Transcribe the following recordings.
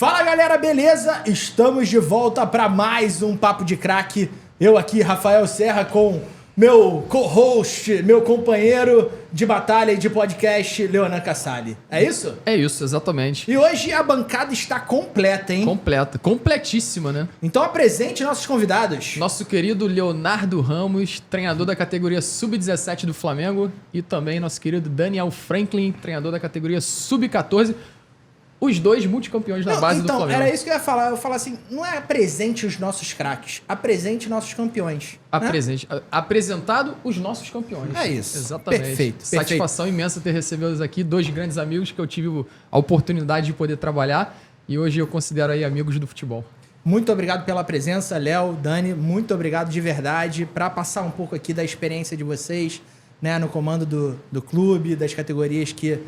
Fala galera, beleza? Estamos de volta para mais um Papo de Craque. Eu aqui, Rafael Serra, com meu co-host, meu companheiro de batalha e de podcast, Leonan Cassali. É isso? É isso, exatamente. E hoje a bancada está completa, hein? Completa, completíssima, né? Então apresente nossos convidados. Nosso querido Leonardo Ramos, treinador da categoria Sub-17 do Flamengo, e também nosso querido Daniel Franklin, treinador da categoria Sub-14. Os dois multicampeões na base do Flamengo. Então, era isso que eu ia falar. Eu ia falar assim, não é apresente os nossos craques, apresente nossos campeões. Apresentado os nossos campeões. É isso. Exatamente. Perfeito. Satisfação imensa ter recebido aqui, dois grandes amigos que eu tive a oportunidade de poder trabalhar e hoje eu considero aí amigos do futebol. Muito obrigado pela presença, Léo, Dani, muito obrigado de verdade para passar um pouco aqui da experiência de vocês, né, no comando do clube, das categorias que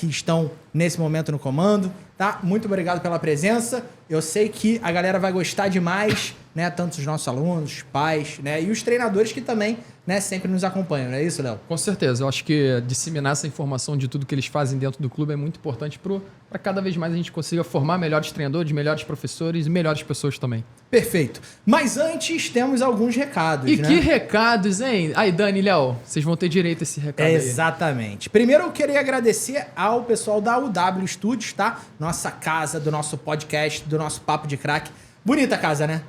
estão nesse momento no comando, tá? Muito obrigado pela presença. Eu sei que a galera vai gostar demais, né? Tanto os nossos alunos, pais, né? E os treinadores que também, né, sempre nos acompanham, não é isso, Léo? Com certeza. Eu acho que disseminar essa informação de tudo que eles fazem dentro do clube é muito importante para cada vez mais a gente consiga formar melhores treinadores, melhores professores e melhores pessoas também. Perfeito. Mas antes temos alguns recados, né? Que recados, hein? Aí, Dani e Léo, vocês vão ter direito a esse recado aí. Exatamente. Primeiro eu queria agradecer ao pessoal da UW Studios, tá? Nossa casa, do nosso podcast, do nosso Papo de Craque. Bonita casa, né?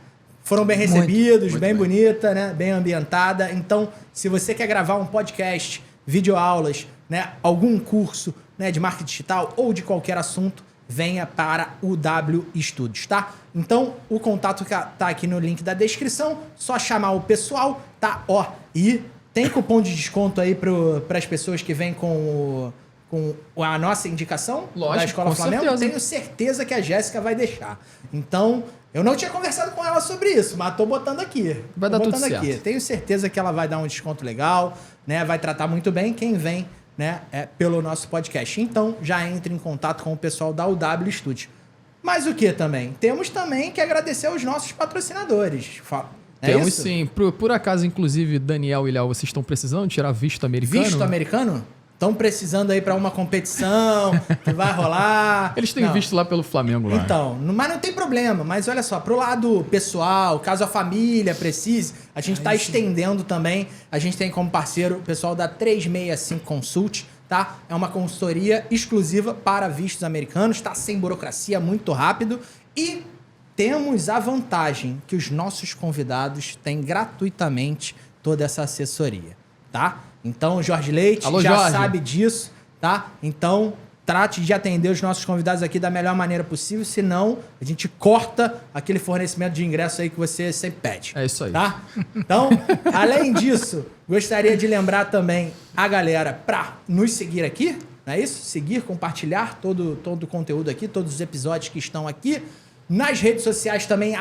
Foram bem recebidos, muito bem bonita, né? Bem ambientada. Então, se você quer gravar um podcast, videoaulas, né? Algum curso, né? De marketing digital ou de qualquer assunto, venha para o UW Studios, tá? Então, o contato tá aqui no link da descrição. Só chamar o pessoal, tá? Ó, e tem cupom de desconto aí para as pessoas que vêm com a nossa indicação. Lógico, da Escola Flamengo. Certeza. Tenho certeza que a Jéssica vai deixar. Então, eu não tinha conversado com ela sobre isso, mas tô botando aqui. Vai dar tudo certo. Tenho certeza que ela vai dar um desconto legal, né? Vai tratar muito bem quem vem, né, pelo nosso podcast. Então, já entre em contato com o pessoal da UW Studios. Mas o que também? Temos também que agradecer aos nossos patrocinadores. Temos sim. Por acaso, inclusive, Daniel e Léo, vocês estão precisando tirar visto americano? Visto americano? Estão precisando aí para uma competição que vai rolar. Eles têm visto lá pelo Flamengo lá. Então, mas não tem problema. Mas olha só, pro lado pessoal, caso a família precise, a gente está estendendo também. A gente tem como parceiro o pessoal da 365 Consult, tá? É uma consultoria exclusiva para vistos americanos, tá? Sem burocracia, muito rápido. E temos a vantagem que os nossos convidados têm gratuitamente toda essa assessoria, tá? Então, o Jorge Leite já sabe disso, tá? Então, trate de atender os nossos convidados aqui da melhor maneira possível, senão a gente corta aquele fornecimento de ingresso aí que você sempre pede. É isso aí. Tá? Então, além disso, gostaria de lembrar também a galera para nos seguir aqui, não é isso? Seguir, compartilhar todo o conteúdo aqui, todos os episódios que estão aqui. Nas redes sociais também,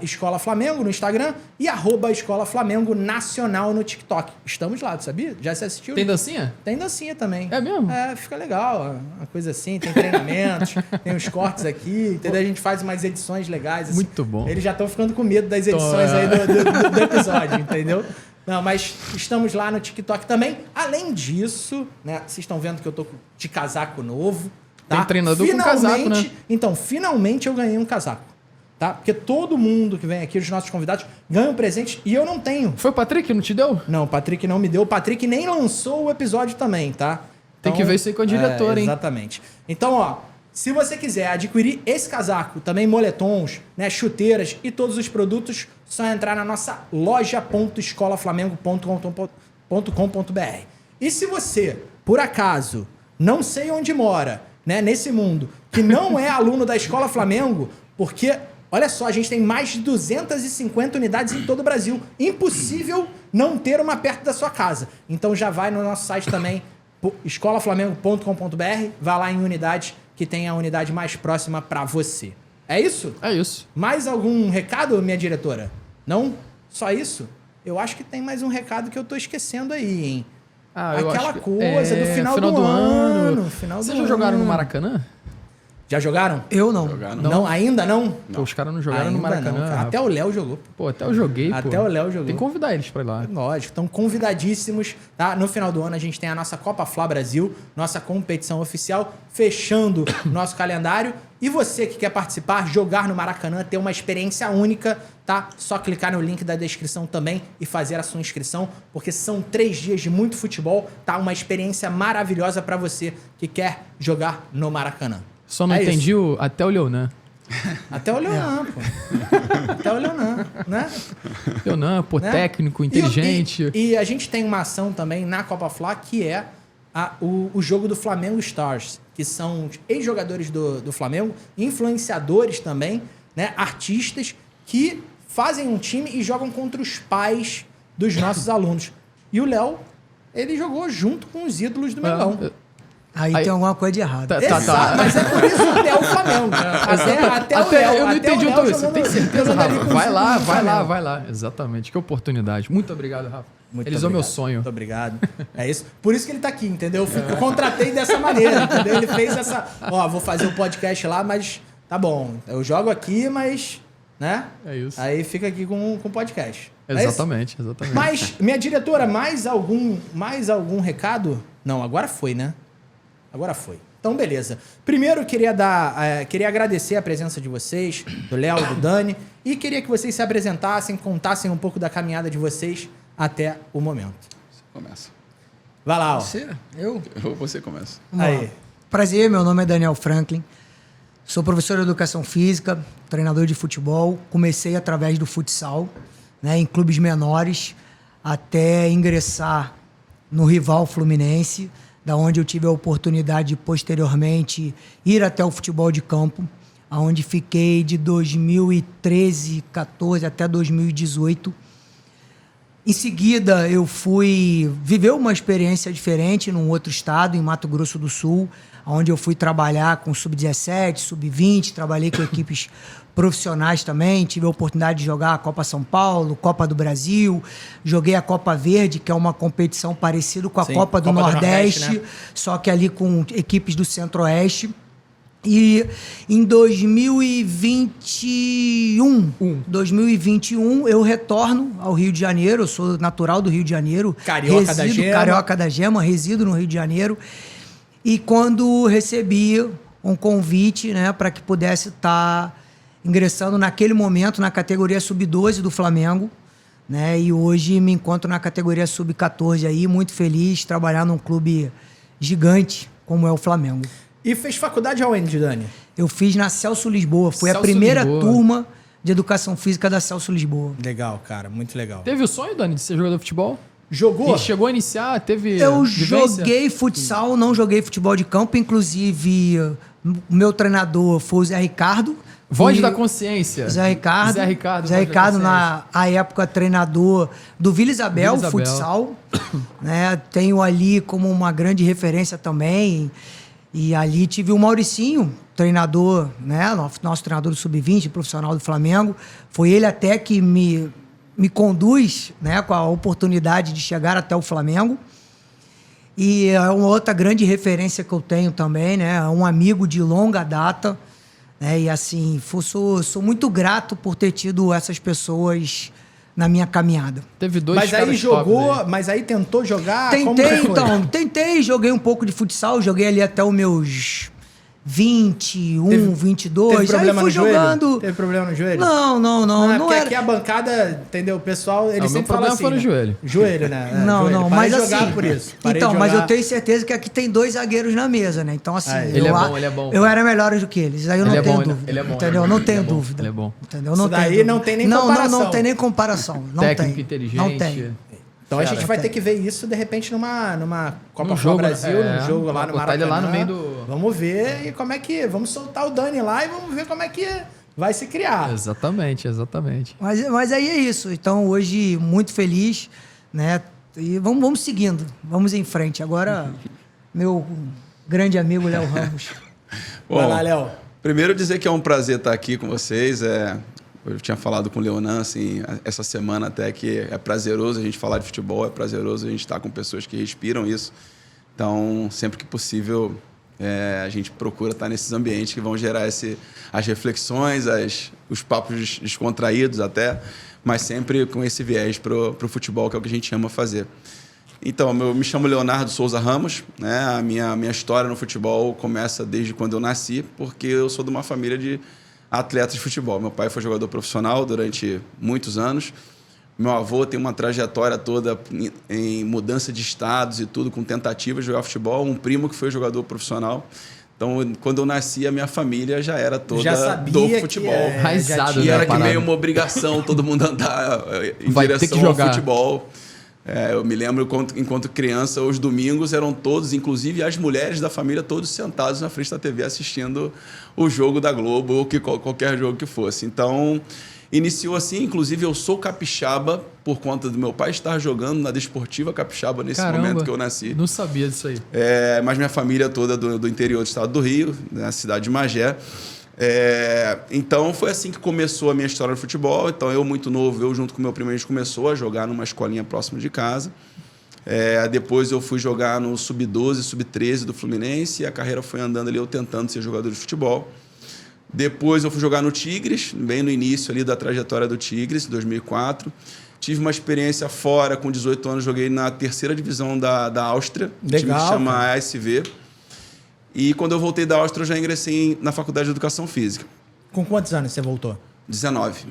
@Escola Flamengo no Instagram e @Escola Flamengo Nacional no TikTok. Estamos lá, tu sabia? Já se assistiu? Tem dancinha? Tem dancinha também. É mesmo? É, fica legal, uma coisa assim, tem treinamentos, tem os cortes aqui, entendeu? A gente faz umas edições legais. Assim. Muito bom. Eles já estão ficando com medo das edições aí do episódio, entendeu? Não, mas estamos lá no TikTok também. Além disso, né? Vocês estão vendo que eu tô de casaco novo. Tá? Tem treinador com casaco, né? Então, finalmente eu ganhei um casaco. Tá? Porque todo mundo que vem aqui, os nossos convidados, ganha um presente e eu não tenho. Foi o Patrick que não te deu? Não, o Patrick não me deu. O Patrick nem lançou o episódio também, tá? Tem que ver isso aí com a diretora, hein? Exatamente. Então, ó, se você quiser adquirir esse casaco, também moletons, né, chuteiras e todos os produtos, só entrar na nossa loja.escolaflamengo.com.br. E se você, por acaso, não sei onde mora, né, nesse mundo, que não é aluno da Escola Flamengo, porque, olha só, a gente tem mais de 250 unidades em todo o Brasil. Impossível não ter uma perto da sua casa. Então já vai no nosso site também, escolaflamengo.com.br, vai lá em unidade, que tem a unidade mais próxima para você. É isso? É isso. Mais algum recado, minha diretora? Não? Só isso? Eu acho que tem mais um recado que eu tô esquecendo aí, hein? Aquela coisa do final do ano. Vocês já jogaram no Maracanã? Já jogaram? Eu não. Não, ainda não? Pô, os caras não jogaram ainda no Maracanã. Não, até o Léo jogou. Pô, até eu joguei, Até o Léo jogou. Tem que convidar eles pra ir lá. Lógico, estão convidadíssimos, tá? No final do ano a gente tem a nossa Copa Fla Brasil, nossa competição oficial, fechando nosso calendário. E você que quer participar, jogar no Maracanã, ter uma experiência única, tá? Só clicar no link da descrição também e fazer a sua inscrição, porque são 3 dias de muito futebol, tá? Uma experiência maravilhosa para você que quer jogar no Maracanã. Só não entendi até o Leonan. Até o Leonan, pô. Até o Leonan, né? Leonan, pô, né? técnico, inteligente. E a gente tem uma ação também na Copa Fla, que é o jogo do Flamengo Stars, que são ex-jogadores do Flamengo, influenciadores também, né? Artistas que fazem um time e jogam contra os pais dos nossos alunos. E o Léo, ele jogou junto com os ídolos do Mengão. Aí tem alguma coisa de errado. Exato, mas é por isso que é o Flamengo. Até o Léo. Eu não entendi o Léo isso. Tem certeza, Rafa? Vai lá. Exatamente. Que oportunidade. Muito obrigado, Rafa. Realizou meu sonho. Muito obrigado. É isso. Por isso que ele tá aqui, entendeu? Eu contratei dessa maneira, entendeu? Ele fez essa... vou fazer um podcast lá, mas tá bom. Eu jogo aqui, mas... né? É isso. Aí fica aqui com o podcast. Exatamente. Mas, minha diretora, mais algum recado? Não, agora foi, né? Agora foi. Então, beleza. Primeiro, queria agradecer a presença de vocês, do Léo, do Dani, e queria que vocês se apresentassem, contassem um pouco da caminhada de vocês até o momento. Você começa. Vai lá, ó. Você? Eu? Você começa. Aí. Prazer, meu nome é Daniel Franklin. Sou professor de educação física, treinador de futebol. Comecei através do futsal, né, em clubes menores, até ingressar no rival Fluminense, da onde eu tive a oportunidade de, posteriormente, ir até o futebol de campo, onde fiquei de 2013, 14 até 2018. Em seguida, eu fui viver uma experiência diferente num outro estado, em Mato Grosso do Sul, onde eu fui trabalhar com sub-17, sub-20, trabalhei com equipes profissionais também, tive a oportunidade de jogar a Copa São Paulo, Copa do Brasil, joguei a Copa Verde, que é uma competição parecida com a Copa do Nordeste, né? Só que ali com equipes do Centro-Oeste. E em 2021 eu retorno ao Rio de Janeiro, eu sou natural do Rio de Janeiro. Carioca da Gema, resido no Rio de Janeiro. E quando recebi um convite, né, para que pudesse estar ingressando naquele momento na categoria sub-12 do Flamengo, né, e hoje me encontro na categoria sub-14 aí, muito feliz, trabalhar num clube gigante como é o Flamengo. E fez faculdade aonde, Dani? Eu fiz na Celso Lisboa. Foi a primeira turma de educação física da Celso Lisboa. Legal, cara. Muito legal. Teve o sonho, Dani, de ser jogador de futebol? Jogou? E chegou a iniciar? Teve Eu vivência? joguei futsal, não joguei futebol de campo. Inclusive, o meu treinador foi o Zé Ricardo. Voz da consciência. Zé Ricardo, na época, treinador do Vila Isabel, futsal. Né? Tenho ali como uma grande referência também. E ali tive o Mauricinho, treinador, né? Nosso treinador do Sub-20, profissional do Flamengo. Foi ele até que me conduz, né, com a oportunidade de chegar até o Flamengo. E é uma outra grande referência que eu tenho também, né? Um amigo de longa data. Né? E assim, sou muito grato por ter tido essas pessoas na minha caminhada. Teve dois Mas aí jogou, mas aí tentou jogar? Tentei, joguei um pouco de futsal, joguei ali até os meus 21, 22. Teve problema no jogando... joelho? Teve problema no joelho? Não porque era... aqui a bancada, entendeu? O pessoal, ele sempre fala assim... O meu problema foi no joelho. Joelho, né? Não, mas assim... jogar por isso. Mas eu tenho certeza que aqui tem 2 zagueiros na mesa, né? Então, assim... Ele é bom. Eu era melhor do que eles, aí eu não tenho dúvida. Ele é bom. Entendeu? Não tenho dúvida. Ele é bom. Entendeu? Isso daí não tem nem comparação. Não tem nem comparação. Técnico inteligente. Não tem. Então a gente vai ter que ver isso, de repente, numa Copa do Brasil, num jogo lá no Maracanã. Ele lá no meio do... Vamos ver e como é que... Vamos soltar o Dani lá e vamos ver como é que vai se criar. Exatamente. Mas aí é isso. Então, hoje, muito feliz, né? E vamos seguindo. Vamos em frente. Agora, meu grande amigo Léo Ramos. Vai lá, Léo. Primeiro dizer que é um prazer estar aqui com vocês. Eu tinha falado com o Leonan, assim, essa semana até, que é prazeroso a gente falar de futebol, é prazeroso a gente estar com pessoas que respiram isso. Então, sempre que possível, a gente procura estar nesses ambientes que vão gerar as reflexões, os papos descontraídos até, mas sempre com esse viés para o futebol, que é o que a gente ama fazer. Então, eu me chamo Leonardo Souza Ramos, né? A minha história no futebol começa desde quando eu nasci, porque eu sou de uma família de atletas de futebol. Meu pai foi jogador profissional durante muitos anos. Meu avô tem uma trajetória toda em mudança de estados e tudo, com tentativas de jogar futebol. Um primo que foi jogador profissional. Então, quando eu nasci, a minha família já era toda do futebol. Raizado, e era que meio uma obrigação todo mundo andar em direção ao futebol. Eu me lembro, enquanto criança, os domingos eram todos, inclusive as mulheres da família, todos sentados na frente da TV assistindo o jogo da Globo ou qualquer jogo que fosse. Então, iniciou assim. Inclusive, eu sou capixaba por conta do meu pai estar jogando na Desportiva Capixaba nesse momento que eu nasci. Não sabia disso aí. Mas minha família toda do interior do estado do Rio, na cidade de Magé. Então, foi assim que começou a minha história no futebol. Então, eu muito novo, eu junto com meu primo, a gente começou a jogar numa escolinha próxima de casa. Depois eu fui jogar no Sub-12, Sub-13 do Fluminense, e a carreira foi andando ali, eu tentando ser jogador de futebol. Depois eu fui jogar no Tigres, bem no início ali da trajetória do Tigres, em 2004. Tive uma experiência fora, com 18 anos, joguei na 3ª divisão da Áustria, um time que se chama ASV. E quando eu voltei da Áustria, eu já ingressei na Faculdade de Educação Física. Com quantos anos você voltou? 19.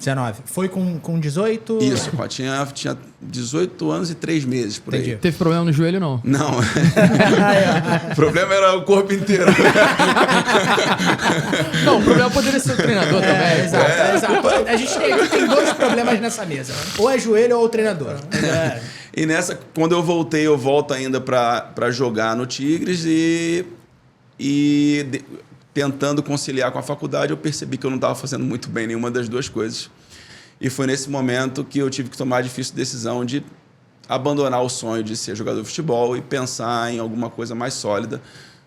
Foi com 18? Isso, tinha 18 anos e 3 meses, por aí. Teve problema no joelho, não? Não. O problema era o corpo inteiro. Não, o problema poderia ser o treinador também. Exato. A gente tem 2 problemas nessa mesa. Ou é joelho ou o treinador. E nessa, quando eu voltei, eu volto ainda para jogar no Tigres e tentando conciliar com a faculdade, eu percebi que eu não estava fazendo muito bem nenhuma das duas coisas. E foi nesse momento que eu tive que tomar a difícil decisão de abandonar o sonho de ser jogador de futebol e pensar em alguma coisa mais sólida.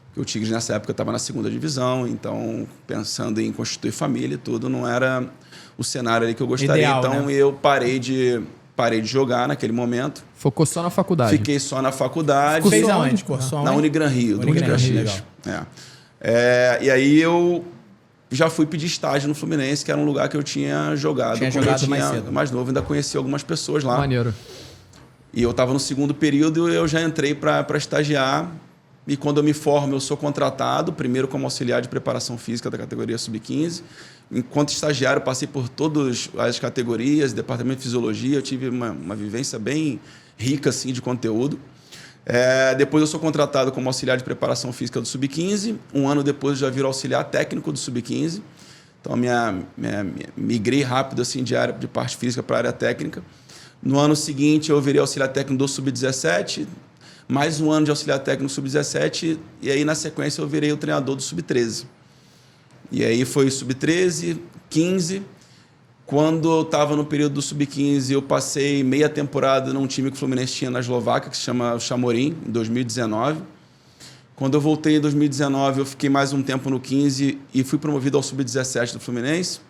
Porque o Tigres, nessa época, estava na 2ª divisão, então, pensando em constituir família e tudo, não era o cenário ali que eu gostaria. Ideal, então, né? Eu parei de jogar naquele momento. Focou só na faculdade? Fiquei só na faculdade. Fez aonde? Na Unigran Rio, do Rio Caxias. E aí eu já fui pedir estágio no Fluminense, que era um lugar que eu tinha jogado. Mais cedo. Mais novo, ainda conheci algumas pessoas lá. Maneiro. E eu estava no 2º período e eu já entrei para estagiar. E quando eu me formo, eu sou contratado, primeiro como auxiliar de preparação física da categoria Sub-15. Enquanto estagiário, passei por todas as categorias, departamento de fisiologia. Eu tive uma vivência bem rica assim, de conteúdo. Depois eu sou contratado como auxiliar de preparação física do Sub-15. Um ano depois eu já viro auxiliar técnico do Sub-15. Então, migrei rápido assim, de parte física para a área técnica. No ano seguinte, eu virei auxiliar técnico do Sub-17. Mais um ano de auxiliar técnico do Sub-17. E aí, na sequência, eu virei o treinador do Sub-13. E aí foi Sub-13, 15... Quando eu estava no período do Sub-15, eu passei meia temporada num time que o Fluminense tinha na Eslováquia, que se chama Chamorim, em 2019. Quando eu voltei em 2019, eu fiquei mais um tempo no 15 e fui promovido ao Sub-17 do Fluminense.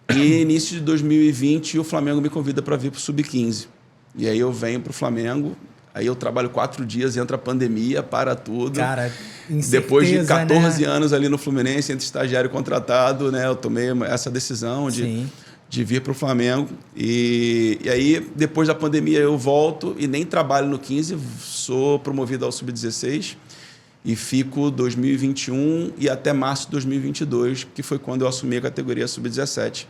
E início de 2020, o Flamengo me convida para vir para o Sub-15. E aí eu venho para o Flamengo, aí eu trabalho 4 dias, entra a pandemia, para tudo. Cara, depois de 14 anos ali no Fluminense, entre estagiário e contratado, né, eu tomei essa decisão de vir para o Flamengo. E aí, depois da pandemia, eu volto e nem trabalho no 15, sou promovido ao Sub-16 e fico 2021 e até março de 2022, que foi quando eu assumi a categoria Sub-17.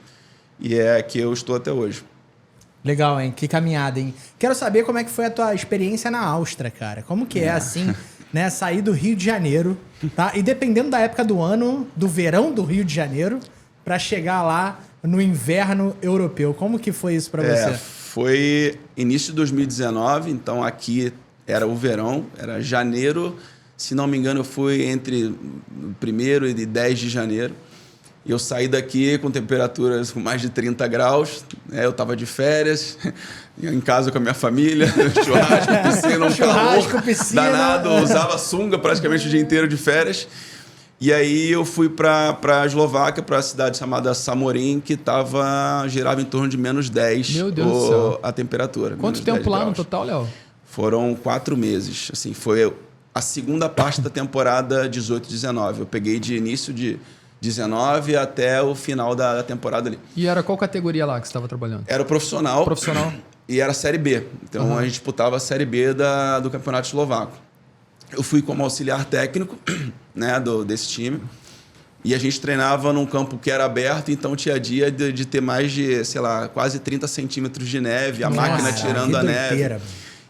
E é que eu estou até hoje. Legal, hein? Que caminhada, hein? Quero saber como é que foi a tua experiência na Áustria, cara. Como que é assim, né? Sair do Rio de Janeiro, tá? E dependendo da época do ano, do verão do Rio de Janeiro, para chegar lá no inverno europeu. Como que foi isso para você? Foi início de 2019, então aqui era o verão, era janeiro. Se não me engano, eu fui entre 1º e 10 de janeiro. E eu saí daqui com temperaturas com mais de 30 graus. Eu estava de férias, em casa com a minha família, churrasco, piscina, um calor danado. Eu usava sunga praticamente o dia inteiro de férias. E aí eu fui para a Eslováquia, para a cidade chamada Samorim, que girava em torno de menos 10. Meu Deus do céu. A temperatura. Quanto tempo lá no total, Léo? Foram 4 meses. Assim, foi a segunda parte da temporada 18-19. Eu peguei de início de 19 até o final da temporada ali. E era qual categoria lá que você estava trabalhando? Era o profissional. Profissional. E era a Série B. Então a gente disputava a Série B do Campeonato Eslovaco. Eu fui como auxiliar técnico, né, desse time. E a gente treinava num campo que era aberto, então tinha dia de ter mais de, sei lá, quase 30 centímetros de neve, a máquina tirando a neve.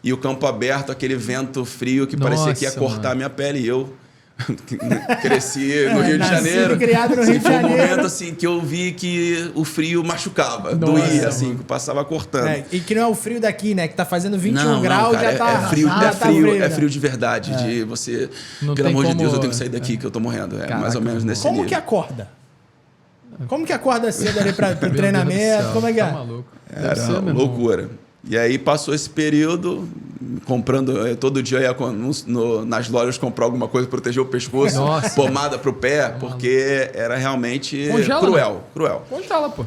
E o campo aberto, aquele vento frio que parecia que ia cortar a minha pele. E eu cresci no Rio de Janeiro. Criado no Rio de Janeiro. Foi um momento assim que eu vi que o frio machucava, doía, assim, que passava cortando. E que não é o frio daqui, né? Que tá fazendo 21 graus, cara, já tá... É frio de verdade. De você... Não pelo amor de Deus, eu tenho que sair daqui que eu tô morrendo. Caraca, mais ou menos nesse nível. Como que acorda? Como que acorda cedo ali pro treinamento? Como é que é? Tá maluco. Era loucura. E aí passou esse período, comprando, todo dia eu ia nas lojas comprar alguma coisa para proteger o pescoço, pomada pro pé, porque era realmente cruel. Congela, pô.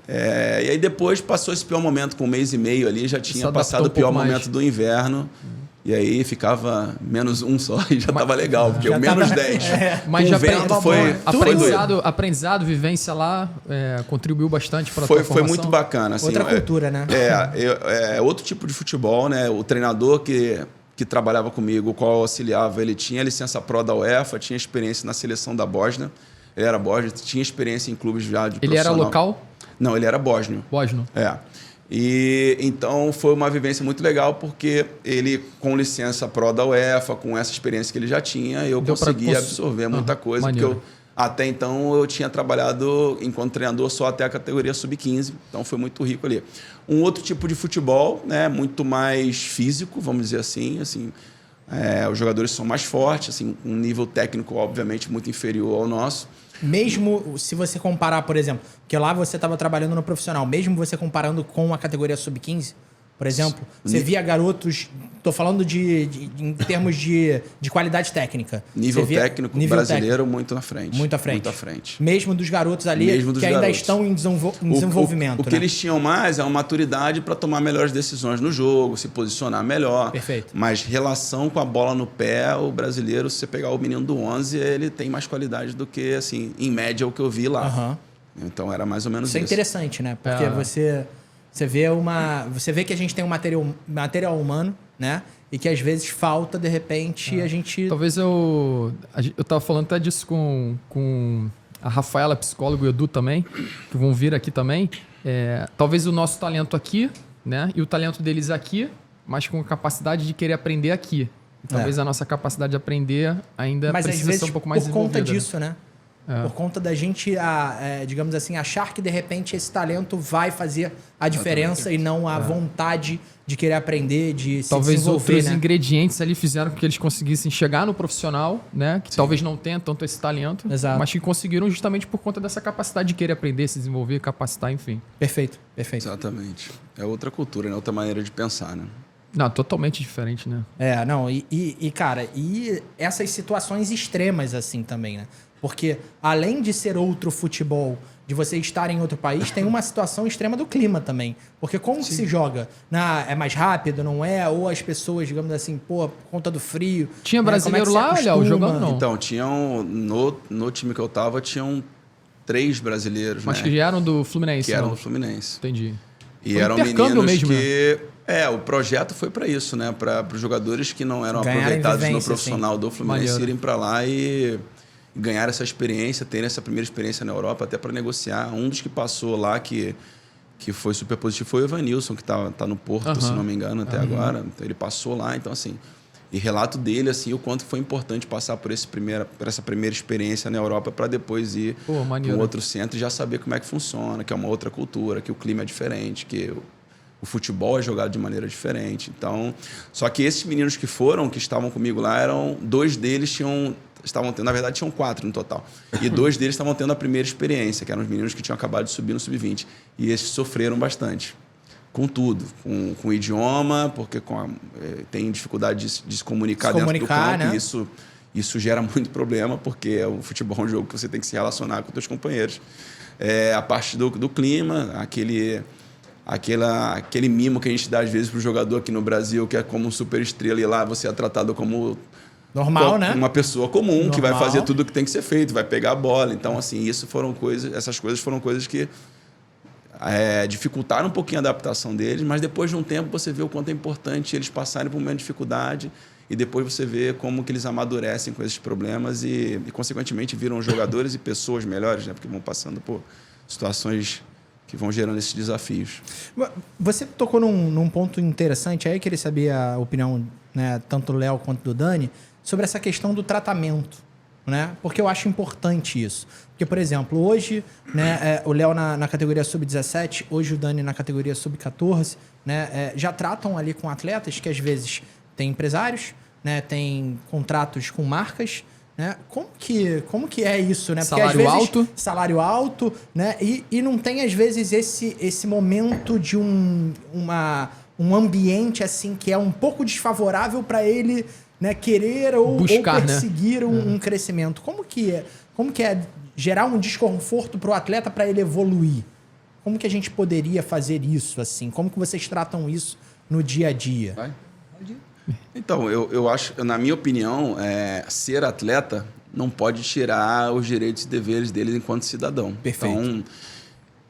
E aí depois passou esse pior momento, com 1 mês e meio ali, já tinha passado o pior momento do inverno. E aí ficava -1 só e já tava legal, porque o -10. Mas já vento foi aprendizado, vivência lá, contribuiu bastante para a tua formação. Foi muito bacana. Assim, outra cultura, né? Outro tipo de futebol, né? O treinador que trabalhava comigo, o qual eu auxiliava, ele tinha licença pro da UEFA, tinha experiência na seleção da Bósnia. Ele era bósnio, tinha experiência em clubes já de Ele era local? Não, ele era bósnio. Bósnio. E então foi uma vivência muito legal, porque ele, com licença pro da UEFA, com essa experiência que ele já tinha, eu consegui absorver muita coisa, maneiro. porque até então eu tinha trabalhado enquanto treinador só até a categoria sub-15, então foi muito rico ali. Um outro tipo de futebol, né, muito mais físico, vamos dizer assim, os jogadores são mais fortes, assim, um nível técnico obviamente muito inferior ao nosso. Mesmo se você comparar, por exemplo, porque lá você estava trabalhando no profissional, mesmo você comparando com a categoria sub-15, por exemplo, você via garotos, estou falando em termos de qualidade técnica. Nível técnico brasileiro muito à frente. Muito à frente. Mesmo dos garotos ali ainda estão em desenvolvimento. O que eles tinham mais é uma maturidade para tomar melhores decisões no jogo, se posicionar melhor. Perfeito. Mas relação com a bola no pé, o brasileiro, se você pegar o menino do 11, ele tem mais qualidade do que, assim, em média, o que eu vi lá. Então era mais ou menos isso. Isso é interessante, né? Porque você vê que a gente tem um material humano, né? E que às vezes falta, de repente, a gente... Talvez eu tava falando até disso com a Rafaela, psicóloga, e o Edu também, que vão vir aqui também. Talvez o nosso talento aqui, né? E o talento deles aqui, mas com a capacidade de querer aprender aqui. E talvez a nossa capacidade de aprender ainda precisa ser um pouco mais desenvolvida. Por conta disso, né? Por conta da gente, digamos assim, achar que de repente esse talento vai fazer a diferença e não a vontade de querer aprender, de se desenvolver, talvez outros ingredientes ali fizeram com que eles conseguissem chegar no profissional, né? Que talvez não tenha tanto esse talento, mas que conseguiram justamente por conta dessa capacidade de querer aprender, se desenvolver, capacitar, enfim. Perfeito. Exatamente. É outra cultura, né? Outra maneira de pensar, né? Não, totalmente diferente, né? Cara, essas situações extremas assim também, né? Porque além de ser outro futebol, de você estar em outro país, tem uma situação extrema do clima também. Porque como que se joga? É mais rápido, não é? Ou as pessoas, digamos assim, por conta do frio... Tinha brasileiro lá, Léo, jogando não? Então, no time que eu tava, tinham 3 brasileiros, mas que já eram do Fluminense, que eram do Fluminense. Entendi. E eram meninos mesmo, que... o projeto foi para isso, né? Para os jogadores que não eram aproveitados no profissional do Fluminense irem para lá e ganhar essa experiência, ter essa primeira experiência na Europa, até para negociar. Um dos que passou lá, que foi super positivo, foi o Evanilson, que tá no Porto, se não me engano, até agora. Então, ele passou lá, então assim... E relato dele, assim, o quanto foi importante passar por essa primeira experiência na Europa para depois ir para um outro centro e já saber como é que funciona, que é uma outra cultura, que o clima é diferente, que o futebol é jogado de maneira diferente. Então, só que esses meninos que estavam comigo lá, 2 deles estavam tendo, na verdade tinham 4 no total. E 2 deles estavam tendo a primeira experiência, que eram os meninos que tinham acabado de subir no sub-20. E esses sofreram bastante. Com tudo, com o idioma, porque tem dificuldade de se comunicar dentro do campo, né? E isso gera muito problema, porque o futebol é um jogo que você tem que se relacionar com os seus companheiros. A parte do clima, aquele mimo que a gente dá às vezes para o jogador aqui no Brasil, que é como um super estrela, e lá você é tratado como normal, né? Uma pessoa comum, que vai fazer tudo o que tem que ser feito, vai pegar a bola. Então, assim, essas coisas foram coisas que dificultaram um pouquinho a adaptação deles, mas depois de um tempo você vê o quanto é importante eles passarem por um momento de dificuldade e depois você vê como que eles amadurecem com esses problemas e consequentemente, viram jogadores e pessoas melhores, né? Porque vão passando por situações que vão gerando esses desafios. Você tocou num ponto interessante aí, queria saber a opinião, né, tanto do Léo quanto do Dani, sobre essa questão do tratamento, né? Porque eu acho importante isso. Porque, por exemplo, hoje, né, o Léo na categoria sub-17, hoje o Dani na categoria sub-14, né, já tratam ali com atletas que às vezes têm empresários, né, têm contratos com marcas, né? Como que é isso, né? Porque, salário às vezes, alto. Salário alto, né? E não tem, às vezes, esse momento de um ambiente assim que é um pouco desfavorável para ele, né, querer ou perseguir, né, um crescimento. Como que é gerar um desconforto para o atleta para ele evoluir? Como que a gente poderia fazer isso assim? Como que vocês tratam isso no dia a dia? Vai? Então, eu acho, na minha opinião, ser atleta não pode tirar os direitos e deveres dele enquanto cidadão. Perfeito. Então,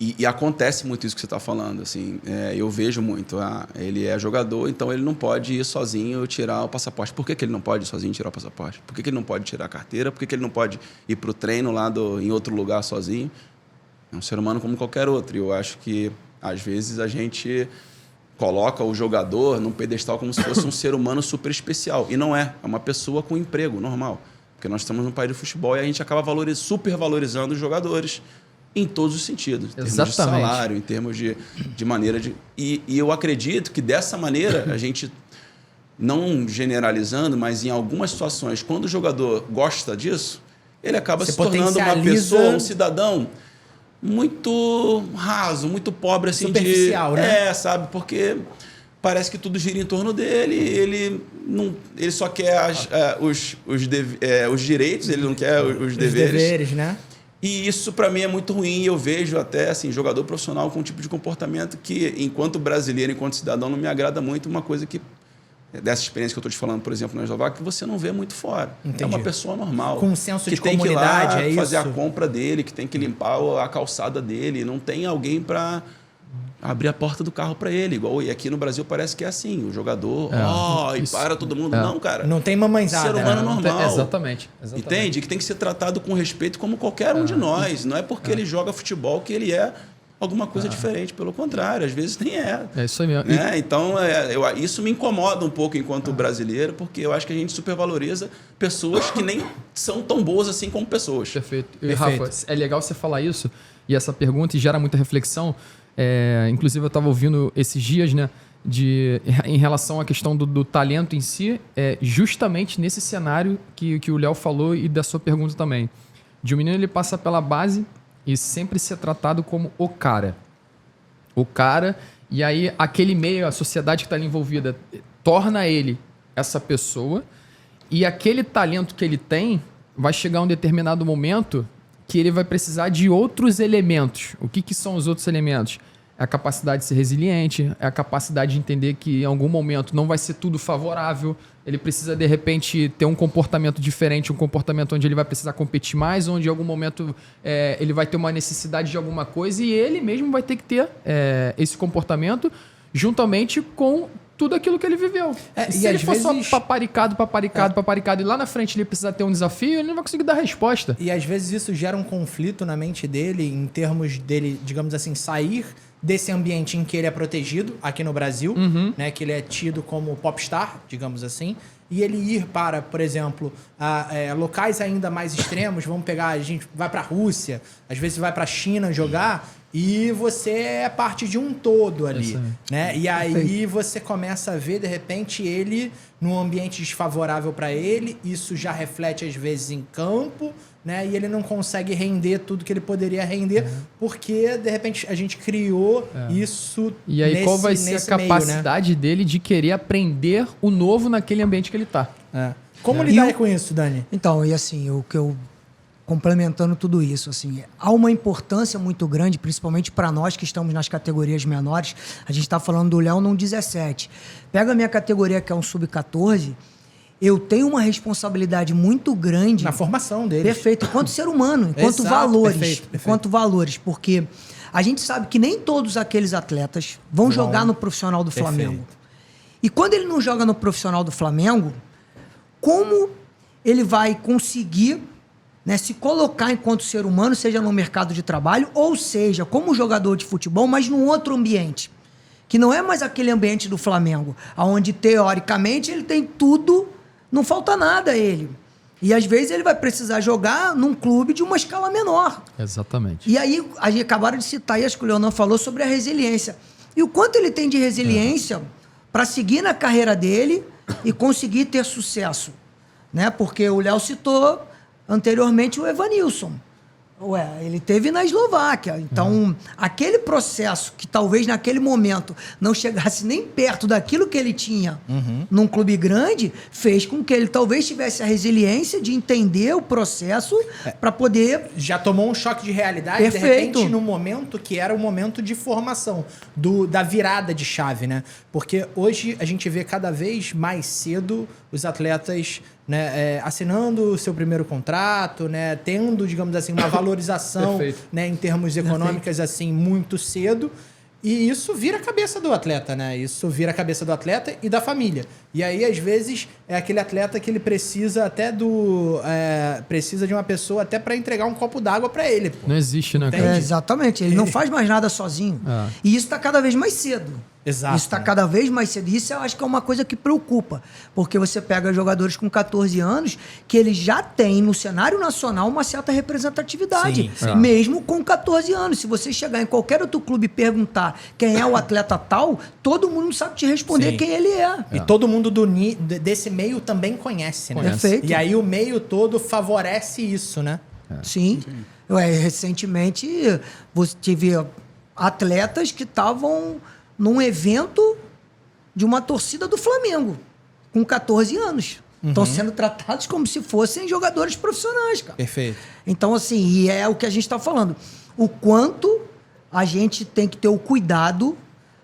e acontece muito isso que você está falando. Assim, eu vejo muito. Ele é jogador, então ele não pode ir sozinho tirar o passaporte. Por que ele não pode ir sozinho tirar o passaporte? Por que ele não pode tirar a carteira? Por que ele não pode ir para o treino lá em outro lugar sozinho? É um ser humano como qualquer outro. E eu acho que, às vezes, a gente coloca o jogador num pedestal como se fosse um ser humano super especial. E não é. É uma pessoa com emprego normal. Porque nós estamos num país de futebol e a gente acaba super valorizando os jogadores em todos os sentidos. Em termos de salário, em termos de maneira de... E eu acredito que dessa maneira a gente, não generalizando, mas em algumas situações, quando o jogador gosta disso, ele acaba se tornando uma pessoa, um cidadão muito raso, muito pobre, assim, superficial, né? Sabe? Porque parece que tudo gira em torno dele, ele só quer os direitos, ele não quer os deveres. Os deveres, né? E isso, para mim, é muito ruim. Eu vejo até assim, jogador profissional com um tipo de comportamento que, enquanto brasileiro, enquanto cidadão, não me agrada muito. Uma coisa que, dessa experiência que eu estou te falando, por exemplo, na Eslováquia, que você não vê muito fora. Entendi. É uma pessoa normal. Com um senso de tem comunidade, que ir lá fazer isso? a compra dele, que tem que limpar a calçada dele. Não tem alguém para abrir a porta do carro para ele. Igual, e aqui no Brasil parece que é assim. O jogador, e para todo mundo. Não, cara. Não tem mamãezada. Ser humano normal. Exatamente. Entende? Que tem que ser tratado com respeito como qualquer um de nós. Não é porque ele joga futebol que ele é alguma coisa diferente. Pelo contrário, às vezes nem é. É isso aí mesmo. Né? Então, isso me incomoda um pouco enquanto brasileiro, porque eu acho que a gente supervaloriza pessoas que nem são tão boas assim como pessoas. Perfeito. E, Rafa, é legal você falar isso e essa pergunta e gera muita reflexão. Inclusive, eu estava ouvindo esses dias, né, em relação à questão do talento em si, justamente nesse cenário que o Léo falou e da sua pergunta também. De um menino, ele passa pela base e sempre ser tratado como o cara. O cara, e aí aquele meio, a sociedade que está ali envolvida, torna ele essa pessoa, e aquele talento que ele tem vai chegar um determinado momento que ele vai precisar de outros elementos. O que são os outros elementos? É a capacidade de ser resiliente, é a capacidade de entender que em algum momento não vai ser tudo favorável, ele precisa, de repente, ter um comportamento diferente, um comportamento onde ele vai precisar competir mais, onde em algum momento ele vai ter uma necessidade de alguma coisa e ele mesmo vai ter que ter esse comportamento juntamente com tudo aquilo que ele viveu. Se ele for só paparicado, e lá na frente ele precisar ter um desafio, ele não vai conseguir dar resposta. E às vezes isso gera um conflito na mente dele, em termos dele, digamos assim, sair desse ambiente em que ele é protegido, aqui no Brasil, né, que ele é tido como popstar, digamos assim, e ele ir para, por exemplo, locais ainda mais extremos, vamos pegar, a gente vai para a Rússia, às vezes vai para a China jogar, e você é parte de um todo ali, né? E aí você começa a ver, de repente, ele num ambiente desfavorável para ele, isso já reflete às vezes em campo, né? E ele não consegue render tudo que ele poderia render, porque de repente a gente criou isso. E aí qual vai ser a capacidade dele de querer aprender o novo naquele ambiente que ele está? Como lidar com isso, Dani? Então, e assim, o que eu complementando tudo isso, assim, há uma importância muito grande, principalmente para nós que estamos nas categorias menores. A gente está falando do Léo num 17. Pega a minha categoria, que é um sub-14, eu tenho uma responsabilidade muito grande na formação dele. Perfeito, enquanto ser humano, enquanto valores. Perfeito. Enquanto valores, porque A gente sabe que nem todos aqueles atletas vão jogar no profissional do Flamengo. E quando ele não joga no profissional do Flamengo, como ele vai conseguir, né, se colocar enquanto ser humano, seja no mercado de trabalho, ou seja, como jogador de futebol, mas num outro ambiente, que não é mais aquele ambiente do Flamengo, onde, teoricamente, ele tem tudo, não falta nada a ele. E, às vezes, ele vai precisar jogar num clube de uma escala menor. Exatamente. E aí, a gente acabaram de citar, e acho que o Leonan falou sobre a resiliência. E o quanto ele tem de resiliência para seguir na carreira dele e conseguir ter sucesso. Né? Porque o Léo citou anteriormente o Evanilson. Ele teve na Eslováquia. Então, aquele processo que talvez naquele momento não chegasse nem perto daquilo que ele tinha num clube grande, fez com que ele talvez tivesse a resiliência de entender o processo para poder... Já tomou um choque de realidade, de repente, no momento que era o momento de formação, da virada de chave, né? Porque hoje a gente vê cada vez mais cedo os atletas... né, assinando o seu primeiro contrato, né, tendo, digamos assim, uma valorização né, em termos econômicos assim, muito cedo. E isso vira a cabeça do atleta, né? Isso vira a cabeça do atleta e da família. E aí, às vezes, é aquele atleta que ele precisa até precisa de uma pessoa até para entregar um copo d'água para ele. Pô. Não existe, né, cara? Exatamente. Ele não faz mais nada sozinho. E isso está cada vez mais cedo. Exato. Isso está cada vez mais cedo. Isso eu acho que é uma coisa que preocupa. Porque você pega jogadores com 14 anos que eles já têm no cenário nacional uma certa representatividade. Sim. Mesmo com 14 anos. Se você chegar em qualquer outro clube e perguntar quem é o atleta tal, todo mundo sabe te responder quem ele é. E todo mundo desse meio também conhece, né? Perfeito. E aí o meio todo favorece isso, né? Sim. Recentemente, você tive atletas que estavam num evento de uma torcida do Flamengo, com 14 anos. Estão sendo tratados como se fossem jogadores profissionais, cara. Perfeito. Então, assim, e é o que a gente está falando. O quanto a gente tem que ter o cuidado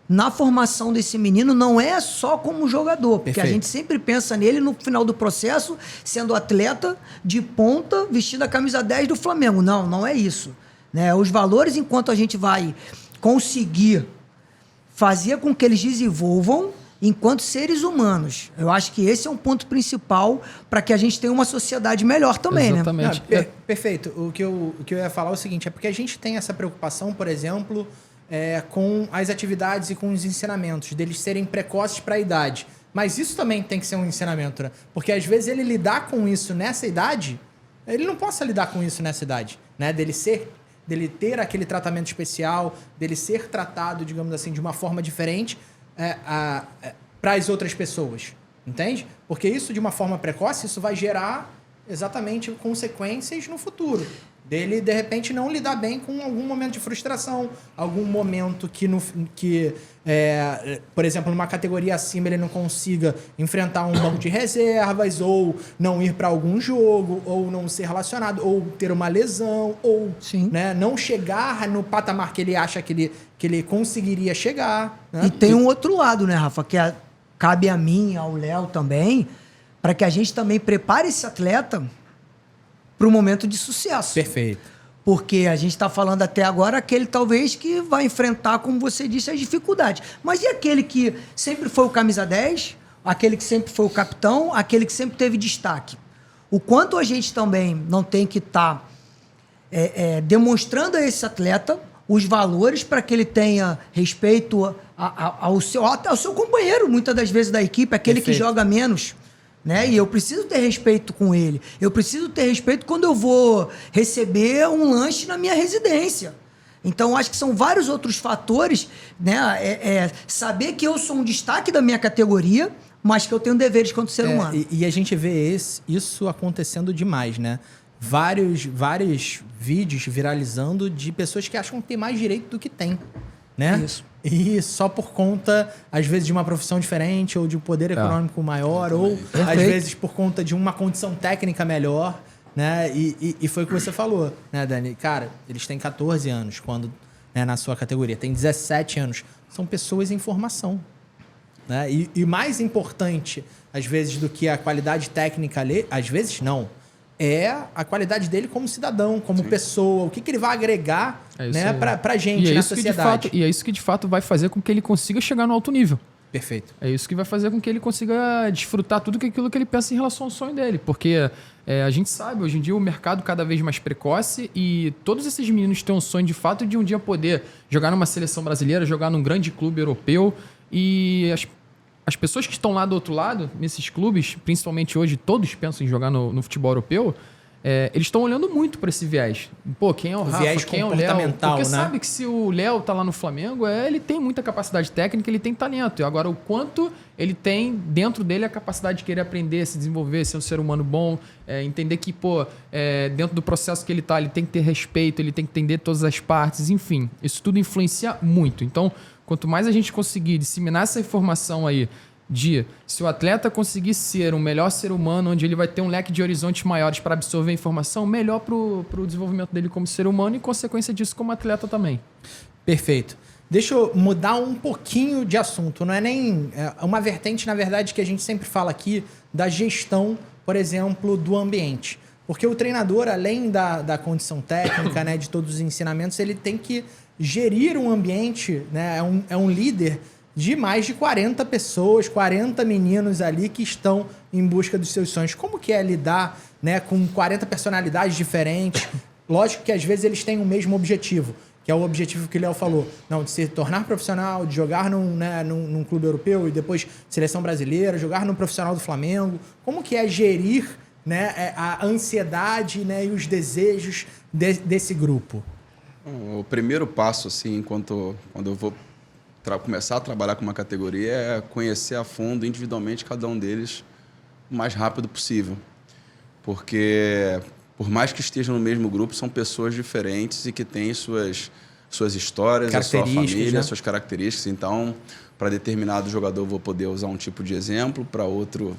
na formação desse menino, não é só como jogador, porque a gente sempre pensa nele no final do processo, sendo atleta de ponta, vestindo a camisa 10 do Flamengo. Não, não é isso. Né? Os valores, enquanto a gente vai conseguir fazer com que eles desenvolvam enquanto seres humanos. Eu acho que esse é um ponto principal para que a gente tenha uma sociedade melhor também, Exatamente. né? Perfeito. O que eu ia falar é o seguinte, é porque a gente tem essa preocupação, por exemplo, com as atividades e com os ensinamentos, deles serem precoces para a idade. Mas isso também tem que ser um ensinamento, né? Porque às vezes ele lidar com isso nessa idade, ele não possa lidar com isso nessa idade, né? Dele ter aquele tratamento especial, dele ser tratado, digamos assim, de uma forma diferente para as outras pessoas, entende? Porque isso, de uma forma precoce, isso vai gerar exatamente consequências no futuro. Dele, de repente, não lidar bem com algum momento de frustração, algum momento por exemplo, numa categoria acima ele não consiga enfrentar um banco de reservas, ou não ir para algum jogo, ou não ser relacionado, ou ter uma lesão, ou né, não chegar no patamar que ele acha que ele conseguiria chegar. Né? E tem um outro lado, né, Rafa, que cabe a mim e ao Léo também, para que a gente também prepare esse atleta para o momento de sucesso. Perfeito. Porque a gente está falando até agora aquele talvez que vai enfrentar, como você disse, as dificuldades. Mas e aquele que sempre foi o camisa 10, aquele que sempre foi o capitão, aquele que sempre teve destaque? O quanto a gente também não tem que estar demonstrando a esse atleta os valores para que ele tenha respeito ao seu companheiro, muitas das vezes da equipe, aquele que joga menos. Né? E eu preciso ter respeito com ele. Eu preciso ter respeito quando eu vou receber um lanche na minha residência. Então, acho que são vários outros fatores, né? Saber que eu sou um destaque da minha categoria, mas que eu tenho deveres quanto ser humano. E a gente vê isso acontecendo demais, né? Vários vídeos viralizando de pessoas que acham que tem mais direito do que tem, né? Isso. E só por conta, às vezes, de uma profissão diferente, ou de um poder econômico maior, ou às vezes por conta de uma condição técnica melhor, né? E foi o que você falou, né, Dani? Cara, eles têm 14 anos quando, né, na sua categoria, tem 17 anos. São pessoas em formação. Né? E mais importante, às vezes, do que a qualidade técnica ali, às vezes não. é a qualidade dele como cidadão, como pessoa, o que ele vai agregar, né, pra gente na sociedade. E é isso que de fato vai fazer com que ele consiga chegar no alto nível. Perfeito. É isso que vai fazer com que ele consiga desfrutar tudo aquilo que ele pensa em relação ao sonho dele. Porque a gente sabe, hoje em dia, o mercado cada vez mais precoce e todos esses meninos têm um sonho de fato de um dia poder jogar numa seleção brasileira, jogar num grande clube europeu. E as pessoas que estão lá do outro lado, nesses clubes, principalmente hoje, todos pensam em jogar no futebol europeu, eles estão olhando muito para esse viés. Pô, quem é o Rafa, viés quem é o Léo? Porque sabe que se o Léo tá lá no Flamengo, ele tem muita capacidade técnica, ele tem talento. E agora, o quanto ele tem dentro dele a capacidade de querer aprender, se desenvolver, ser um ser humano bom, entender que, dentro do processo que ele tá, ele tem que ter respeito, ele tem que entender todas as partes, enfim. Isso tudo influencia muito. Então, quanto mais a gente conseguir disseminar essa informação aí, se o atleta conseguir ser um melhor ser humano, onde ele vai ter um leque de horizontes maiores para absorver a informação, melhor para o desenvolvimento dele como ser humano e, consequência disso, como atleta também. Perfeito. Deixa eu mudar um pouquinho de assunto. Não é nem uma vertente, na verdade, que a gente sempre fala aqui da gestão, por exemplo, do ambiente. Porque o treinador, além da condição técnica, né, de todos os ensinamentos, ele tem que gerir um ambiente, né, é um líder de mais de 40 pessoas, 40 meninos ali que estão em busca dos seus sonhos. Como que é lidar, né, com 40 personalidades diferentes? Lógico que às vezes eles têm o mesmo objetivo, que é o objetivo que o Léo falou. Não, de se tornar profissional, de jogar num clube europeu e depois seleção brasileira, jogar no profissional do Flamengo. Como que é gerir, né, a ansiedade, né, e os desejos desse grupo? O primeiro passo, assim, quando eu vou começar a trabalhar com uma categoria é conhecer a fundo, individualmente, cada um deles o mais rápido possível. Porque, por mais que estejam no mesmo grupo, são pessoas diferentes e que têm suas histórias, a sua família, né? Suas características. Então, para determinado jogador, eu vou poder usar um tipo de exemplo, para outro,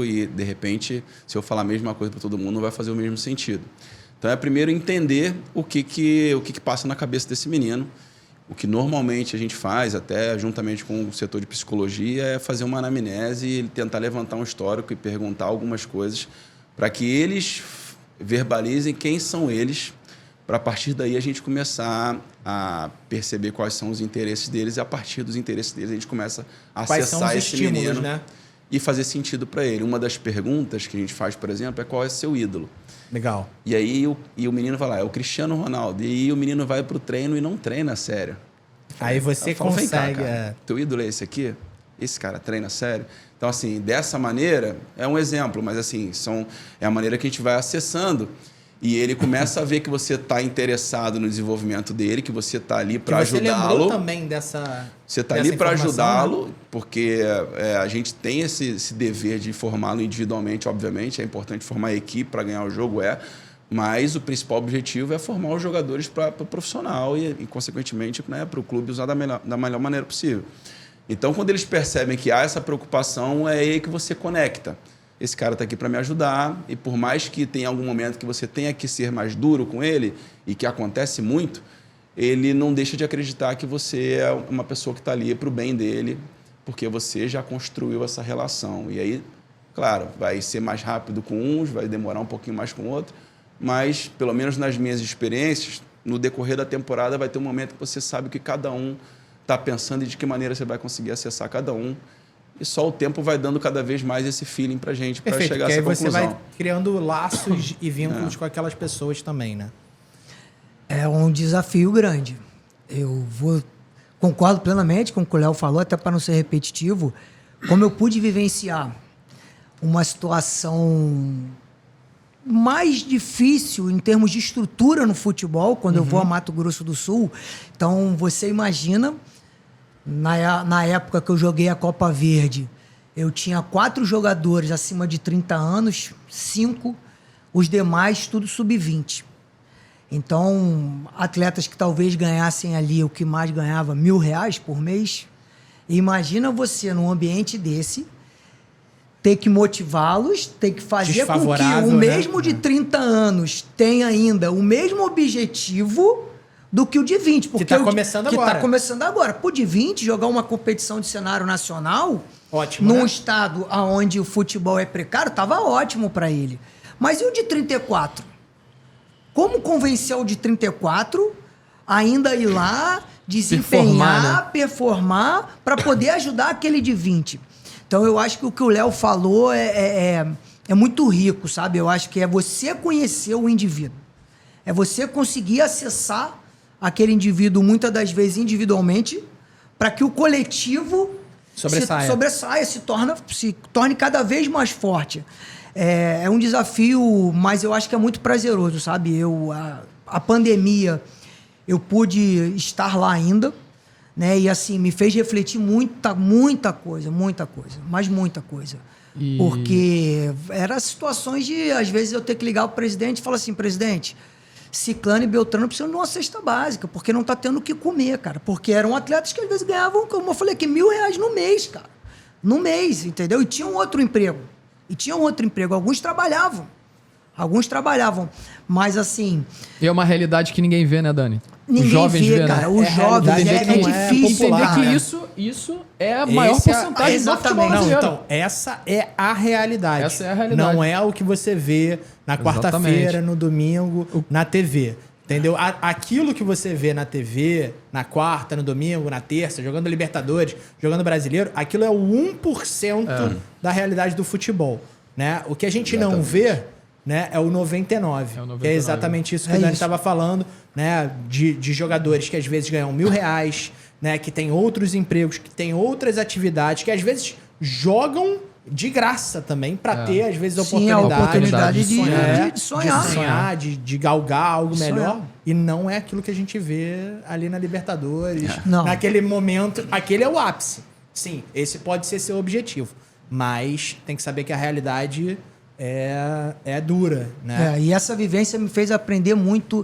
e, de repente, se eu falar a mesma coisa para todo mundo, não vai fazer o mesmo sentido. Então, é primeiro entender o que passa na cabeça desse menino. O que normalmente a gente faz, até juntamente com o setor de psicologia, é fazer uma anamnese e tentar levantar um histórico e perguntar algumas coisas para que eles verbalizem quem são eles, para a partir daí a gente começar a perceber quais são os interesses deles e a partir dos interesses deles a gente começa a acessar esse menino, né, e fazer sentido para ele. Uma das perguntas que a gente faz, por exemplo, é qual é seu ídolo. Legal. E aí o menino vai lá, é o Cristiano Ronaldo. E aí o menino vai pro treino e não treina a sério. Aí você consegue... Teu ídolo é esse aqui? Esse cara treina a sério? Então, assim, dessa maneira, é um exemplo, mas assim, é a maneira que a gente vai acessando. E ele começa a ver que você está interessado no desenvolvimento dele, que você está ali para ajudá-lo. Você lembrou também dessa... Você está ali para ajudá-lo, né? Porque a gente tem esse dever de formá-lo individualmente, obviamente. É importante formar a equipe para ganhar o jogo, mas o principal objetivo é formar os jogadores para o profissional e consequentemente, né, para o clube usar da melhor maneira possível. Então, quando eles percebem que há essa preocupação, é aí que você conecta. Esse cara está aqui para me ajudar e por mais que tenha algum momento que você tenha que ser mais duro com ele, e que acontece muito, ele não deixa de acreditar que você é uma pessoa que está ali para o bem dele, porque você já construiu essa relação. E aí, claro, vai ser mais rápido com uns, vai demorar um pouquinho mais com outro, mas, pelo menos nas minhas experiências, no decorrer da temporada vai ter um momento que você sabe o que cada um está pensando e de que maneira você vai conseguir acessar cada um. E só o tempo vai dando cada vez mais esse feeling pra gente, para chegar a essa conclusão. Aí você vai criando laços e vínculos com aquelas pessoas também, né? É um desafio grande. Concordo plenamente com o que o Léo falou, até para não ser repetitivo. Como eu pude vivenciar uma situação mais difícil em termos de estrutura no futebol, quando eu vou a Mato Grosso do Sul. Então, você imagina... Na época que eu joguei a Copa Verde, eu tinha 4 jogadores acima de 30 anos, 5, os demais tudo sub-20. Então, atletas que talvez ganhassem ali o que mais ganhava, R$1.000 por mês. E imagina você, num ambiente desse, ter que motivá-los, ter que fazer com que o mesmo de 30 anos tenha ainda o mesmo objetivo do que o de 20. Porque que está começando agora. Que está começando agora. Pô, de 20, jogar uma competição de cenário nacional, ótimo, num né? estado onde o futebol é precário, estava ótimo para ele. Mas e o de 34? Como convencer o de 34 ainda ir lá, desempenhar, performar para poder ajudar aquele de 20? Então eu acho que o Léo falou é muito rico, sabe? Eu acho que é você conhecer o indivíduo. É você conseguir acessar aquele indivíduo, muitas das vezes individualmente, para que o coletivo sobressaia, se torne cada vez mais forte. É um desafio, mas eu acho que é muito prazeroso, sabe? A pandemia, eu pude estar lá ainda, né? E assim, me fez refletir muita coisa, mas muita coisa. Porque eram situações de, às vezes, eu ter que ligar o presidente e falar assim, presidente, Ciclano e Beltrano precisam de uma cesta básica, porque não tá tendo o que comer, cara. Porque eram atletas que às vezes ganhavam, como eu falei aqui, R$1.000 no mês, cara. No mês, entendeu? E tinham outro emprego. Alguns trabalhavam. Mas assim... E é uma realidade que ninguém vê, né, Dani? Ninguém Os jovens vê, vê, cara. né? Os jovens é difícil. popular, Entender né? que isso é a maior porcentagem do futebol Não, brasileiro. então, essa é a realidade. Essa é a realidade. Não é o que você vê na quarta-feira, no domingo, na TV. Entendeu? Aquilo que você vê na TV, na quarta, no domingo, na terça, jogando Libertadores, jogando Brasileiro, aquilo é o 1% da realidade do futebol. Né? O que a gente não vê, né, é o 99%. Que é exatamente isso que o Dani estava falando, né? De jogadores que às vezes ganham R$1.000, né? Que tem outros empregos, que tem outras atividades, que às vezes jogam de graça também para ter, às vezes, a oportunidade de sonhar. De galgar algo melhor. E não é aquilo que a gente vê ali na Libertadores. Não. Naquele momento, aquele é o ápice. Sim, esse pode ser seu objetivo. Mas tem que saber que a realidade é dura, né? E essa vivência me fez aprender muito.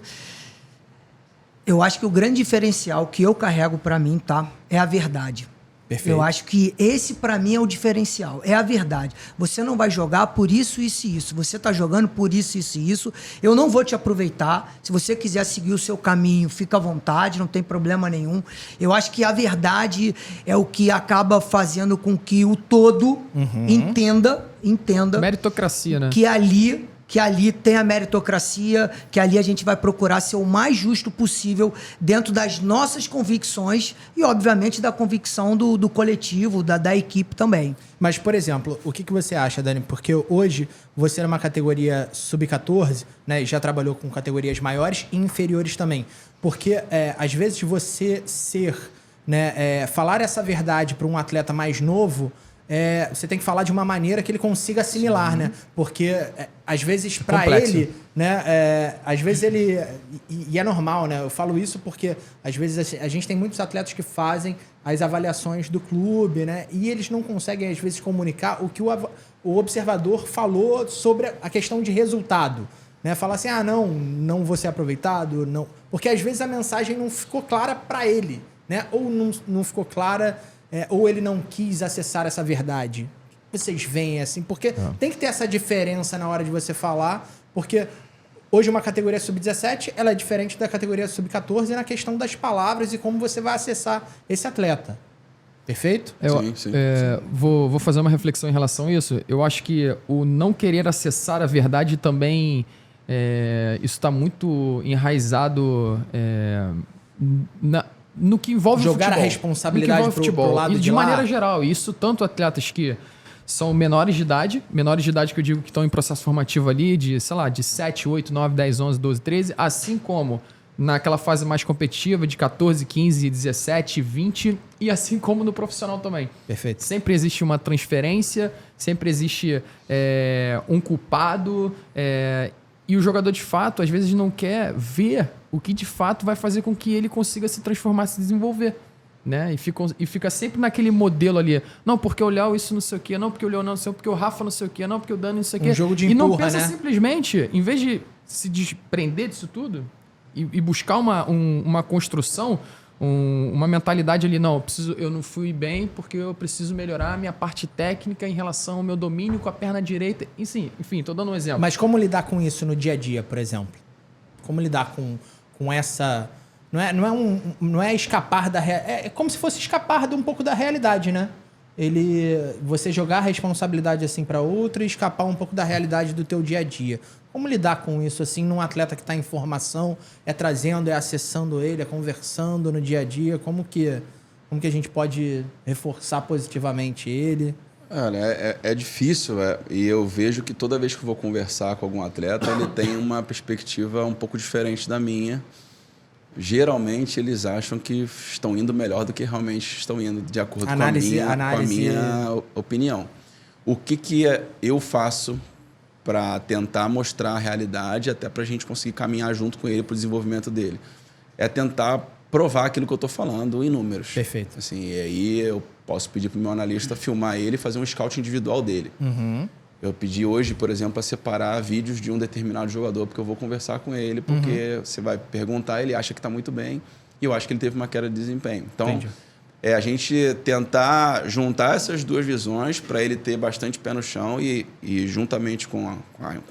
Eu acho que o grande diferencial que eu carrego para mim, tá? É a verdade. Perfeito. Eu acho que esse, para mim, é o diferencial. É a verdade. Você não vai jogar por isso, isso e isso. Você tá jogando por isso, isso e isso. Eu não vou te aproveitar. Se você quiser seguir o seu caminho, fica à vontade, não tem problema nenhum. Eu acho que a verdade é o que acaba fazendo com que o todo entenda. Meritocracia, né? Que ali tem a meritocracia, que ali a gente vai procurar ser o mais justo possível dentro das nossas convicções e, obviamente, da convicção do coletivo, da equipe também. Mas, por exemplo, o que você acha, Dani? Porque hoje você é uma categoria sub-14, né? E já trabalhou com categorias maiores e inferiores também. Porque, às vezes, você falar essa verdade para um atleta mais novo... você tem que falar de uma maneira que ele consiga assimilar, né? Porque, às vezes, para ele, né? Às vezes ele... E é normal, né? Eu falo isso porque, às vezes, a gente tem muitos atletas que fazem as avaliações do clube, né? E eles não conseguem, às vezes, comunicar o que o observador falou sobre a questão de resultado. Né? Falar assim, não vou ser aproveitado, não... Porque, às vezes, a mensagem não ficou clara para ele, né? Ou não ficou clara... ou ele não quis acessar essa verdade. Vocês veem assim, porque tem que ter essa diferença na hora de você falar, porque hoje uma categoria sub-17 ela é diferente da categoria sub-14 na questão das palavras e como você vai acessar esse atleta. Perfeito? Sim. Vou fazer uma reflexão em relação a isso. Eu acho que o não querer acessar a verdade também, isso está muito enraizado no que envolve jogar o futebol. A responsabilidade pro lado e de maneira geral. Isso tanto atletas que são menores de idade que eu digo que estão em processo formativo ali, de 7, 8, 9, 10, 11, 12, 13, assim como naquela fase mais competitiva de 14, 15, 17, 20 e assim como no profissional também. Perfeito. Sempre existe uma transferência, sempre existe um culpado e o jogador de fato às vezes não quer ver o que de fato vai fazer com que ele consiga se transformar, se desenvolver. Né? E fica sempre naquele modelo ali. Não, porque o Léo isso não sei o quê. Não, porque o Léo não sei o quê. Porque o Rafa não sei o quê. Não, porque o Dani não sei o quê. Um jogo de empurra, e não pensa né? simplesmente, em vez de se desprender disso tudo e buscar uma construção, uma mentalidade ali, não, eu não fui bem porque eu preciso melhorar a minha parte técnica em relação ao meu domínio com a perna direita. Enfim, estou dando um exemplo. Mas como lidar com isso no dia a dia, por exemplo? Como lidar com essa... Não é escapar da realidade. É como se fosse escapar de um pouco da realidade, né? você jogar a responsabilidade assim para outro e escapar um pouco da realidade do teu dia a dia. Como lidar com isso assim num atleta que está em formação, trazendo, acessando ele, conversando no dia a dia? Como que a gente pode reforçar positivamente ele? Olha, é difícil, e eu vejo que toda vez que eu vou conversar com algum atleta, ele tem uma perspectiva um pouco diferente da minha. Geralmente, eles acham que estão indo melhor do que realmente estão indo, de acordo com a minha opinião. O que eu faço para tentar mostrar a realidade, até para a gente conseguir caminhar junto com ele para o desenvolvimento dele? É tentar provar aquilo que eu estou falando em números. Perfeito. Assim, e aí eu posso pedir para o meu analista filmar ele e fazer um scout individual dele. Uhum. Eu pedi hoje, por exemplo, para separar vídeos de um determinado jogador, porque eu vou conversar com ele, porque você vai perguntar, ele acha que está muito bem, e eu acho que ele teve uma queda de desempenho. Então, a gente tentar juntar essas duas visões para ele ter bastante pé no chão e juntamente com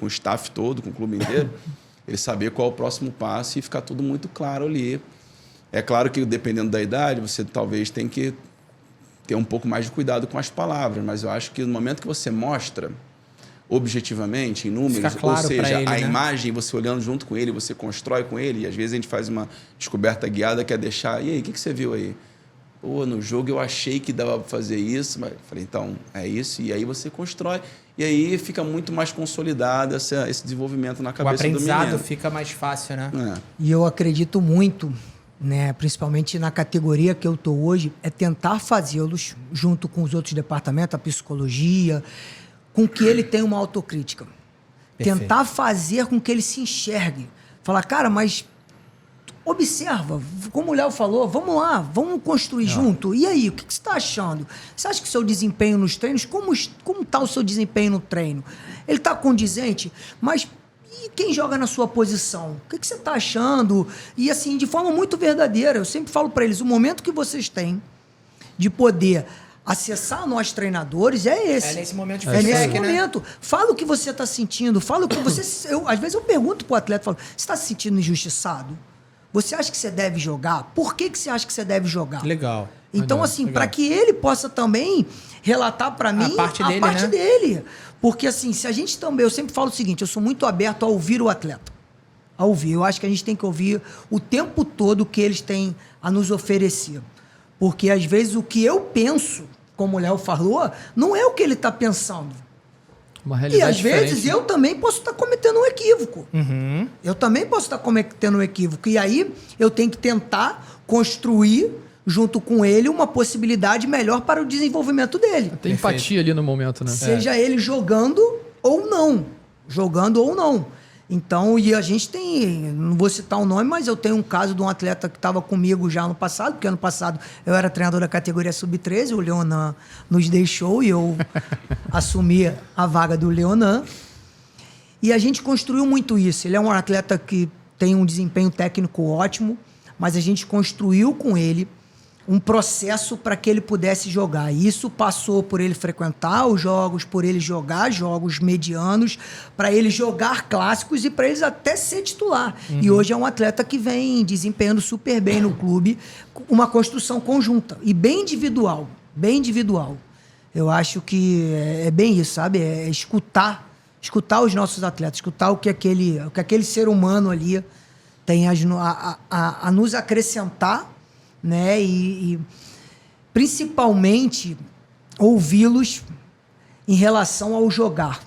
o staff todo, com o clube inteiro, ele saber qual é o próximo passo e ficar tudo muito claro ali. É claro que, dependendo da idade, você talvez tenha que ter um pouco mais de cuidado com as palavras, mas eu acho que no momento que você mostra objetivamente, em números, claro, ou seja, ele, a né? imagem, você olhando junto com ele, você constrói com ele, e às vezes a gente faz uma descoberta guiada que é deixar, e aí, o que você viu aí? Pô, no jogo eu achei que dava para fazer isso, mas falei, então, é isso, e aí você constrói, e aí fica muito mais consolidado esse desenvolvimento na cabeça do menino. O aprendizado fica mais fácil, né? E eu acredito muito, né, principalmente na categoria que eu estou hoje, é tentar fazê-los, junto com os outros departamentos, a psicologia, com que ele tenha uma autocrítica. Perfeito. Tentar fazer com que ele se enxergue. Falar, cara, mas observa, como o Léo falou, vamos lá, vamos construir junto. E aí, o que você está achando? Você acha que o seu desempenho nos treinos, como está o seu desempenho no treino? Ele está condizente? Mas e quem joga na sua posição? O que você está achando? E assim, de forma muito verdadeira, eu sempre falo para eles, o momento que vocês têm de poder acessar nós treinadores é esse. É nesse momento de É nesse feedback, momento. né? Fala o que você está sentindo, fala o que você... às vezes eu pergunto pro atleta, falo, você está se sentindo injustiçado? Você acha que você deve jogar? Por que você acha que você deve jogar? Legal. Então, assim, para que ele possa também relatar para mim a parte dele. Porque, assim, se a gente também... Eu sempre falo o seguinte, eu sou muito aberto a ouvir o atleta. A ouvir. Eu acho que a gente tem que ouvir o tempo todo o que eles têm a nos oferecer. Porque, às vezes, o que eu penso, como o Léo falou, não é o que ele está pensando. Uma realidade e, às vezes, eu também posso estar cometendo um equívoco. Uhum. Eu também posso estar cometendo um equívoco. E aí, eu tenho que tentar construir, junto com ele, uma possibilidade melhor para o desenvolvimento dele. Tem empatia ali no momento, né? Seja ele jogando ou não. Jogando ou não. Então, e a gente tem, não vou citar o nome, mas eu tenho um caso de um atleta que estava comigo já ano passado, porque ano passado eu era treinador da categoria Sub-13, o Leonan nos deixou e eu assumi a vaga do Leonan. E a gente construiu muito isso. Ele é um atleta que tem um desempenho técnico ótimo, mas a gente construiu com ele um processo para que ele pudesse jogar. E isso passou por ele frequentar os jogos, por ele jogar jogos medianos, para ele jogar clássicos e para eles até ser titular. Uhum. E hoje é um atleta que vem desempenhando super bem no clube, uma construção conjunta e bem individual, bem individual. Eu acho que é bem isso, sabe? É escutar os nossos atletas, escutar o que aquele ser humano ali tem a nos acrescentar, né? E principalmente ouvi-los em relação ao jogar.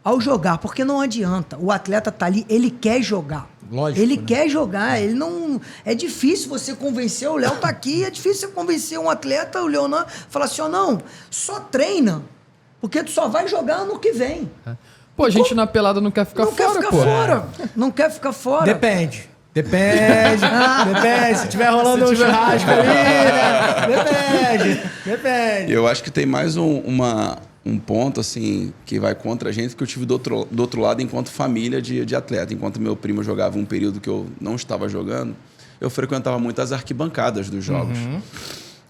Ao jogar, porque não adianta. O atleta tá ali, ele quer jogar. Lógico, ele né? quer jogar, ele não... É difícil você convencer, o Léo tá aqui, é difícil você convencer um atleta, o Leonan, falar assim, não, só treina, porque tu só vai jogar ano que vem. Pô, a gente na pelada não quer ficar fora, pô. Não quer ficar fora. Depende. Depende. Se tiver rolando um churrasco ali, né? Depende. Eu acho que tem mais um ponto assim que vai contra a gente, que eu tive do outro lado enquanto família de atleta. Enquanto meu primo jogava um período que eu não estava jogando, eu frequentava muito as arquibancadas dos jogos. Uhum.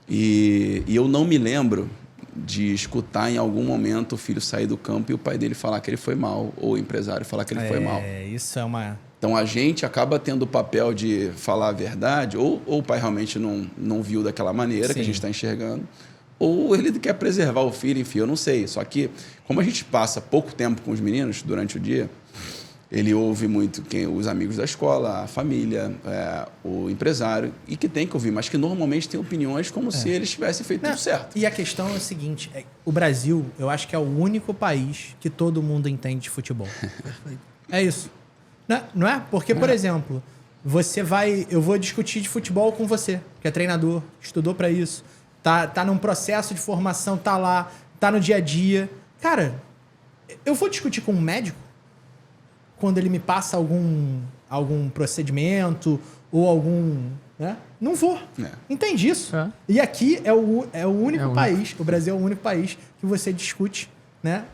E eu não me lembro de escutar em algum momento o filho sair do campo e o pai dele falar que ele foi mal, ou o empresário falar que ele foi mal. Isso é uma... Então, a gente acaba tendo o papel de falar a verdade, ou o pai realmente não viu daquela maneira que a gente está enxergando, ou ele quer preservar o filho, enfim, eu não sei. Só que, como a gente passa pouco tempo com os meninos durante o dia, ele ouve muito os amigos da escola, a família, o empresário, e que tem que ouvir, mas que normalmente tem opiniões como se eles tivessem feito tudo certo. E a questão é o seguinte, o Brasil, eu acho que é o único país que todo mundo entende de futebol. É isso. Não é? Porque, por exemplo, eu vou discutir de futebol com você, que é treinador, estudou para isso, tá num processo de formação, tá lá, tá no dia a dia. Cara, eu vou discutir com um médico quando ele me passa algum procedimento ou algum... Né? Não vou. Entende isso? E aqui é o único país, o Brasil é o único país que você discute, né?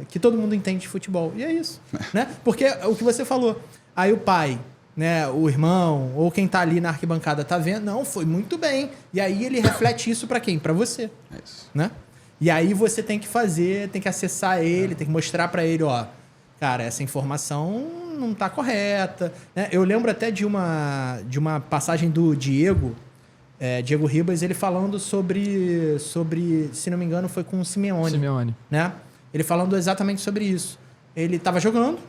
Que todo mundo entende de futebol. E é isso. Né? Porque o que você falou, aí o pai, né, o irmão ou quem tá ali na arquibancada tá vendo, não, foi muito bem. E aí ele reflete isso para quem? Para você. É isso. Né? E aí você tem que fazer, tem que acessar ele, tem que mostrar para ele, ó, cara, essa informação não está correta. Né? Eu lembro até de uma passagem do Diego Ribas, ele falando sobre, se não me engano, foi com o Simeone. Né? Ele falando exatamente sobre isso. Ele estava jogando,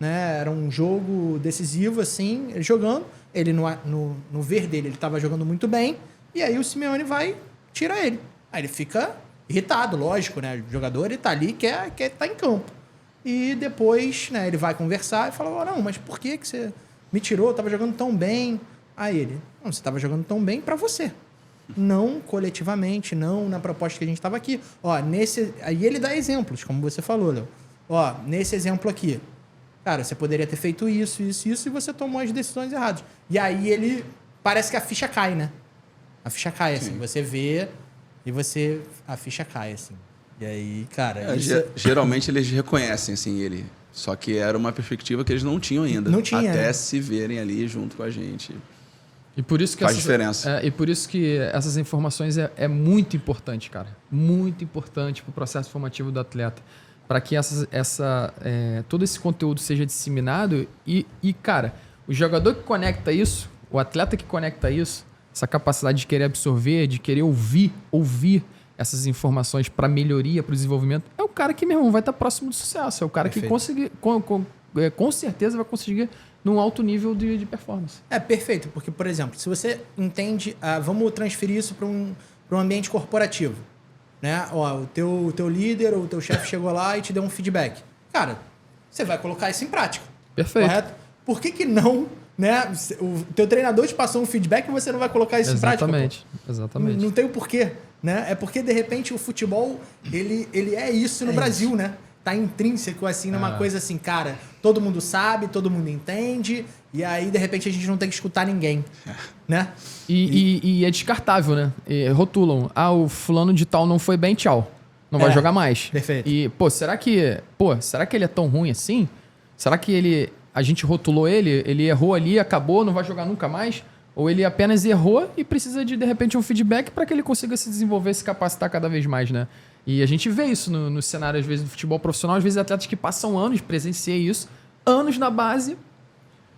né? Era um jogo decisivo, assim, ele jogando. Ele, no ver dele, ele estava jogando muito bem. E aí o Simeone vai tirar ele. Aí ele fica irritado, lógico, né? O jogador, ele tá ali, quer estar em campo. E depois, né, ele vai conversar e fala, oh, não, mas por que você me tirou? Eu tava jogando tão bem. Aí ele, não, você tava jogando tão bem para você. Não coletivamente, não na proposta que a gente tava aqui. Ó, aí ele dá exemplos, como você falou, Léo. Ó, nesse exemplo aqui, cara, você poderia ter feito isso, isso, isso, e você tomou as decisões erradas. E aí parece que a ficha cai, né? A ficha cai, assim. Sim. Você vê e a ficha cai, assim. E aí, cara... Geralmente eles reconhecem, assim, ele. Só que era uma perspectiva que eles não tinham ainda. Não tinha, até né? se verem ali junto com a gente. E por isso que faz diferença. E por isso que essas informações é muito importante, cara. Muito importante para o processo formativo do atleta. Para que todo esse conteúdo seja disseminado. E, cara, o jogador que conecta isso, o atleta que conecta isso, essa capacidade de querer absorver, de querer ouvir essas informações para melhoria, para o desenvolvimento, é o cara que, meu irmão, vai estar próximo do sucesso. É o cara perfeito. Que com certeza vai conseguir num alto nível de performance. É perfeito, porque, por exemplo, se você entende... vamos transferir isso para um ambiente corporativo. Né? Ó, o teu líder ou o teu chefe chegou lá e te deu um feedback. Cara, você vai colocar isso em prática. Perfeito. Correto? Por que não... Né? O teu treinador te passou um feedback e você não vai colocar isso em prática? Exatamente. Não tem o porquê. Né? É porque, de repente, o futebol ele é isso no Brasil, né? Tá intrínseco, assim, numa coisa assim, cara, todo mundo sabe, todo mundo entende, e aí, de repente, a gente não tem que escutar ninguém, né? E é descartável, né? Rotulam, o fulano de tal não foi bem, tchau. Não vai jogar mais. Perfeito. E, será que ele é tão ruim assim? Será que a gente rotulou ele errou ali, acabou, não vai jogar nunca mais? Ou ele apenas errou e precisa de repente, um feedback para que ele consiga se desenvolver, se capacitar cada vez mais, né? E a gente vê isso no cenário, às vezes, do futebol profissional. Às vezes, atletas que passam anos, presenciei isso, anos na base,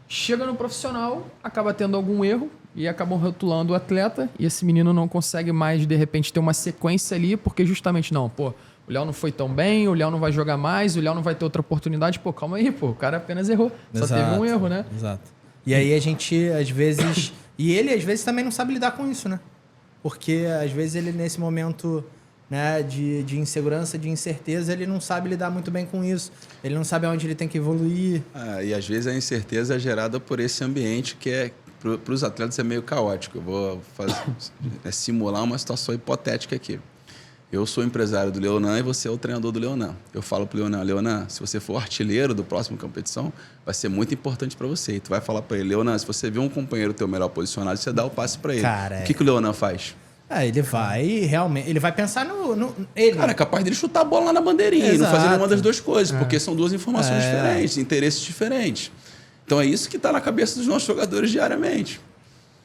chega no profissional, acaba tendo algum erro e acabam rotulando o atleta e esse menino não consegue mais, de repente, ter uma sequência ali, porque justamente o Léo não foi tão bem, o Léo não vai jogar mais, o Léo não vai ter outra oportunidade. Calma aí, o cara apenas errou. Só teve um erro, né? Exato. E aí a gente, às vezes... E ele, às vezes, também não sabe lidar com isso, né? Porque, às vezes, ele, nesse momento, né, de insegurança, de incerteza, ele não sabe lidar muito bem com isso. Ele não sabe aonde ele tem que evoluir. E, às vezes, a incerteza é gerada por esse ambiente que para os atletas é meio caótico. Eu vou simular uma situação hipotética aqui. Eu sou empresário do Leonan e você é o treinador do Leonan. Eu falo para o Leonan, se você for artilheiro do próximo competição, vai ser muito importante para você. E tu vai falar para ele, Leonan, se você vê um companheiro teu melhor posicionado, você dá o passe para ele. Cara, o que o Leonan faz? Ele vai realmente... Ele vai pensar ele. Cara, é capaz dele chutar a bola lá na bandeirinha. Exato. E não fazer nenhuma das duas coisas, porque são duas informações diferentes, interesses diferentes. Então é isso que está na cabeça dos nossos jogadores diariamente.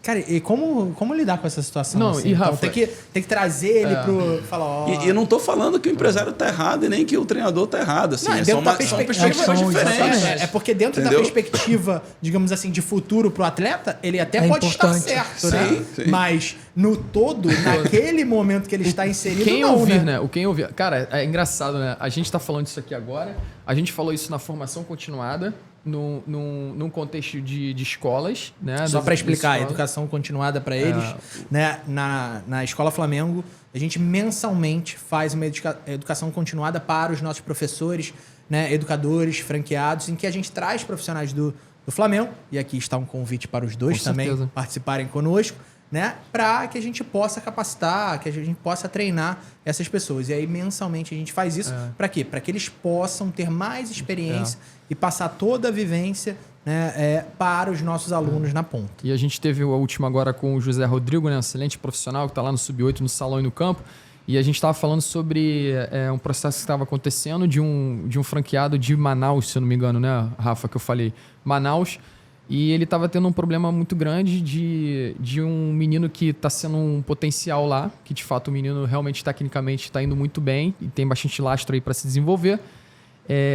Cara, e como lidar com essa situação? Não, assim? e Rafa... Então, tem que trazer ele pro... Falar, ó... E eu não tô falando que o empresário tá errado e nem que o treinador tá errado. Assim, Não, são perspectivas diferentes. É porque dentro da perspectiva, digamos assim, de futuro pro atleta, ele até pode importante. estar certo, né? Sim. Mas no todo, naquele momento que ele está inserido, quem não, ouvir, né? Quem ouvir... Cara, é engraçado, né? A gente tá falando isso aqui agora, a gente falou isso na formação continuada, num contexto de escolas, né? Só para explicar, a educação continuada para eles, né? Na Escola Flamengo, a gente mensalmente faz uma educação continuada para os nossos professores, né? Educadores, franqueados, em que a gente traz profissionais do Flamengo, e aqui está um convite para os dois também participarem conosco, né? Para que a gente possa capacitar, que a gente possa treinar essas pessoas. E aí, mensalmente, a gente faz isso. Para quê? Para que eles possam ter mais experiência e passar toda a vivência, né, para os nossos alunos na ponta. E a gente teve a última agora com o José Rodrigo, né, um excelente profissional que está lá no Sub-8, no salão e no campo. E a gente estava falando sobre um processo que estava acontecendo de um franqueado de Manaus, se eu não me engano, né, Rafa, que eu falei. Manaus. E ele estava tendo um problema muito grande de um menino que está sendo um potencial lá, que de fato o menino realmente tecnicamente está indo muito bem e tem bastante lastro aí para se desenvolver.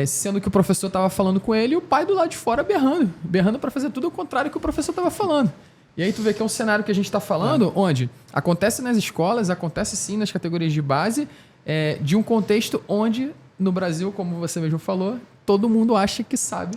Sendo que o professor estava falando com ele e o pai do lado de fora berrando para fazer tudo ao contrário que o professor estava falando. E aí tu vê que é um cenário que a gente está falando, onde acontece nas escolas, acontece sim nas categorias de base, de um contexto onde no Brasil, como você mesmo falou, todo mundo acha que sabe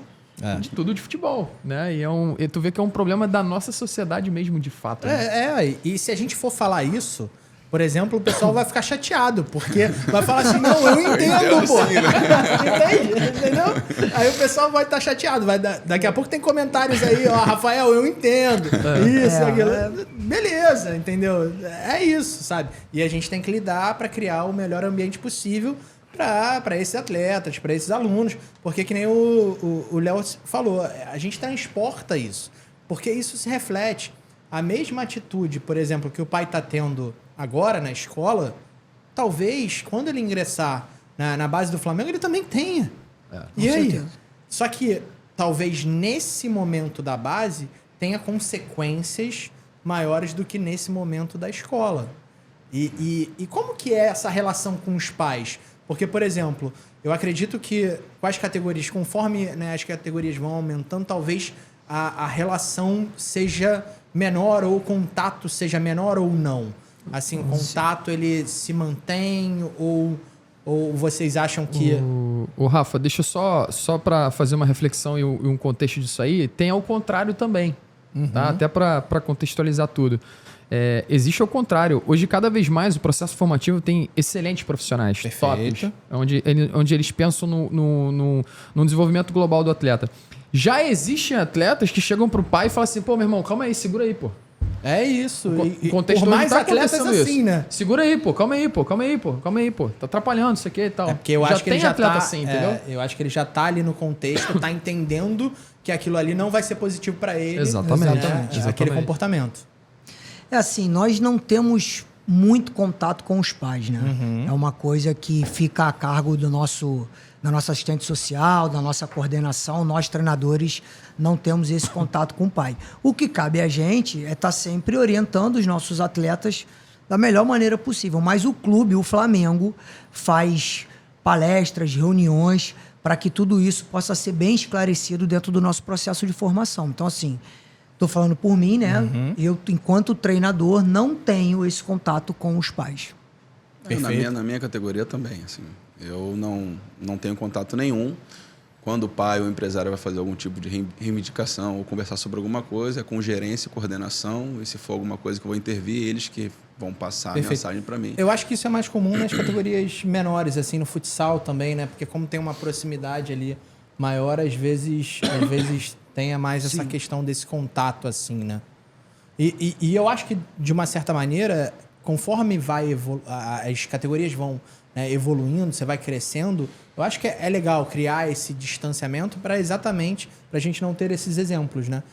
de tudo de futebol, né? E tu vê que é um problema da nossa sociedade mesmo, de fato. Né? E se a gente for falar isso, por exemplo, o pessoal vai ficar chateado, porque vai falar assim, não, eu entendo, pô. Entende? Entendeu? Aí o pessoal vai estar chateado. Daqui a pouco tem comentários aí, ó, Rafael, eu entendo. Aquilo. Beleza, entendeu? É isso, sabe? E a gente tem que lidar para criar o melhor ambiente possível para esses atletas, para esses alunos, porque que nem o Léo falou, a gente transporta isso, porque isso se reflete. A mesma atitude, por exemplo, que o pai está tendo agora na escola, talvez quando ele ingressar na base do Flamengo, ele também tenha. E aí? Certeza. Só que talvez nesse momento da base tenha consequências maiores do que nesse momento da escola. E como que é essa relação com os pais? Porque, por exemplo, eu acredito que com as categorias, conforme, né, as categorias vão aumentando, talvez a relação seja menor ou o contato seja menor ou não. Assim, o contato ele se mantém ou vocês acham que... O Rafa, deixa eu só para fazer uma reflexão e um contexto disso aí, tem ao contrário também, tá? Até para contextualizar tudo. Existe ao contrário. Hoje, cada vez mais, o processo formativo tem excelentes profissionais, tops, onde eles pensam no desenvolvimento global do atleta. Já existem atletas que chegam pro pai e falam assim, pô, meu irmão, calma aí, segura aí, pô. É isso. O contexto por mais tá atletas assim, isso. né? Segura aí, pô, calma aí, pô. Tá atrapalhando isso aqui e tal. Porque eu acho que ele já atleta tá, assim, entendeu? Eu acho que ele já tá ali no contexto, tá entendendo que aquilo ali não vai ser positivo para ele. Exatamente. Aquele comportamento. É assim, nós não temos muito contato com os pais, né? É uma coisa que fica a cargo da nossa assistente social, da nossa coordenação. Nós, treinadores, não temos esse contato com o pai. O que cabe a gente é estar sempre orientando os nossos atletas da melhor maneira possível. Mas o clube, o Flamengo, faz palestras, reuniões, para que tudo isso possa ser bem esclarecido dentro do nosso processo de formação. Então, assim... Estou falando por mim, né? Eu, enquanto treinador, não tenho esse contato com os pais. Na minha categoria também, assim. Eu não tenho contato nenhum. Quando o pai ou o empresário vai fazer algum tipo de reivindicação ou conversar sobre alguma coisa, é com gerência e coordenação. E se for alguma coisa que eu vou intervir, eles que vão passar a mensagem para mim. Eu acho que isso é mais comum nas categorias menores, assim, no futsal também, né? Porque como tem uma proximidade ali maior, às vezes tenha mais essa questão desse contato, assim, né? E eu acho que, de uma certa maneira, conforme as categorias vão, né, evoluindo, você vai crescendo, eu acho que é legal criar esse distanciamento para exatamente para a gente não ter esses exemplos, né?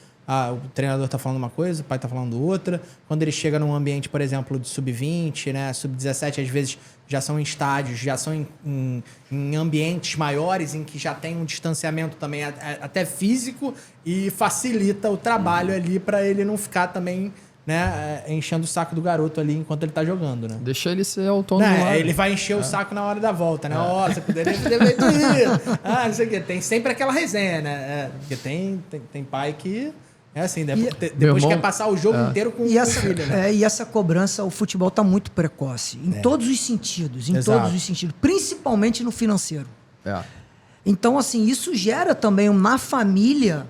O treinador está falando uma coisa, o pai está falando outra. Quando ele chega num ambiente, por exemplo, de sub-20, né, sub-17, às vezes já são em estádios, já são em ambientes maiores, em que já tem um distanciamento também até físico e facilita o trabalho ali para ele não ficar também né, enchendo o saco do garoto ali enquanto ele tá jogando, né? Deixa ele ser autônomo lá. Ele vai encher o saco na hora da volta, né? Ó, você poderia ter feito isso. Não sei o quê. Tem sempre aquela resenha, né? Porque tem pai que... É assim, depois quer passar o jogo inteiro com o filho, né? E essa cobrança, o futebol tá muito precoce. Em todos os sentidos. Todos os sentidos. Principalmente no financeiro. Então, assim, isso gera também na família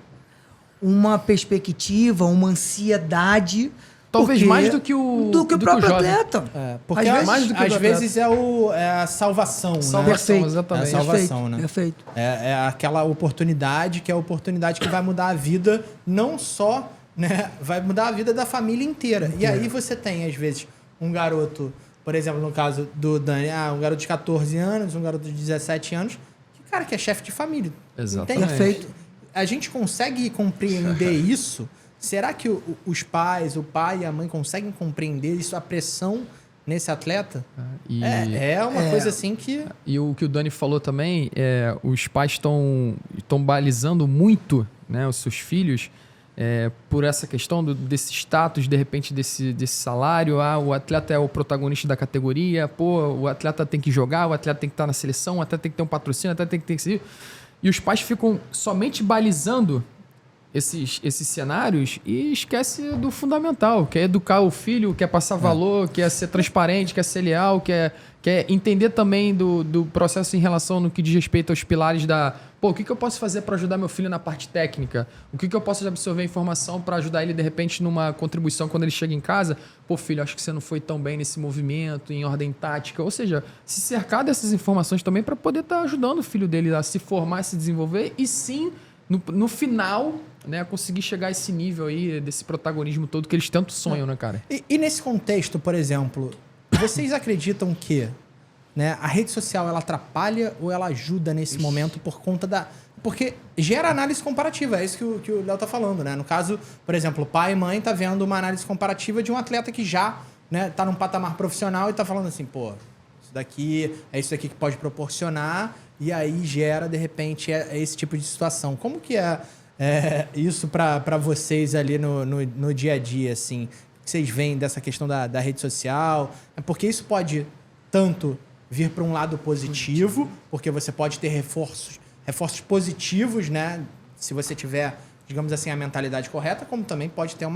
uma perspectiva, uma ansiedade. Talvez mais do que o próprio atleta. Porque às vezes é a salvação, né? Salvação, exatamente. É a salvação, né? Perfeito. É aquela oportunidade que é a oportunidade que vai mudar a vida, não só, né? Vai mudar a vida da família inteira. E aí você tem, às vezes, um garoto, por exemplo, no caso do Dani, um garoto de 14 anos, um garoto de 17 anos, que é chefe de família. Exatamente. Perfeito. A gente consegue compreender isso? Será que os pais, o pai e a mãe conseguem compreender isso, a pressão nesse atleta? É uma coisa assim que... E o que o Dani falou também, os pais estão balizando muito, né, os seus filhos por essa questão desse status, de repente, desse salário. O atleta é o protagonista da categoria, o atleta tem que jogar, o atleta tem que estar na seleção, o atleta tem que ter um patrocínio, o atleta tem que ter... E os pais ficam somente balizando esses cenários e esquece do fundamental, que é educar o filho, quer passar valor, quer ser transparente, quer ser leal, quer entender também do processo em relação no que diz respeito aos pilares da... o que eu posso fazer para ajudar meu filho na parte técnica? O que eu posso absorver informação para ajudar ele, de repente, numa contribuição quando ele chega em casa? Filho, acho que você não foi tão bem nesse movimento, em ordem tática. Ou seja, se cercar dessas informações também para poder estar ajudando o filho dele a se formar, a se desenvolver e sim, no final... né, conseguir chegar a esse nível aí, desse protagonismo todo que eles tanto sonham, né, cara? E nesse contexto, por exemplo, vocês acreditam que, né, a rede social ela atrapalha ou ela ajuda nesse momento por conta da... Porque gera análise comparativa, é isso que o Léo tá falando, né? No caso, por exemplo, pai e mãe tá vendo uma análise comparativa de um atleta que já, né, tá num patamar profissional e tá falando assim, isso daqui é isso aqui que pode proporcionar, e aí gera, de repente, esse tipo de situação. Como que isso para vocês ali no dia a dia, assim? O que vocês veem dessa questão da rede social? Porque isso pode tanto vir para um lado positivo, porque você pode ter reforços positivos, né? Se você tiver, digamos assim, a mentalidade correta, como também pode ter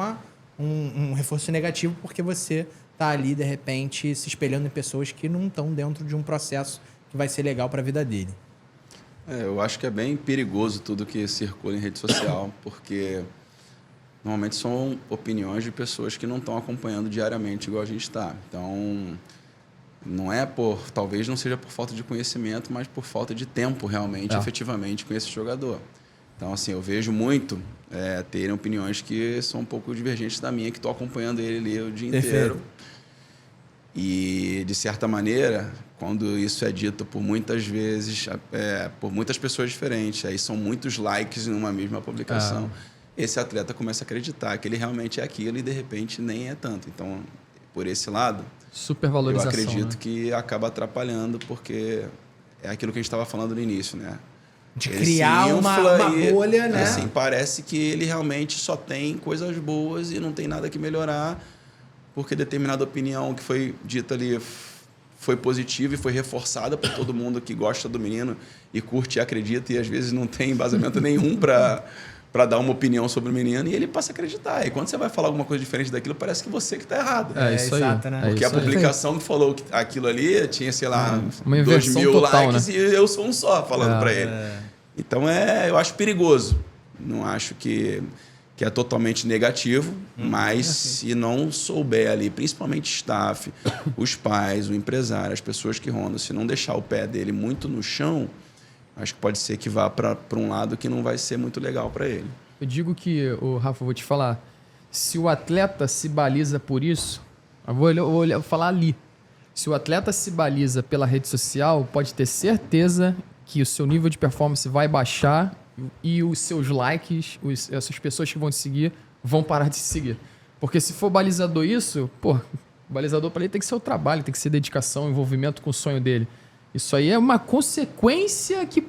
um reforço negativo, porque você está ali, de repente, se espelhando em pessoas que não estão dentro de um processo que vai ser legal para a vida dele. Eu acho que é bem perigoso tudo que circula em rede social, porque normalmente são opiniões de pessoas que não estão acompanhando diariamente igual a gente está. Então, talvez não seja por falta de conhecimento, mas por falta de tempo realmente, efetivamente, com esse jogador. Então, assim, eu vejo muito terem opiniões que são um pouco divergentes da minha, que estou acompanhando ele ali o dia inteiro. E, de certa maneira, quando isso é dito por muitas vezes, por muitas pessoas diferentes, aí são muitos likes em uma mesma publicação, esse atleta começa a acreditar que ele realmente é aquilo e, de repente, nem é tanto. Então, por esse lado, supervalorização, eu acredito que acaba atrapalhando, porque é aquilo que a gente estava falando no início, né? De criar uma bolha, né? Assim, parece que ele realmente só tem coisas boas e não tem nada que melhorar, porque determinada opinião que foi dita ali foi positiva e foi reforçada por todo mundo que gosta do menino e curte e acredita, e às vezes não tem embasamento nenhum para dar uma opinião sobre o menino, e ele passa a acreditar. E quando você vai falar alguma coisa diferente daquilo, parece que você que está errado. Isso aí. Exato, né? Porque a publicação que falou que aquilo ali tinha, sei lá, 2.000 total, likes, né? E eu sou um só falando para ele. Então, eu acho perigoso. Não acho que é totalmente negativo, mas se não souber ali, principalmente staff, os pais, o empresário, as pessoas que rondam, se não deixar o pé dele muito no chão, acho que pode ser que vá para um lado que não vai ser muito legal para ele. Eu digo que, Rafa, eu vou te falar, se o atleta se baliza por isso, eu vou falar ali, se o atleta se baliza pela rede social, pode ter certeza que o seu nível de performance vai baixar e os seus likes, essas pessoas que vão te seguir, vão parar de te seguir. Porque se for balizador isso, o balizador para ele tem que ser o trabalho, tem que ser dedicação, envolvimento com o sonho dele. Isso aí é uma consequência que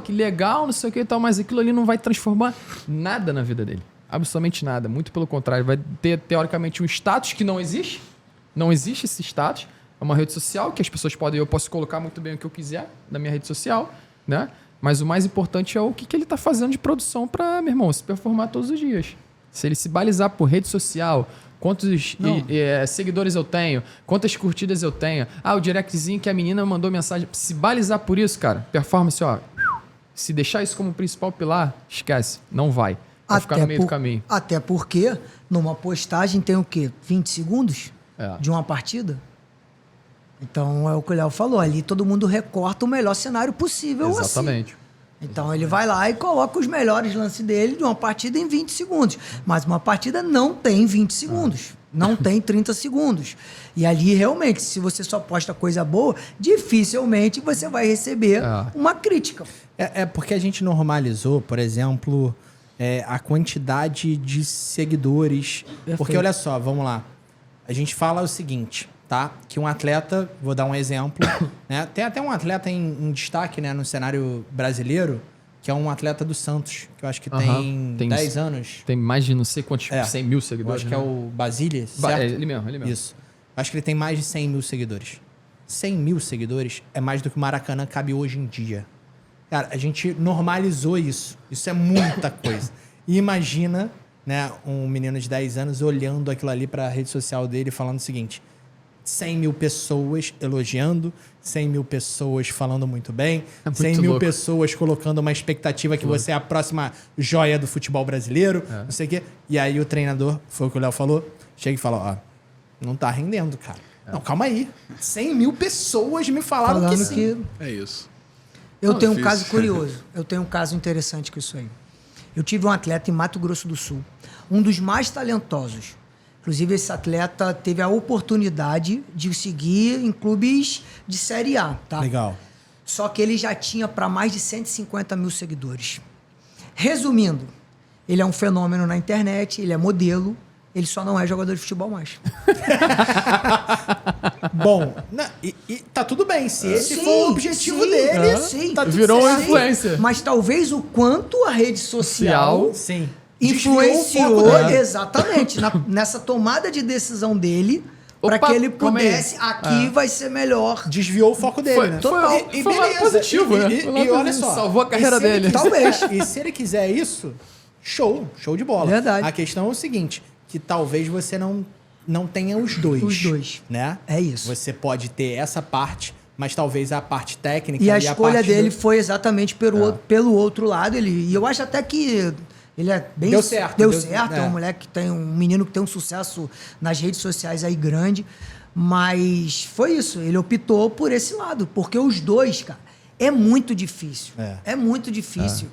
legal, não sei o que e tal, mas aquilo ali não vai transformar nada na vida dele. Absolutamente nada. Muito pelo contrário. Vai ter, teoricamente, um status que não existe. Não existe esse status. É uma rede social que as pessoas podem... Eu posso colocar muito bem o que eu quiser na minha rede social, né? Mas o mais importante é o que ele está fazendo de produção para, meu irmão, se performar todos os dias. Se ele se balizar por rede social... Quantos seguidores eu tenho? Quantas curtidas eu tenho? O directzinho que a menina mandou mensagem. Se balizar por isso, cara, performance, ó. Se deixar isso como principal pilar, esquece. Não vai. Vai ficar no meio do caminho. Até porque numa postagem tem o quê? 20 segundos de uma partida? Então é o que o Léo falou. Ali todo mundo recorta o melhor cenário possível. Exatamente. Assim. Então ele vai lá e coloca os melhores lances dele de uma partida em 20 segundos. Mas uma partida não tem 20 segundos. Não tem 30 segundos. E ali, realmente, se você só posta coisa boa, dificilmente você vai receber uma crítica. É porque a gente normalizou, por exemplo, a quantidade de seguidores. Perfeito. Porque, olha só, vamos lá. A gente fala o seguinte, tá? Que um atleta, vou dar um exemplo, né? Tem até um atleta em destaque, né, no cenário brasileiro, que é um atleta do Santos, que eu acho que tem 10 anos. Tem mais de não sei quantos, 100 mil seguidores. Eu acho que é o Basile, certo? Ele mesmo. Isso. Acho que ele tem mais de 100 mil seguidores. 100 mil seguidores é mais do que o Maracanã cabe hoje em dia. Cara, a gente normalizou isso. Isso é muita coisa. E imagina, né, um menino de 10 anos olhando aquilo ali para a rede social dele falando o seguinte: 100 mil pessoas elogiando, 100 mil pessoas falando muito bem, 100 mil pessoas colocando uma expectativa que você é a próxima joia do futebol brasileiro, não sei o quê. E aí o treinador, foi o que o Léo falou, chega e fala, não tá rendendo, cara. Não, calma aí. 100 mil pessoas me falaram que sim. É isso. Eu tenho um caso curioso. Eu tenho um caso interessante com isso aí. Eu tive um atleta em Mato Grosso do Sul, um dos mais talentosos. Inclusive, esse atleta teve a oportunidade de seguir em clubes de Série A, tá? Legal. Só que ele já tinha para mais de 150 mil seguidores. Resumindo, ele é um fenômeno na internet, ele é modelo, ele só não é jogador de futebol mais. Bom, e tá tudo bem. Se esse for o objetivo dele, tá tudo virou certo. um influencer. Mas talvez o quanto a rede social sim, influenciou exatamente nessa tomada de decisão dele para que ele pudesse vai ser melhor. Desviou o foco dele, né? Total. E foi beleza. positivo, né? E olha só. Salvou a carreira dele. Talvez. E se ele quiser isso, show de bola. Verdade. A questão é o seguinte, que talvez você não tenha os dois. Os dois. Né? É isso. Você pode ter essa parte, mas talvez a parte técnica e a escolha dele foi exatamente pelo outro lado. E eu acho até que ele é bem... Deu certo. É um moleque que tem um menino que tem um sucesso nas redes sociais aí grande. Mas foi isso. Ele optou por esse lado. Porque os dois, cara, é muito difícil. É muito difícil.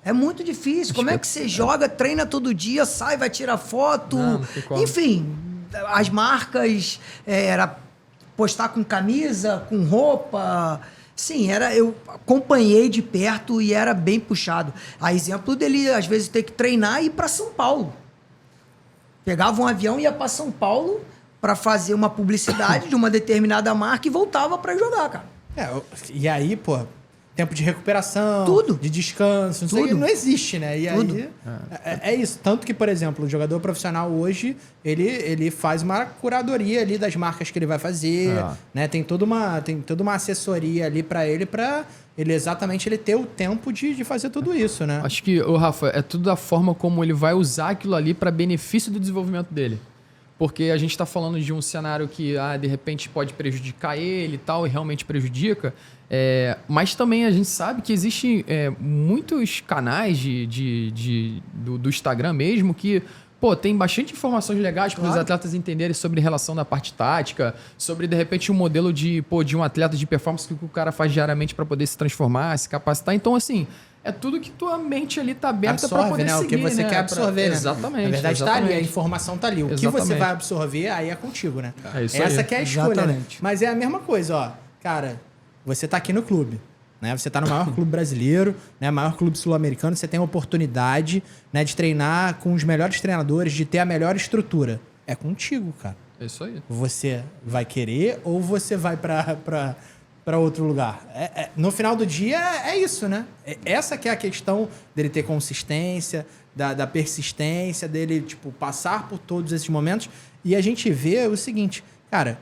É muito difícil. Como é que você joga, treina todo dia, sai, vai tirar foto? Enfim, as marcas, era postar com camisa, com roupa. Sim, eu acompanhei de perto e era bem puxado. A exemplo dele, às vezes, ter que treinar e ir para São Paulo. Pegava um avião e ia para São Paulo para fazer uma publicidade de uma determinada marca e voltava para jogar, cara. E aí, pô, tempo de recuperação, tudo, de descanso, não existe, né? E tudo. Aí é isso. Tanto que, por exemplo, o jogador profissional hoje, ele faz uma curadoria ali das marcas que ele vai fazer, né? Tem toda uma assessoria ali para ele exatamente ele ter o tempo de fazer tudo isso, né? Acho que, Rafa, é tudo da forma como ele vai usar aquilo ali para benefício do desenvolvimento dele. Porque a gente está falando de um cenário que, de repente, pode prejudicar ele e tal, e realmente prejudica. Mas também a gente sabe que existem muitos canais do Instagram mesmo que, tem bastante informações legais para os atletas entenderem sobre relação da parte tática, sobre, de repente, um modelo de um atleta de performance que o cara faz diariamente para poder se transformar, se capacitar. Então, assim... É tudo que tua mente ali tá aberta para poder seguir, o que você quer absorver, né? Exatamente. Na verdade, tá ali, a informação tá ali. O que você vai absorver, aí é contigo, né? Essa que é a escolha, né? Mas é a mesma coisa, ó. Cara, você tá aqui no clube, né? Você tá no maior clube brasileiro, né? Maior clube sul-americano, você tem a oportunidade, né, de treinar com os melhores treinadores, de ter a melhor estrutura. É contigo, cara. É isso aí. Você vai querer ou você vai pra para outro lugar. No final do dia, é isso, né? Essa que é a questão dele ter consistência, da persistência, dele, tipo, passar por todos esses momentos. E a gente vê o seguinte, cara,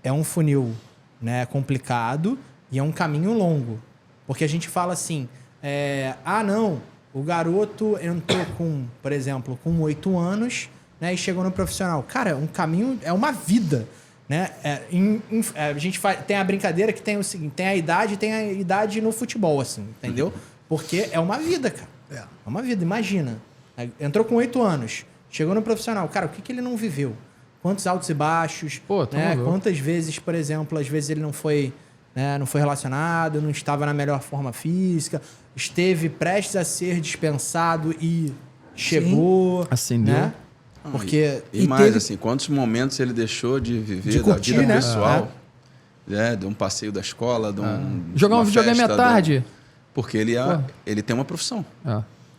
é um funil, né, complicado e é um caminho longo. Porque a gente fala assim, não, o garoto entrou com, por exemplo, com 8 anos, né, e chegou no profissional. Cara, um caminho, é uma vida, né? A gente tem a brincadeira que tem o seguinte, tem a idade no futebol, assim, entendeu? Porque é uma vida, cara. É uma vida, imagina. Entrou com 8 anos, chegou no profissional. Cara, o que ele não viveu? Quantos altos e baixos? Pô, né? Quantas vezes, por exemplo, às vezes ele não foi relacionado, não estava na melhor forma física, esteve prestes a ser dispensado e chegou. Acendeu. Né? Porque... E mais, assim, quantos momentos ele deixou de viver de curtir, da vida né? pessoal, de um passeio da escola, jogar um videogame à tarde. Porque ele tem uma profissão.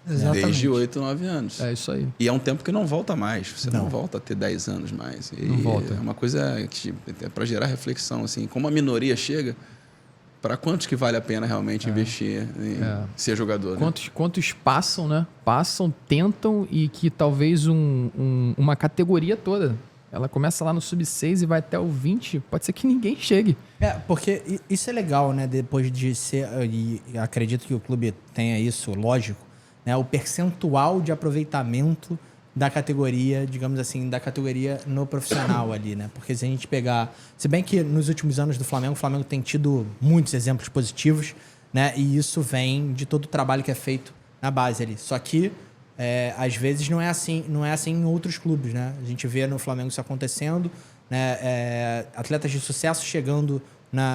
Exatamente. Desde 8, 9 anos. É isso aí. E é um tempo que não volta mais. Você não volta a ter 10 anos mais. Não volta. É uma coisa que é para gerar reflexão. Assim, como a minoria chega, para quantos que vale a pena realmente investir em ser jogador? Né? Quantos passam, né? Passam, tentam e que talvez uma categoria toda. Ela começa lá no sub-6 e vai até o 20. Pode ser que ninguém chegue. Porque isso é legal, né? Depois de ser... E acredito que o clube tenha isso, lógico. Né? O percentual de aproveitamento da categoria, digamos assim, da categoria no profissional ali, né? Porque se a gente pegar... Se bem que nos últimos anos do Flamengo, o Flamengo tem tido muitos exemplos positivos, né? E isso vem de todo o trabalho que é feito na base ali. Só que, às vezes, não é assim em outros clubes, né? A gente vê no Flamengo isso acontecendo, né? Atletas de sucesso chegando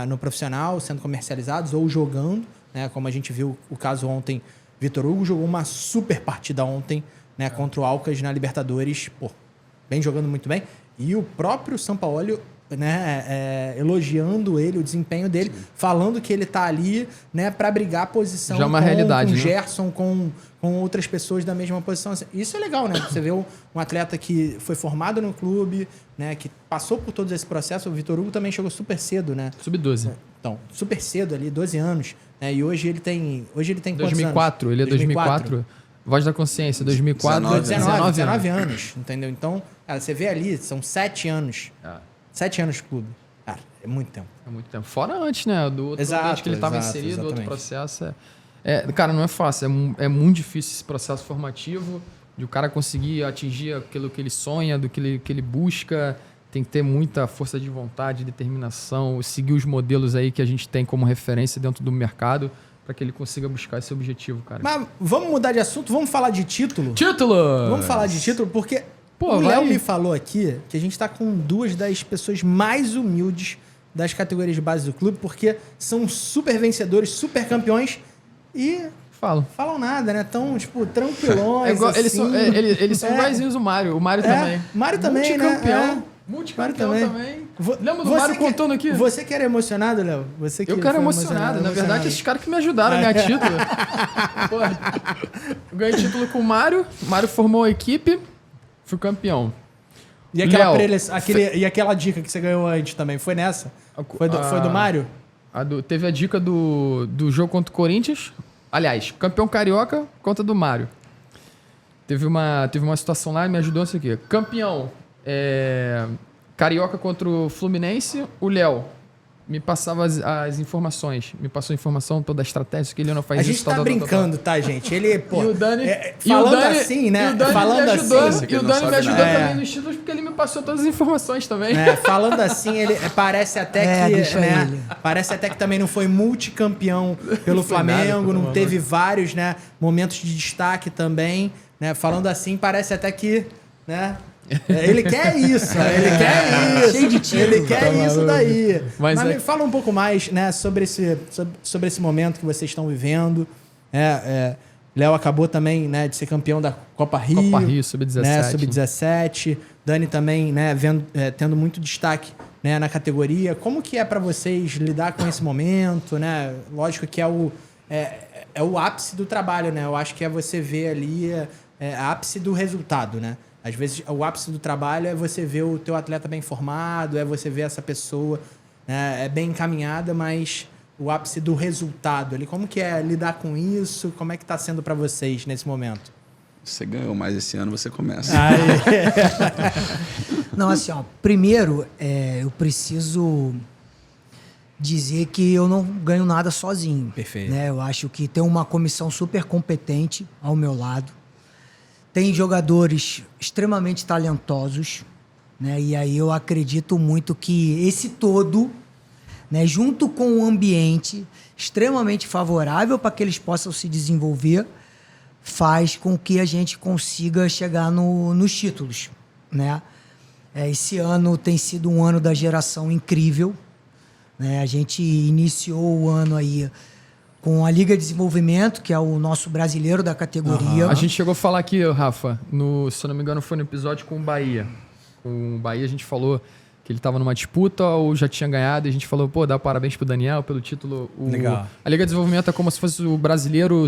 no profissional, sendo comercializados ou jogando, né? Como a gente viu o caso ontem, Vitor Hugo jogou uma super partida ontem, né, contra o Alcas na Libertadores, vem jogando muito bem. E o próprio Sampaoli, né, elogiando ele, o desempenho dele, falando que ele tá ali, né, para brigar a posição já é uma realidade, com o né? Gerson, com outras pessoas da mesma posição. Isso é legal, né? Você vê um atleta que foi formado no clube, né, que passou por todo esse processo. O Vitor Hugo também chegou super cedo, né? Sub-12. Então, super cedo ali, 12 anos. Né? E hoje ele tem quantos 2004, anos? Ele é 2004. Voz da Consciência, 2004. 19 anos, entendeu? Então, cara, você vê ali, são 7 anos. 7 anos de clube. Cara, é muito tempo. É muito tempo. Fora antes, né? Do outro ambiente que ele estava inserido, exatamente. outro processo. Cara, não é fácil. É muito difícil esse processo formativo de o cara conseguir atingir aquilo que ele sonha, do que ele busca. Tem que ter muita força de vontade, determinação, seguir os modelos aí que a gente tem como referência dentro do mercado para que ele consiga buscar esse objetivo, cara. Mas vamos mudar de assunto? Vamos falar de título? Título! Vamos falar de título, porque o Léo me falou aqui que a gente tá com 2 das pessoas mais humildes das categorias de base do clube, porque são super vencedores, super campeões e... Falam nada, né? Tão, tipo, tranquilões, eles são iguaizinhos o Mário. O Mário também. Mário também, né? Multicampeão também. Lembra do Mário contando aqui? Você que era emocionado, Léo? Eu quero emocionado. Na verdade, esses caras que me ajudaram a ganhar título. Eu ganhei título com o Mário. O Mário formou a equipe. Fui campeão. E aquela dica que você ganhou antes também, foi nessa? Foi do Mário? Teve a dica do jogo contra o Corinthians. Aliás, campeão carioca contra do Mário. Teve uma situação lá e me ajudou isso aqui. Campeão carioca contra o Fluminense, o Léo me passava as informações. Me passou a informação, toda a estratégia que ele não faz isso. A gente tá brincando, tá, gente? Ele, pô... E o Dani... falando assim, né? Falando assim... E o Dani me ajudou nada. também nos títulos, porque ele me passou todas as informações também. Falando assim, ele parece até que... né? Parece até que também não foi multicampeão pelo Flamengo, não teve vários, né, momentos de destaque também. Né? Falando assim, parece até que... né? Ele quer isso, ele quer isso. Cheio de título. Ele quer isso daí. Mas me fala um pouco mais, né, sobre esse momento que vocês estão vivendo. Léo acabou também, né, de ser campeão da Copa Rio. Copa Rio, Sub-17. Né, Sub-17. Dani também, né, tendo muito destaque, né, na categoria. Como que é para vocês lidar com esse momento, né? Lógico que é o ápice do trabalho, né? Eu acho que é você ver ali ápice do resultado, né? Às vezes, o ápice do trabalho é você ver o teu atleta bem formado, é você ver essa pessoa né? É bem encaminhada, mas o ápice do resultado ali, como que é lidar com isso? Como é que está sendo para vocês nesse momento? Você ganhou mais esse ano, você começa. Não, assim, ó, primeiro, eu preciso dizer que eu não ganho nada sozinho. Perfeito. Né? Eu acho que tem uma comissão super competente ao meu lado. Tem jogadores extremamente talentosos, né? E aí eu acredito muito que esse todo, né, junto com o ambiente extremamente favorável para que eles possam se desenvolver, faz com que a gente consiga chegar nos títulos, né? Esse ano tem sido um ano da geração incrível, né? A gente iniciou o ano aí com a Liga de Desenvolvimento, que é o nosso brasileiro da categoria. A gente chegou a falar aqui, Rafa, se eu não me engano foi no episódio com o Bahia. Com o Bahia a gente falou que ele estava numa disputa ou já tinha ganhado, e a gente falou, pô, dá parabéns pro Daniel pelo título. Legal. A Liga de Desenvolvimento é como se fosse o brasileiro,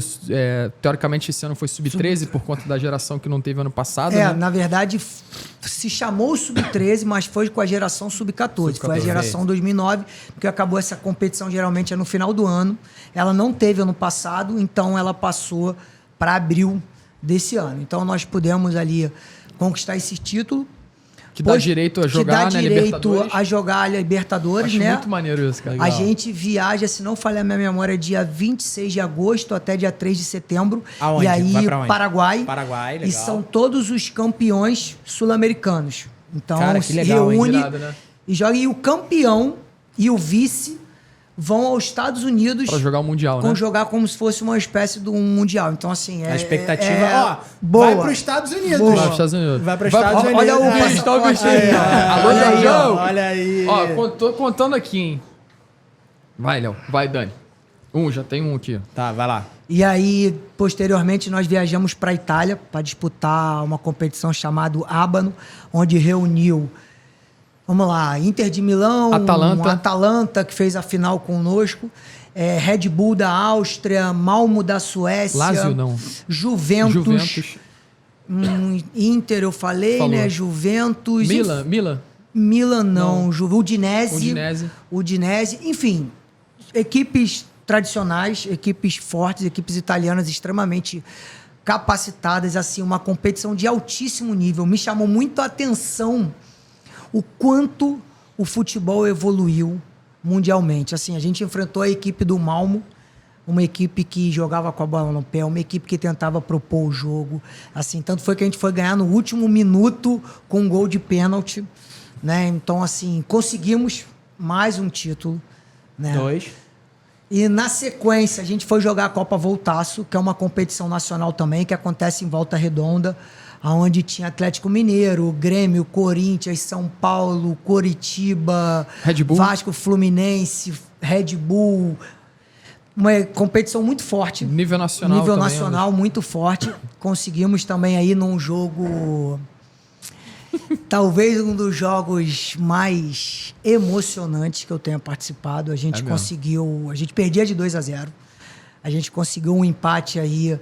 teoricamente esse ano foi Sub-13, por conta da geração que não teve ano passado, né? Na verdade, se chamou Sub-13, mas foi com a geração Sub-14. Foi a geração 2009, porque acabou essa competição, geralmente é no final do ano. Ela não teve ano passado, então ela passou para abril desse ano. Então nós pudemos ali conquistar esse título. Que dá direito a jogar, né, Libertadores. A jogar a Libertadores, Acho né? muito maneiro isso, cara. A gente viaja, se não falhar a minha memória, dia 26 de agosto até dia 3 de setembro. Aonde? E aí, Vai pra onde? Paraguai. Paraguai, legal. E são todos os campeões sul-americanos. Então, Cara, que se legal, hein? reúne Irado, né? e joga. E o campeão e o vice vão aos Estados Unidos Pra jogar o Mundial, né? jogar como se fosse uma espécie de um Mundial. Então, assim, A expectativa, boa. vai para os Estados Unidos. Boa. Vai pros Estados Unidos. Vai para os Estados Unidos. Olha o passaporte. Alô, Olha aí, João. olha aí. Ó, tô contando aqui, hein? Vai, Léo. Vai, Dani. Já tem um aqui. Tá, vai lá. E aí, posteriormente, nós viajamos para a Itália para disputar uma competição chamada Abano, onde reuniu, vamos lá, Inter de Milão, Atalanta, que fez a final conosco, Red Bull da Áustria, Malmo da Suécia, Lazio, não. Juventus. Inter, eu falei, Falou. né? Juventus. Milan, não. Udinese. Enfim, equipes tradicionais, equipes fortes, equipes italianas extremamente capacitadas, assim, uma competição de altíssimo nível. Me chamou muito a atenção o quanto o futebol evoluiu mundialmente. Assim, a gente enfrentou a equipe do Malmo, uma equipe que jogava com a bola no pé, uma equipe que tentava propor o jogo. Assim, tanto foi que a gente foi ganhar no último minuto com um gol de pênalti, né? Então, assim, conseguimos mais um título, né? 2. E na sequência, a gente foi jogar a Copa Voltaço, que é uma competição nacional também, que acontece em Volta Redonda, onde tinha Atlético Mineiro, Grêmio, Corinthians, São Paulo, Coritiba, Red Bull. Vasco, Fluminense, Red Bull. Uma competição muito forte. Nível nacional Nível também, nacional muito forte. Conseguimos também aí num jogo... Talvez um dos jogos mais emocionantes que eu tenha participado. A gente conseguiu... A gente perdia de 2-0. A gente conseguiu um empate aí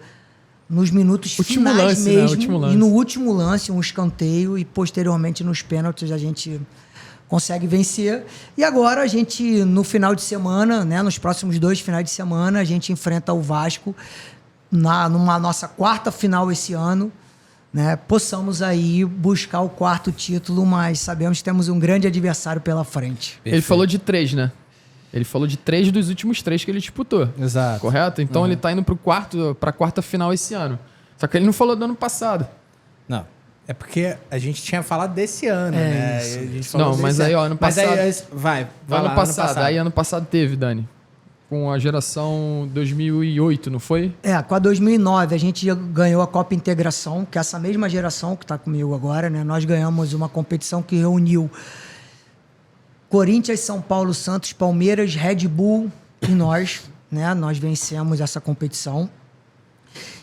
nos minutos finais mesmo. Né? Último lance. E no último lance, um escanteio. E posteriormente nos pênaltis a gente consegue vencer. E agora a gente, no final de semana, né, nos próximos 2 finais de semana, a gente enfrenta o Vasco numa nossa 4ª final esse ano. Né, possamos aí buscar o 4º título, mas sabemos que temos um grande adversário pela frente. Perfeito. Ele falou de 3, né? Ele falou de 3 dos últimos 3 que ele disputou. Exato. Correto? Então ele tá indo pra 4ª final esse ano. Só que ele não falou do ano passado. Não. É porque a gente tinha falado desse ano, né? A gente falou não, mas aí, ó, ano passado... Mas aí, vai lá, ano passado. Aí ano passado teve, Dani. Com a geração 2008, não foi? Com a 2009 a gente ganhou a Copa Integração, que é essa mesma geração que está comigo agora, né? Nós ganhamos uma competição que reuniu Corinthians, São Paulo, Santos, Palmeiras, Red Bull e nós, né? Nós vencemos essa competição.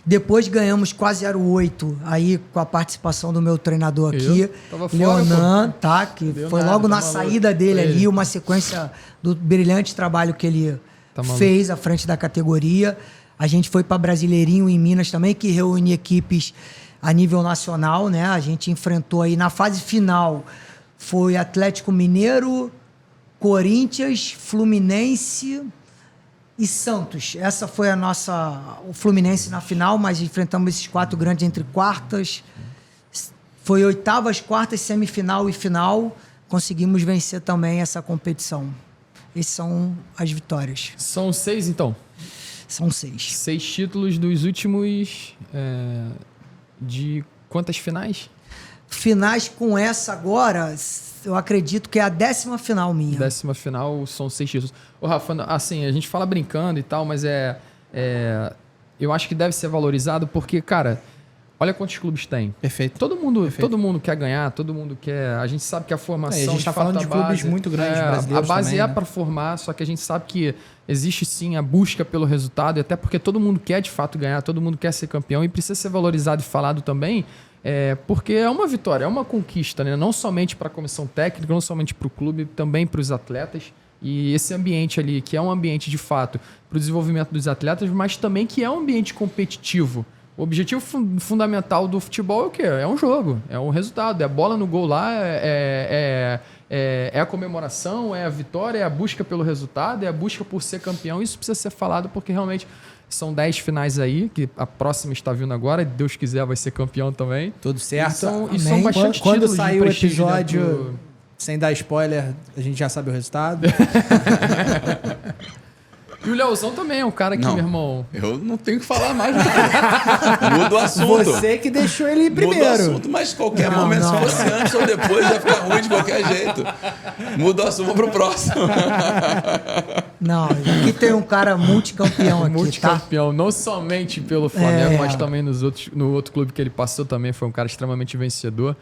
Depois ganhamos com a 08, aí com a participação do meu treinador aqui, Leonan, tá? Que foi logo na saída dele ali, uma sequência do brilhante trabalho que ele fez à frente da categoria. A gente foi para Brasileirinho em Minas também, que reúne equipes a nível nacional, né? A gente enfrentou aí na fase final, foi Atlético Mineiro, Corinthians, Fluminense e Santos. Essa foi o Fluminense na final, mas enfrentamos esses 4 grandes entre quartas. Foi oitavas, quartas, semifinal e final. Conseguimos vencer também essa competição. Essas são as vitórias. São 6, então? São 6. 6 títulos dos últimos... de quantas finais? Finais com essa agora, eu acredito que é a 10ª final minha. 10ª final são 6 títulos. Ô, Rafa, assim, a gente fala brincando e tal, mas eu acho que deve ser valorizado porque, cara, olha quantos clubes tem. Perfeito. Todo mundo quer ganhar, todo mundo quer... A gente sabe que a formação... a gente está falando de clubes muito grandes brasileiros a base também, né? para formar, só que a gente sabe que existe sim a busca pelo resultado, e até porque todo mundo quer de fato ganhar, todo mundo quer ser campeão e precisa ser valorizado e falado também, porque é uma vitória, é uma conquista, né? Não somente para a comissão técnica, não somente para o clube, também para os atletas. E esse ambiente ali, que é um ambiente de fato para o desenvolvimento dos atletas, mas também que é um ambiente competitivo. O objetivo fundamental do futebol é o quê? É um jogo, é um resultado, é a bola no gol lá, é a comemoração, é a vitória, é a busca pelo resultado, é a busca por ser campeão. Isso precisa ser falado porque realmente são 10 finais aí, que a próxima está vindo agora, Deus quiser vai ser campeão também. Tudo certo. E são bastante Quando títulos sair de o prestígio episódio, sem dar spoiler, a gente já sabe o resultado. E o Leozão também é um cara que, Não, meu irmão... Eu não tenho que falar mais. Muda o assunto. Você que deixou ele ir primeiro. Muda o assunto, mas qualquer momento, se fosse antes ou depois, vai ficar ruim de qualquer jeito. Muda o assunto pro próximo. Não, aqui tem um cara multicampeão aqui, Multicampeão, tá? não somente pelo Flamengo, mas também no outro clube que ele passou também. Foi um cara extremamente vencedor.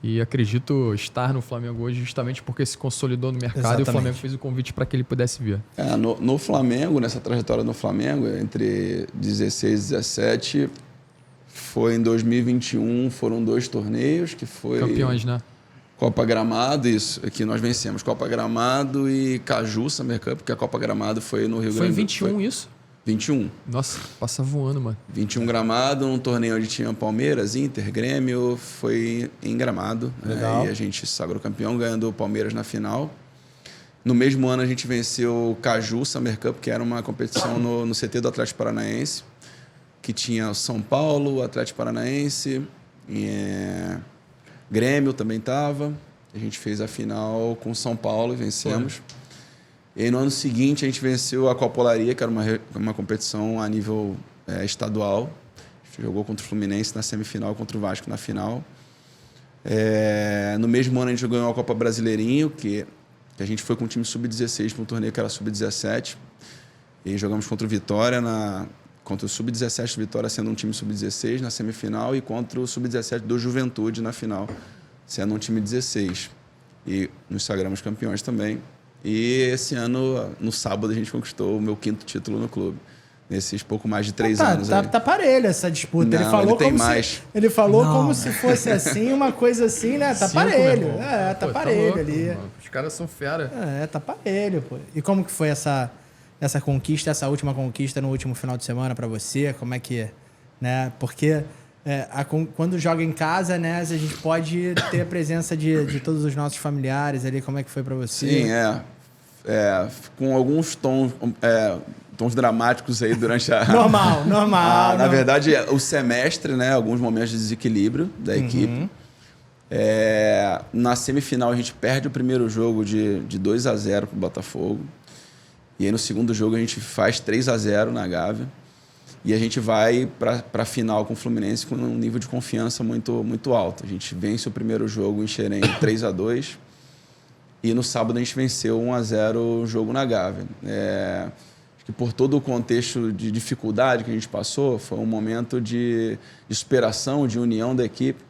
E acredito estar no Flamengo hoje justamente porque se consolidou no mercado. Exatamente. E o Flamengo fez o convite para que ele pudesse vir. No Flamengo, nessa trajetória no Flamengo, entre 16 e 17, foi em 2021, foram 2 torneios, que foi... Campeões, né? Copa Gramado, isso, aqui nós vencemos Copa Gramado e Caju Summer Cup, porque a Copa Gramado foi no Rio Grande do Sul. Foi em 21 isso? 21. Nossa, passa voando, mano. 21 Gramado, um torneio onde tinha Palmeiras, Inter, Grêmio, foi em Gramado. Legal. E a gente se sagrou campeão, ganhando o Palmeiras na final. No mesmo ano a gente venceu o Caju Summer Cup, que era uma competição no CT do Atlético Paranaense, que tinha o São Paulo, o Atlético Paranaense, Grêmio também estava. A gente fez a final com o São Paulo e vencemos. Foi. E aí, no ano seguinte, a gente venceu a Copolaria, que era uma competição a nível estadual. A gente jogou contra o Fluminense na semifinal, contra o Vasco na final. No mesmo ano, a gente ganhou a Copa Brasileirinho, que a gente foi com o time sub-16 para um torneio que era sub-17. E jogamos contra o Vitória, contra o sub-17 do Vitória, sendo um time sub-16 na semifinal, e contra o sub-17 do Juventude na final, sendo um time 16. E nos sagramos campeões também. E esse ano, no sábado, a gente conquistou o meu 5º título no clube. Nesses pouco mais de 3 anos. Tá parelho essa disputa. Não, ele falou tem como mais. Ele falou como se fosse assim, uma coisa assim, né? Tá 5, parelho. Pô, parelho louco, ali. Mano. Os caras são fera. Tá parelho, pô. E como que foi essa conquista, essa última conquista no último final de semana pra você? Como é que... né? Porque quando joga em casa, né? A gente pode ter a presença de todos os nossos familiares ali. Como é que foi pra você? Sim, com alguns tons dramáticos aí durante a... Normal. Na verdade, o semestre, né? Alguns momentos de desequilíbrio da equipe. Na semifinal, a gente perde o primeiro jogo de 2-0 pro Botafogo. E aí, no segundo jogo, a gente faz 3-0 na Gávea. E a gente vai para a final com o Fluminense com um nível de confiança muito, muito alto. A gente vence o primeiro jogo em Xerém 3-2. E no sábado a gente venceu 1-0 o jogo na Gávea. Acho que por todo o contexto de dificuldade que a gente passou, foi um momento de superação, de união da equipe.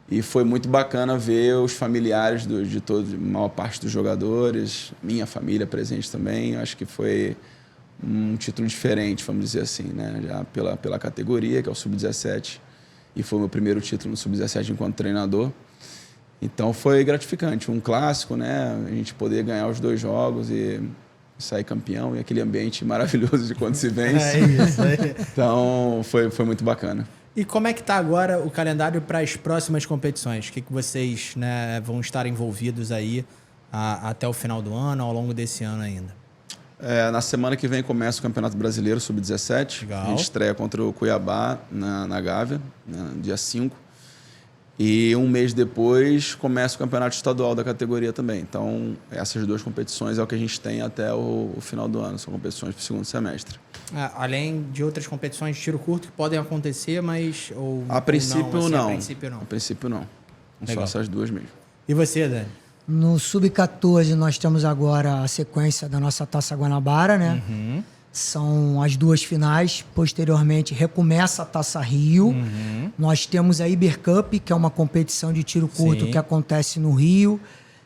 E foi muito bacana ver os familiares de maior parte dos jogadores, minha família presente também. Acho que foi um título diferente, vamos dizer assim, né? Já pela categoria, que é o Sub-17. E foi o meu primeiro título no Sub-17 enquanto treinador. Então foi gratificante, um clássico, né? A gente poder ganhar os 2 jogos e sair campeão, e aquele ambiente maravilhoso de quando se vence. Isso aí. Então foi muito bacana. E como é que está agora o calendário para as próximas competições? O que vocês, né, vão estar envolvidos aí até o final do ano, ao longo desse ano ainda? Na semana que vem começa o Campeonato Brasileiro Sub-17. Legal. A gente estreia contra o Cuiabá na Gávea, dia 5. E um mês depois começa o Campeonato Estadual da categoria também. Então, essas 2 competições é o que a gente tem até o final do ano. São competições para o segundo semestre. Além de outras competições de tiro curto que podem acontecer, mas... A princípio, não. A princípio, não. A princípio, não. Legal. Só essas 2 mesmo. E você, Dani? No Sub-14 nós temos agora a sequência da nossa Taça Guanabara, né? Uhum. São as 2 finais. Posteriormente recomeça a Taça Rio. Uhum. Nós temos a Iber Cup, que é uma competição de tiro curto Sim. que acontece no Rio.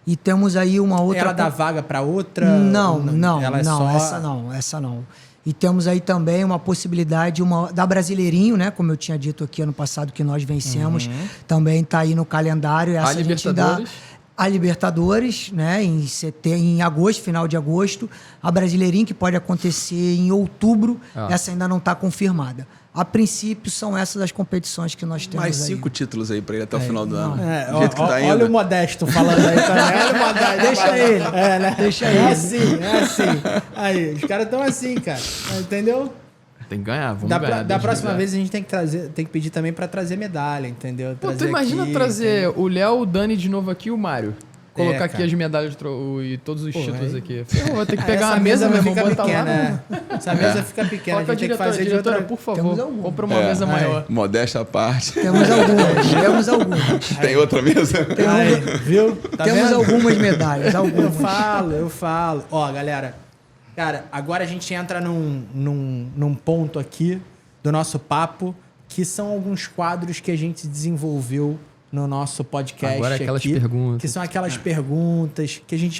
E temos aí uma outra... Ela dá vaga para outra? Não, Ela é só... essa não. E temos aí também uma possibilidade da Brasileirinho, né? Como eu tinha dito aqui ano passado que nós vencemos. Também está aí no calendário. Essa A Libertadores. A Libertadores, né, em agosto, final de agosto. A Brasileirinho, que pode acontecer em outubro, essa ainda não está confirmada. A princípio, são essas as competições que nós temos Mais aí. 5 títulos aí para ele até o final do ano. Do jeito que tá indo. Olha o Modesto falando aí também. Olha o Modesto. Deixa ele. Né? Deixa é ele. É assim. Aí, os caras estão assim, cara. Entendeu? Tem que ganhar, vamos ganhar. Da próxima vez a gente tem que pedir também pra trazer medalha, entendeu? Pô, Trazer tu imagina aqui, trazer entendeu? o Léo, o Dani de novo aqui e o Mário. Colocar aqui cara. as medalhas e todos os títulos aí- aqui. Ferrou, vou ter que pegar Essa uma mesa, meu irmão, fica botar pequena, lá. né? Essa mesa fica pequena, Coloca a gente tem que fazer de diretora, outra... por favor, Temos alguma. compra uma mesa maior. Modéstia à parte. Temos algumas. Tem outra mesa? Aí, viu? Tá Temos vendo? algumas medalhas, algumas. Eu falo. Ó, galera, cara, agora a gente entra num ponto aqui do nosso papo, que são alguns quadros que a gente desenvolveu no nosso podcast. Agora aquelas aqui, perguntas. que são aquelas perguntas que a gente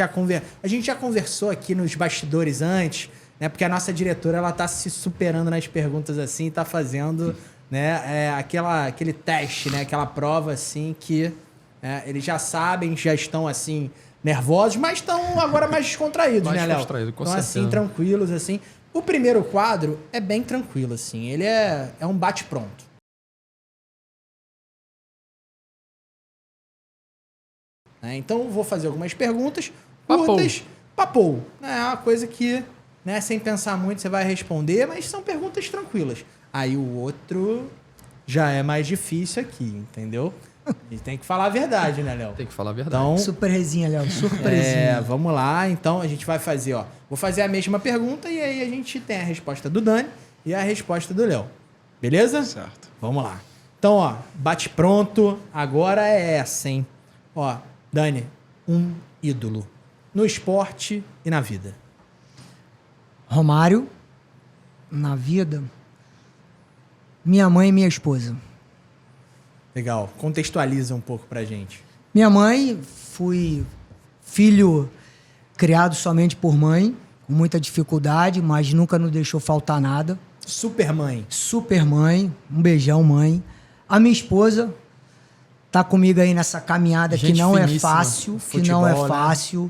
já conversou aqui nos bastidores antes, né? Porque a nossa diretora, ela tá se superando nas perguntas assim, tá fazendo, né, aquele teste, né? Aquela prova assim que eles já sabem, já estão assim nervosos, mas estão agora mais descontraídos, Mais né, Léo? descontraído, com Estão assim certeza. tranquilos assim. O primeiro quadro é bem tranquilo assim, ele é um bate-pronto. Então eu vou fazer algumas perguntas curtas, papou. É uma coisa que, né, sem pensar muito, você vai responder, mas são perguntas tranquilas. Aí o outro já é mais difícil aqui, entendeu? A gente tem que falar a verdade, né, Léo? Tem que falar a verdade. Então, Surpresinha, Léo, surpresinha. vamos lá. Então a gente vai fazer, ó. Vou fazer a mesma pergunta e aí a gente tem a resposta do Dani e a resposta do Léo. Beleza? Certo. Vamos lá. Então, ó, bate pronto. Agora é essa, hein? Ó, Dani, um ídolo no esporte e na vida. Romário, na vida, minha mãe e minha esposa. Legal. Contextualiza um pouco pra gente. Minha mãe, fui filho criado somente por mãe, com muita dificuldade, mas nunca nos deixou faltar nada. Supermãe. Super mãe, um beijão, mãe. A minha esposa tá comigo aí nessa caminhada Gente que não é finíssima. fácil, Futebol, né?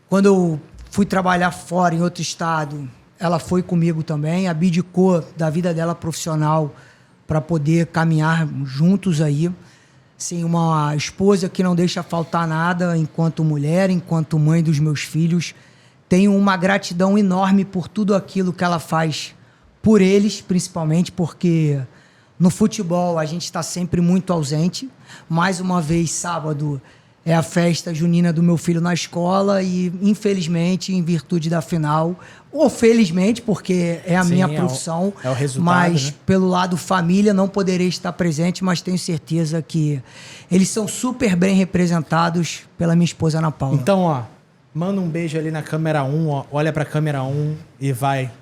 Quando eu fui trabalhar fora, em outro estado, ela foi comigo também, abdicou da vida dela profissional para poder caminhar juntos aí. Assim, uma esposa que não deixa faltar nada enquanto mulher, enquanto mãe dos meus filhos. Tenho uma gratidão enorme por tudo aquilo que ela faz por eles, principalmente porque no futebol a gente está sempre muito ausente. Mais uma vez, sábado é a festa junina do meu filho na escola e, infelizmente, em virtude da final, ou felizmente, porque é a Sim, minha profissão, é o resultado, mas né? pelo lado família não poderei estar presente, mas tenho certeza que eles são super bem representados pela minha esposa Ana Paula. Então, ó, manda um beijo ali na câmera 1, ó. Olha pra câmera 1 e vai.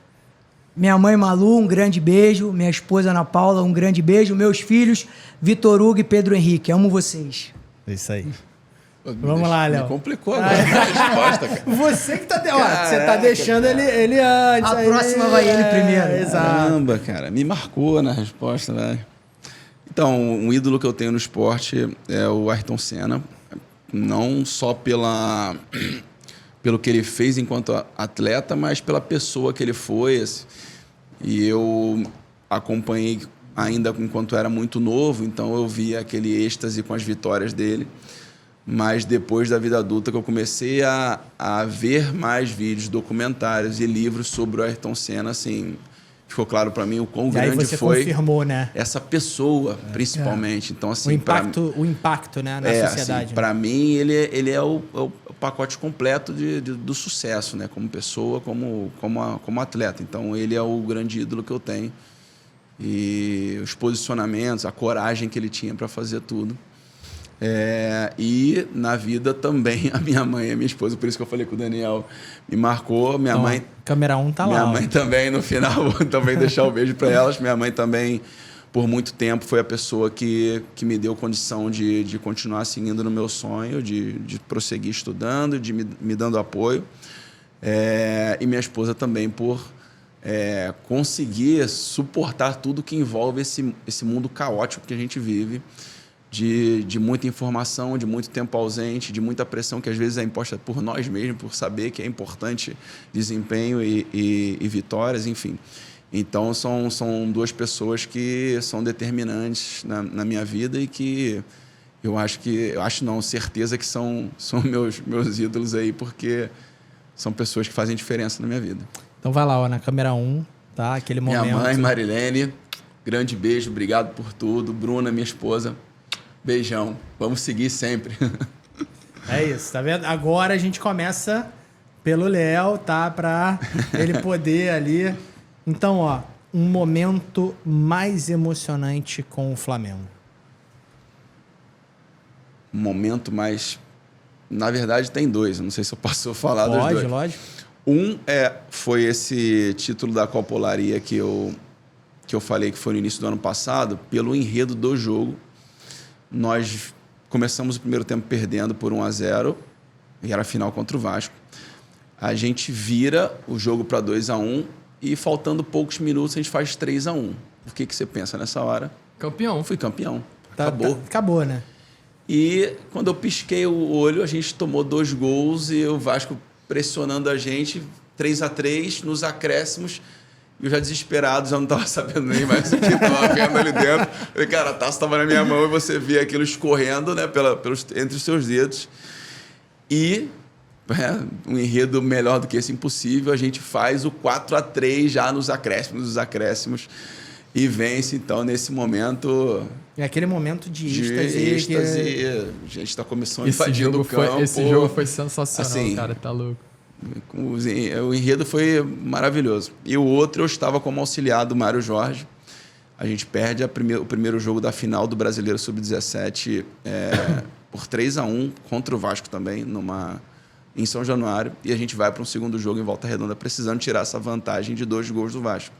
Minha mãe Malu, um grande beijo. Minha esposa Ana Paula, um grande beijo. Meus filhos, Vitor Hugo e Pedro Henrique. Amo vocês. Isso aí. Vamos lá, Léo. Me complicou agora a resposta, cara. Você que tá... você tá deixando ele antes. A aí. próxima vai ele primeiro. Exato. Caramba, cara. Me marcou na resposta, velho. Então, um ídolo que eu tenho no esporte é o Ayrton Senna. Não só pelo que ele fez enquanto atleta, mas pela pessoa que ele foi. E eu acompanhei ainda enquanto era muito novo, então eu via aquele êxtase com as vitórias dele. mas depois da vida adulta que eu comecei a ver mais vídeos, documentários e livros sobre o Ayrton Senna, assim, ficou claro para mim o quão grande aí você foi confirmou, né? essa pessoa, principalmente. Então, assim, o impacto, né, na sociedade. Assim, para mim, ele é o pacote completo do sucesso, né? Como pessoa, como atleta. Então, ele é o grande ídolo que eu tenho. E os posicionamentos, a coragem que ele tinha para fazer tudo. E na vida também, a minha mãe e a minha esposa, por isso que eu falei que o Daniel me marcou. Minha mãe. Câmera 1 tá lá. Minha mãe também, no final, vou também deixar o beijo para elas. Minha mãe também, por muito tempo, foi a pessoa que me deu condição de continuar seguindo no meu sonho, de prosseguir estudando, de me dando apoio. E minha esposa também por conseguir suportar tudo que envolve esse mundo caótico que a gente vive. De muita informação, de muito tempo ausente, de muita pressão que às vezes é imposta por nós mesmos, por saber que é importante desempenho e vitórias, enfim. Então, são duas pessoas que são determinantes na minha vida e que certeza que são meus ídolos aí, porque são pessoas que fazem diferença na minha vida. Então vai lá, ó, na câmera 1, tá? Aquele momento. Minha mãe, Marilene, grande beijo, obrigado por tudo. Bruna, minha esposa, beijão. Vamos seguir sempre. É isso, tá vendo? Agora a gente começa pelo Léo, tá? Pra ele poder ali... Então, ó, um momento mais emocionante com o Flamengo. Um momento mais... Na verdade, tem dois. Não sei se eu posso falar dos dois. Pode, lógico. Um foi esse título da Copa Olaria que eu falei que foi no início do ano passado, pelo enredo do jogo. Nós começamos o primeiro tempo perdendo por 1-0, e era a final contra o Vasco. A gente vira o jogo para 2-1 e, faltando poucos minutos, a gente faz 3-1. O que você pensa nessa hora? Campeão. Fui campeão. Acabou. Acabou, né? E quando eu pisquei o olho, a gente tomou 2 gols e o Vasco pressionando a gente, 3-3, nos acréscimos. E eu já desesperado, já não estava sabendo nem mais o que estava vendo ali dentro. Eu falei, cara, a taça estava na minha mão e você via aquilo escorrendo, né, entre os seus dedos. E um enredo melhor do que esse impossível, a gente faz o 4-3 já nos acréscimos e vence. Então, nesse momento... É aquele momento de êxtase. A gente está começando a invadir o campo. Esse jogo foi sensacional, assim, cara, tá louco. O enredo foi maravilhoso. E o outro, eu estava como auxiliar do Mário Jorge. A gente perde o primeiro jogo da final do Brasileiro Sub-17 por 3-1 contra o Vasco também, em São Januário. E a gente vai para um segundo jogo em Volta Redonda, precisando tirar essa vantagem de 2 gols do Vasco.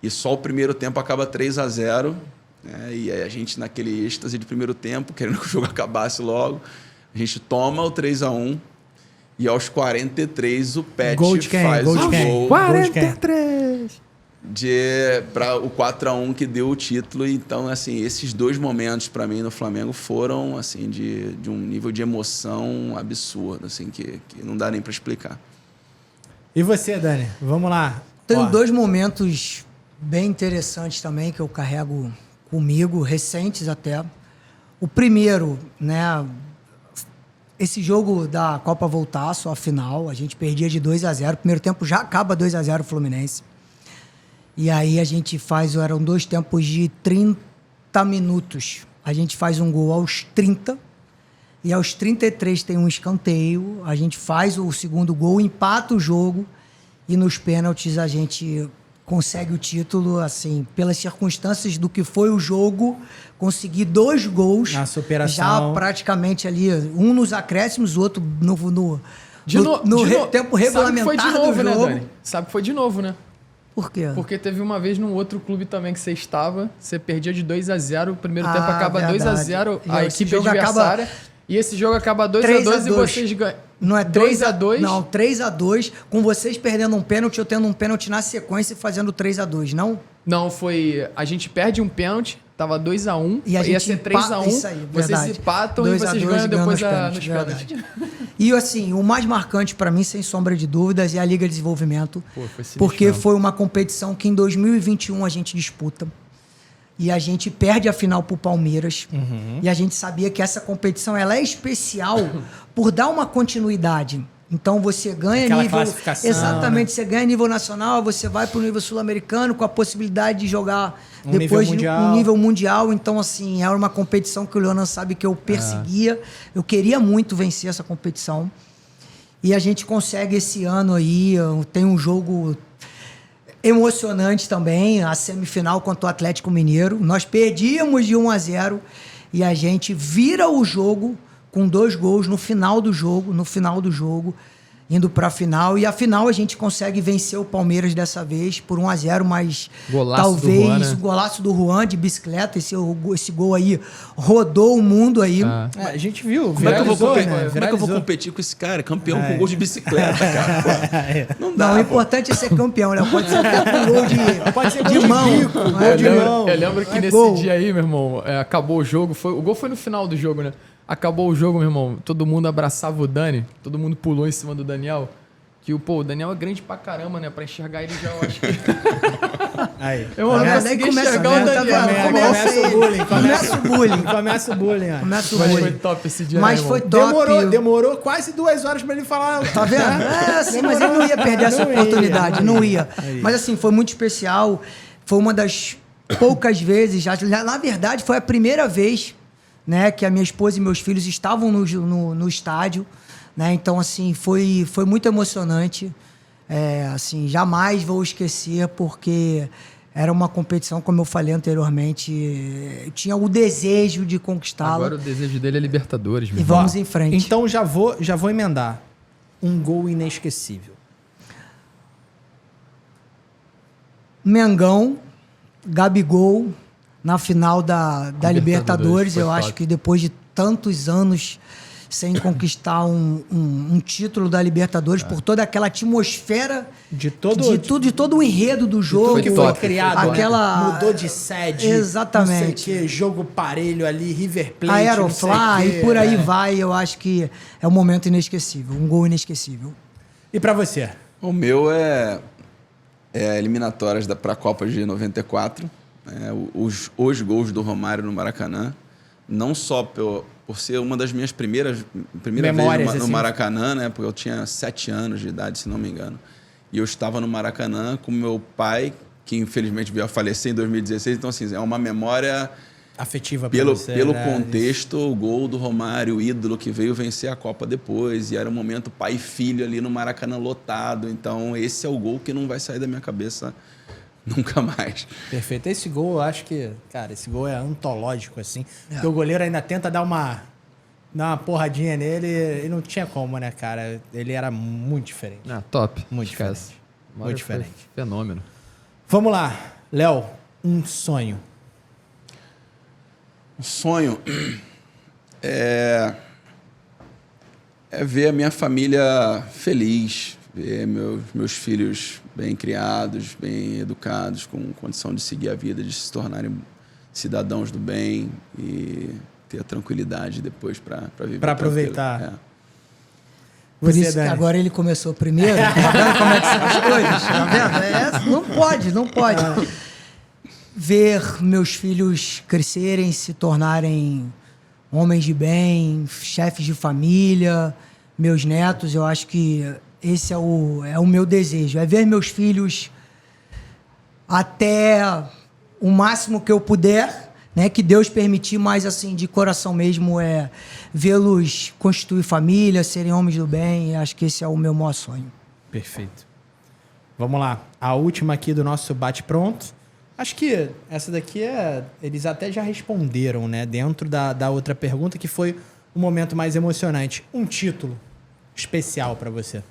E só o primeiro tempo acaba 3-0. E a gente, naquele êxtase de primeiro tempo, querendo que o jogo acabasse logo, a gente toma o 3-1. E aos 43, o Pet faz o gol. 43! Para o 4-1 que deu o título. Então, assim, esses 2 momentos para mim no Flamengo foram assim, de um nível de emoção absurdo, assim, que não dá nem para explicar. E você, Dani? Vamos lá. Tenho 2 momentos bem interessantes também que eu carrego comigo, recentes até. O primeiro, né? Esse jogo da Copa Voltaço, a final, a gente perdia de 2-0. Primeiro tempo já acaba 2-0 o Fluminense. E aí a gente eram 2 tempos de 30 minutos. A gente faz um gol aos 30. E aos 33 tem um escanteio. A gente faz o segundo gol, empata o jogo. E nos pênaltis a gente consegue o título, assim, pelas circunstâncias do que foi o jogo, conseguir 2 gols. Na superação. Já praticamente ali, um nos acréscimos, o outro no tempo regulamentar sabe que foi de novo, do jogo. Né, Dani? Sabe que foi de novo, né? Por quê? Porque teve uma vez num outro clube também que você estava, você perdia de 2-0, o primeiro tempo acaba 2-0, a equipe adversária, e esse jogo acaba 2-2 e vocês ganham. Não é 3-2? Não, 3-2, com vocês perdendo um pênalti, eu tendo um pênalti na sequência e fazendo 3-2, não? Não, foi... A gente perde um pênalti, tava 2-1, e a gente ia ser 3-1, isso aí, vocês empatam e vocês ganham depois nos pênaltis. E assim, o mais marcante para mim, sem sombra de dúvidas, é a Liga de Desenvolvimento. Pô, foi porque foi uma competição que em 2021 a gente disputa. e a gente perde a final pro Palmeiras. E a gente sabia que essa competição ela é especial por dar uma continuidade. Então você ganha Aquela nível... classificação, Exatamente, você ganha nível nacional, você vai pro nível sul-americano com a possibilidade de jogar depois um nível mundial. Então, assim, era uma competição que o Leonan sabe que eu perseguia. Eu queria muito vencer essa competição. E a gente consegue esse ano aí, tem um jogo emocionante também, a semifinal contra o Atlético Mineiro. Nós perdíamos de 1-0 e a gente vira o jogo com 2 gols no final do jogo, indo para a final. E a final a gente consegue vencer o Palmeiras dessa vez por 1-0, mas golaço talvez do Juan, né? o golaço do Juan de bicicleta, esse gol aí rodou o mundo aí. A gente viu, Como é que eu vou competir, né? como é que eu vou competir com esse cara? Campeão com gol de bicicleta, cara. Pô, não dá, Não, o importante é ser campeão, né? Pode ser até com gol Pode ser de gol de mão. bico, não gol é? de mão. Eu lembro que É nesse gol. dia aí, meu irmão, acabou o jogo. O gol foi no final do jogo, né? Acabou o jogo, meu irmão. Todo mundo abraçava o Dani. Todo mundo pulou em cima do Daniel. Que o Daniel é grande pra caramba, né? Pra enxergar ele já, eu acho que... Aí. Eu não consegui enxergar o Daniel. Começa o bullying. Começa o bullying. Começa o bullying, ó. Começa o Mas bullying. foi top esse dia, Mas né, foi irmão? top. Demorou quase 2 horas pra ele falar. Tá vendo? Sim, mas ele não ia perder essa oportunidade, não ia. Mas assim, foi muito especial. Foi uma das poucas vezes, na verdade, foi a primeira vez, né, que a minha esposa e meus filhos estavam no estádio, né? Então, assim, foi muito emocionante. Assim, jamais vou esquecer, porque era uma competição, como eu falei anteriormente, eu tinha o desejo de conquistá-la. Agora o desejo dele é Libertadores, meu E irmão. vamos em frente. Então já vou emendar. Um gol inesquecível. Mengão, Gabigol, na final da Libertadores. Eu foi acho top. que depois de tantos anos sem conquistar um título da Libertadores, por toda aquela atmosfera De todo o enredo do jogo. tudo que foi criado, aquela... né? Mudou de sede. Exatamente. Não sei o quê, jogo parelho ali, River Plate. A não sei Aerofly o quê. e por aí vai. Eu acho que é um momento inesquecível, um gol inesquecível. E pra você? O meu é eliminatórias para a Copa de 94. Os gols do Romário no Maracanã. Não só por ser uma das minhas primeiras Memórias, vezes no assim. Maracanã, né? Porque eu tinha 7 anos de idade, se não me engano. E eu estava no Maracanã com meu pai, que infelizmente veio a falecer em 2016. Então, assim, é uma memória... Afetiva pra Pelo você. né? contexto, o gol do Romário, o ídolo que veio vencer a Copa depois. E era um momento pai e filho ali no Maracanã lotado. Então, esse é o gol que não vai sair da minha cabeça nunca mais. Perfeito. Esse gol, eu acho que, cara, esse gol é antológico, assim. Porque o goleiro ainda tenta dar uma porradinha nele e não tinha como, né, cara? Ele era muito diferente. Ah, top. Muito Esquece. diferente. Mário Muito foi diferente. Fenômeno. Vamos lá. Léo, um sonho. O sonho é ver a minha família feliz, ver meus filhos bem criados, bem educados, com condição de seguir a vida, de se tornarem cidadãos do bem e ter a tranquilidade depois para viver. Pra aproveitar. tranquilo. Por Você, isso que Dani? agora ele começou primeiro. Tá vendo como é que são as coisas? Tá vendo? Não pode. Ver meus filhos crescerem, se tornarem homens de bem, chefes de família, meus netos, eu acho que esse é o meu desejo. É ver meus filhos até o máximo que eu puder, né? Que Deus permitir, mas assim, de coração mesmo, é vê-los constituir família, serem homens do bem. E acho que esse é o meu maior sonho. Perfeito. Vamos lá. A última aqui do nosso bate-pronto. Acho que essa daqui eles até já responderam, né? Dentro da outra pergunta, que foi o momento mais emocionante. Um título especial pra você.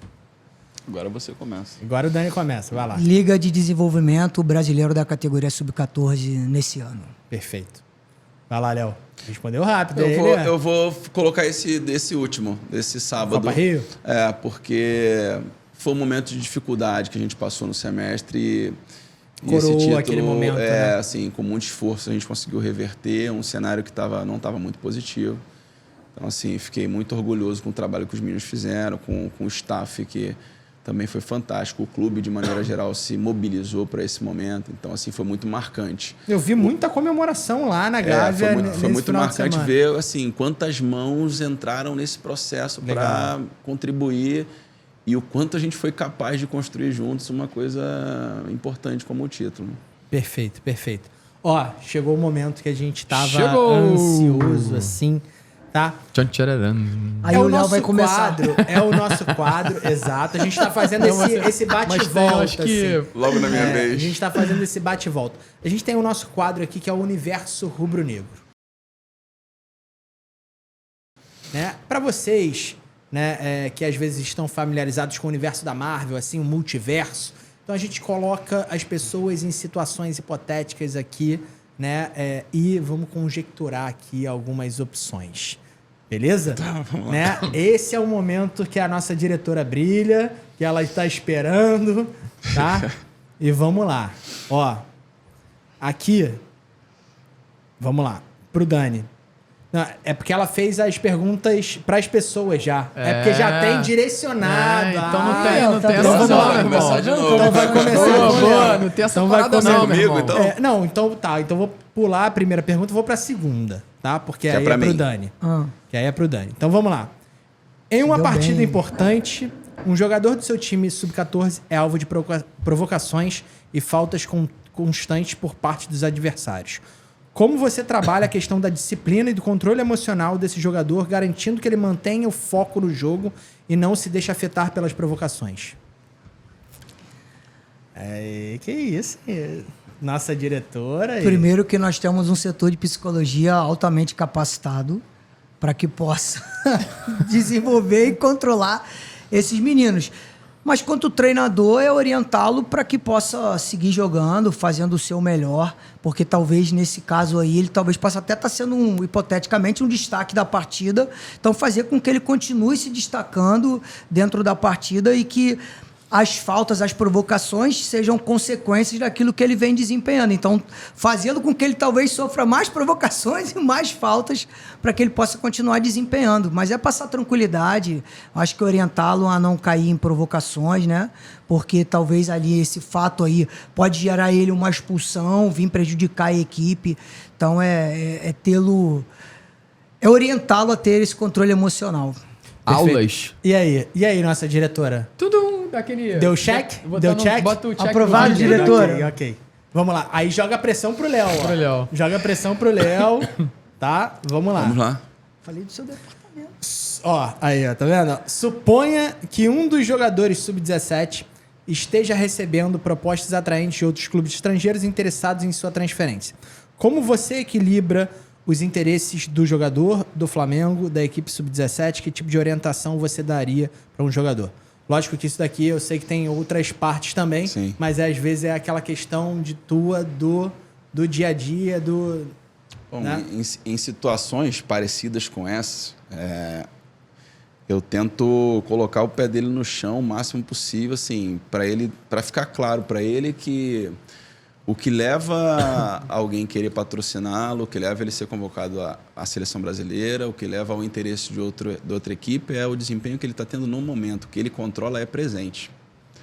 Agora você começa. Agora o Dani começa, vai lá. Liga de Desenvolvimento Brasileiro da categoria Sub-14 nesse ano. Perfeito. Vai lá, Léo. Respondeu rápido. aí, né? Eu vou colocar desse último, desse sábado. Copa Rio? Porque foi um momento de dificuldade que a gente passou no semestre e Coroou esse título, aquele momento, né? assim, com muito esforço a gente conseguiu reverter um cenário que não estava muito positivo. Então, assim, fiquei muito orgulhoso com o trabalho que os meninos fizeram, com o staff que também foi fantástico. O clube, de maneira geral, se mobilizou para esse momento. Então, assim, foi muito marcante. Eu vi muita comemoração lá na Gávea. Foi muito marcante ver, assim, quantas mãos entraram nesse processo para contribuir e o quanto a gente foi capaz de construir juntos uma coisa importante como o título. Perfeito, perfeito. Ó, chegou o momento que a gente tava ansioso, assim, tá? Aí o Léo vai começar. É o nosso quadro, exato. A gente tá fazendo esse bate-volta. Assim. Logo na minha vez. A gente tá fazendo esse bate-volta. A gente tem o nosso quadro aqui, que é o Universo Rubro-Negro. Né? Para vocês, né, que às vezes estão familiarizados com o universo da Marvel, assim, o multiverso, então a gente coloca as pessoas em situações hipotéticas aqui, né, e vamos conjecturar aqui algumas opções. Beleza? Tá, vamos lá. Né? Esse é o momento que a nossa diretora brilha, que ela está esperando, tá? E vamos lá. Ó, aqui, vamos lá, pro Dani. Não, é porque ela fez as perguntas para as pessoas já. É porque já tem direcionado. Então não tem então essa vamos lá, não, começar de novo. Então vai começar boa, não tem essa então vai parada começar não, meu irmão. então. Não, então tá. Então vou pular a primeira pergunta e vou para a segunda, tá? Porque aí é pro Dani. Que aí é pro Dani. Então vamos lá. Em uma partida importante, um jogador do seu time sub-14 é alvo de provocações e faltas constantes por parte dos adversários. Como você trabalha a questão da disciplina e do controle emocional desse jogador, garantindo que ele mantenha o foco no jogo e não se deixe afetar pelas provocações? Que isso? Nossa diretora... Primeiro que nós temos um setor de psicologia altamente capacitado para que possa desenvolver e controlar esses meninos. Mas quanto treinador é orientá-lo para que possa seguir jogando, fazendo o seu melhor, porque talvez nesse caso aí ele talvez possa até estar sendo hipoteticamente um destaque da partida, então fazer com que ele continue se destacando dentro da partida e que as faltas, as provocações sejam consequências daquilo que ele vem desempenhando. Então, fazê-lo com que ele talvez sofra mais provocações e mais faltas para que ele possa continuar desempenhando. Mas é passar tranquilidade, acho que orientá-lo a não cair em provocações, né? Porque talvez ali esse fato aí pode gerar ele uma expulsão, vir prejudicar a equipe. Então, é orientá-lo a ter esse controle emocional. Aulas. E aí, nossa diretora? Tudo daquele... Deu check? Deu check? Bota o check. Aprovado, diretora. Ok. Vamos lá. Aí joga pressão pro Léo. Pro Léo. Joga pressão pro Léo. Tá? Vamos lá. Vamos lá. Falei do seu departamento. Ó, aí, ó, tá vendo? Suponha que um dos jogadores sub-17 esteja recebendo propostas atraentes de outros clubes estrangeiros interessados em sua transferência. Como você equilibra os interesses do jogador, do Flamengo, da equipe sub-17? Que tipo de orientação você daria para um jogador? Lógico que isso daqui eu sei que tem outras partes também, sim, mas às vezes é aquela questão de do dia a dia, do... Bom, né? em situações parecidas com essa, eu tento colocar o pé dele no chão o máximo possível, assim, para ficar claro para ele que o que leva alguém querer patrociná-lo, o que leva ele a ser convocado à seleção brasileira, o que leva ao interesse de outra equipe é o desempenho que ele está tendo no momento. O que ele controla é presente.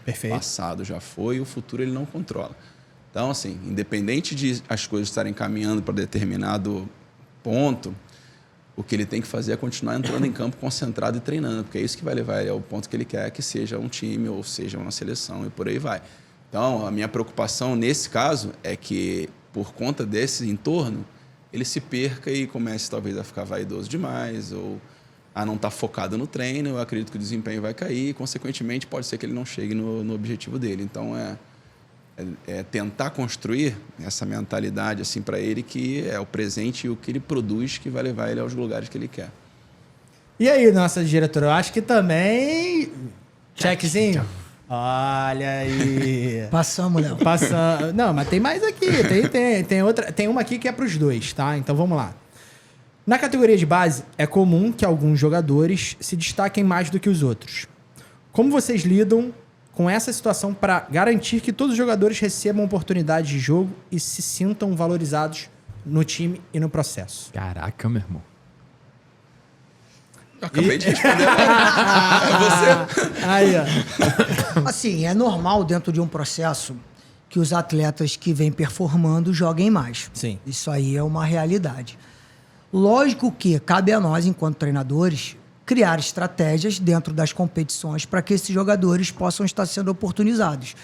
Perfeito. O passado já foi, o futuro ele não controla. Então, assim, independente de as coisas estarem caminhando para determinado ponto, o que ele tem que fazer é continuar entrando em campo concentrado e treinando, porque é isso que vai levar ele ao ponto que ele quer, que seja um time ou seja uma seleção e por aí vai. Então, a minha preocupação nesse caso é que, por conta desse entorno, ele se perca e comece talvez a ficar vaidoso demais ou a não estar focado no treino. Eu acredito que o desempenho vai cair e, consequentemente, pode ser que ele não chegue no objetivo dele. Então, é tentar construir essa mentalidade assim, para ele, que é o presente e o que ele produz que vai levar ele aos lugares que ele quer. E aí, nossa diretora, eu acho que também... Checkzinho? Olha aí. Passamos, Léo. Não, mas tem mais aqui. Tem outra. Tem uma aqui que é para os dois, tá? Então vamos lá. Na categoria de base, é comum que alguns jogadores se destaquem mais do que os outros. Como vocês lidam com essa situação para garantir que todos os jogadores recebam oportunidade de jogo e se sintam valorizados no time e no processo? Caraca, meu irmão. Eu acabei de responder. É você. Aí, ó. Assim, é normal dentro de um processo que os atletas que vêm performando joguem mais. Sim. Isso aí é uma realidade. Lógico que cabe a nós, enquanto treinadores, criar estratégias dentro das competições para que esses jogadores possam estar sendo oportunizados.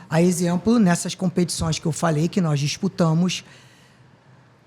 A exemplo, nessas competições que eu falei, que nós disputamos,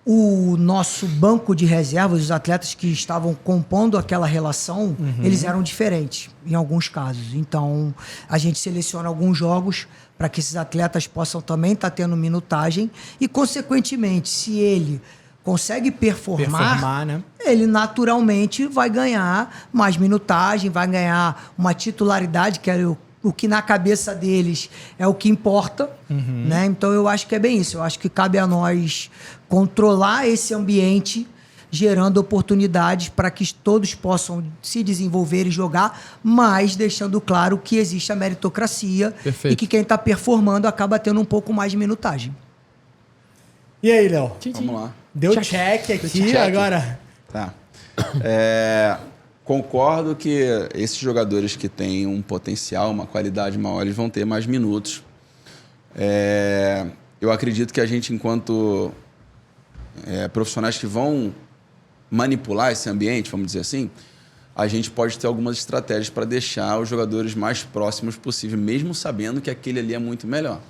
o nosso banco de reservas, os atletas que estavam compondo aquela relação, eles eram diferentes em alguns casos. Então, a gente seleciona alguns jogos para que esses atletas possam também estar tendo minutagem e, consequentemente, se ele consegue performar, né? Ele naturalmente vai ganhar mais minutagem, vai ganhar uma titularidade, que é o que na cabeça deles é o que importa, né? Então eu acho que é bem isso. Eu acho que cabe a nós controlar esse ambiente, gerando oportunidades para que todos possam se desenvolver e jogar, mas deixando claro que existe a meritocracia. Perfeito. E que quem está performando acaba tendo um pouco mais de minutagem. E aí, Léo? Vamos lá. Deu check aqui, Check. agora. Tá. Concordo que esses jogadores que têm um potencial, uma qualidade maior, eles vão ter mais minutos. Eu acredito que a gente, enquanto profissionais que vão manipular esse ambiente, vamos dizer assim, a gente pode ter algumas estratégias para deixar os jogadores mais próximos possível, mesmo sabendo que aquele ali é muito melhor.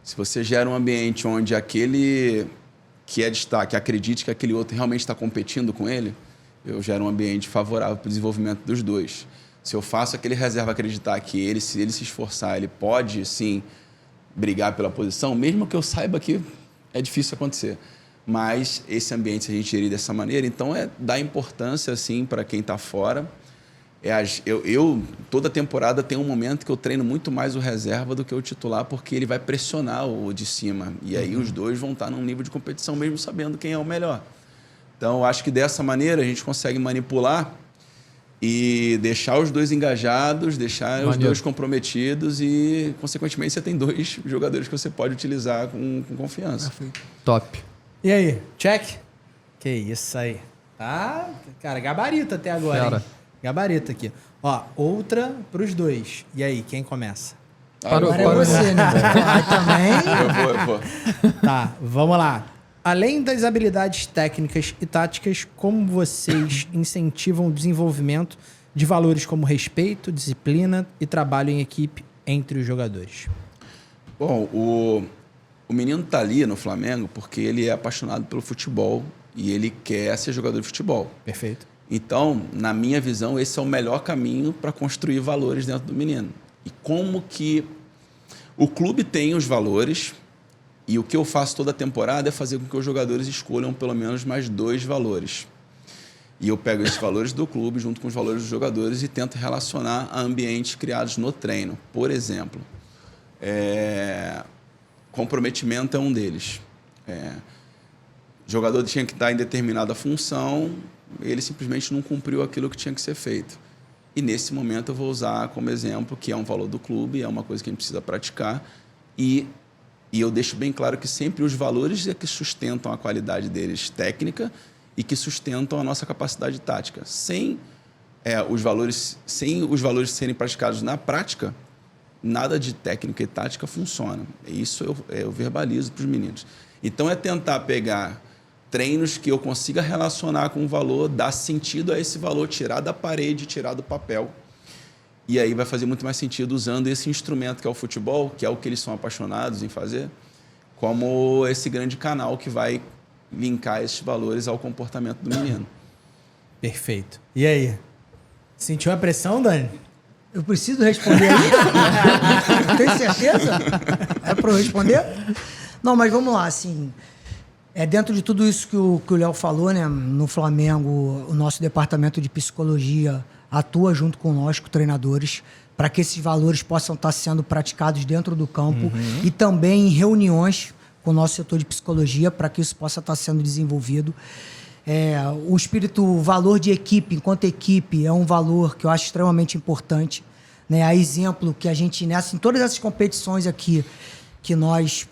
Se você gera um ambiente onde aquele que é destaque acredite que aquele outro realmente está competindo com ele, eu gero um ambiente favorável para o desenvolvimento dos dois. Se eu faço aquele reserva acreditar que ele, se ele se esforçar, ele pode, sim, brigar pela posição, mesmo que eu saiba que é difícil acontecer. Mas esse ambiente, se a gente gerir dessa maneira, então dar importância, assim, para quem está fora. Toda temporada tem um momento que eu treino muito mais o reserva do que o titular, porque ele vai pressionar o de cima. E aí os dois vão estar num nível de competição mesmo sabendo quem é o melhor. Então, eu acho que dessa maneira a gente consegue manipular e deixar os dois engajados, deixar os dois comprometidos e, consequentemente, você tem dois jogadores que você pode utilizar com confiança. Top. E aí, check? Que isso aí. Tá, cara, gabarito até agora, hein? Gabarito aqui. Ó, outra pros dois. E aí, quem começa? Agora é você, né? Vai também. Eu vou. Tá, vamos lá. Além das habilidades técnicas e táticas, como vocês incentivam o desenvolvimento de valores como respeito, disciplina e trabalho em equipe entre os jogadores? Bom, o menino tá ali no Flamengo porque ele é apaixonado pelo futebol e ele quer ser jogador de futebol. Perfeito. Então, na minha visão, esse é o melhor caminho para construir valores dentro do menino. E como que o clube tem os valores e o que eu faço toda a temporada é fazer com que os jogadores escolham pelo menos mais 2 valores. E eu pego esses valores do clube junto com os valores dos jogadores e tento relacionar a ambientes criados no treino. Por exemplo, comprometimento é um deles. O jogador tinha que estar em determinada função, ele simplesmente não cumpriu aquilo que tinha que ser feito. E nesse momento eu vou usar como exemplo que é um valor do clube, é uma coisa que a gente precisa praticar e eu deixo bem claro que sempre os valores é que sustentam a qualidade deles técnica e que sustentam a nossa capacidade tática. Sem os valores serem praticados na prática, nada de técnica e tática funciona. Isso eu verbalizo para os meninos. Então é tentar pegar treinos que eu consiga relacionar com o valor, dar sentido a esse valor, tirar da parede, tirar do papel. E aí vai fazer muito mais sentido usando esse instrumento que é o futebol, que é o que eles são apaixonados em fazer, como esse grande canal que vai linkar esses valores ao comportamento do menino. Perfeito. E aí? Sentiu a pressão, Dani? Eu preciso responder aí? Tem certeza? É para eu responder? Não, mas vamos lá, assim... dentro de tudo isso que o Léo falou, né? No Flamengo, o nosso departamento de psicologia atua junto conosco, treinadores, para que esses valores possam estar sendo praticados dentro do campo e também em reuniões com o nosso setor de psicologia, para que isso possa estar sendo desenvolvido. O valor de equipe, enquanto equipe, é um valor que eu acho extremamente importante. Né? A exemplo que a gente, em todas essas competições aqui, que nós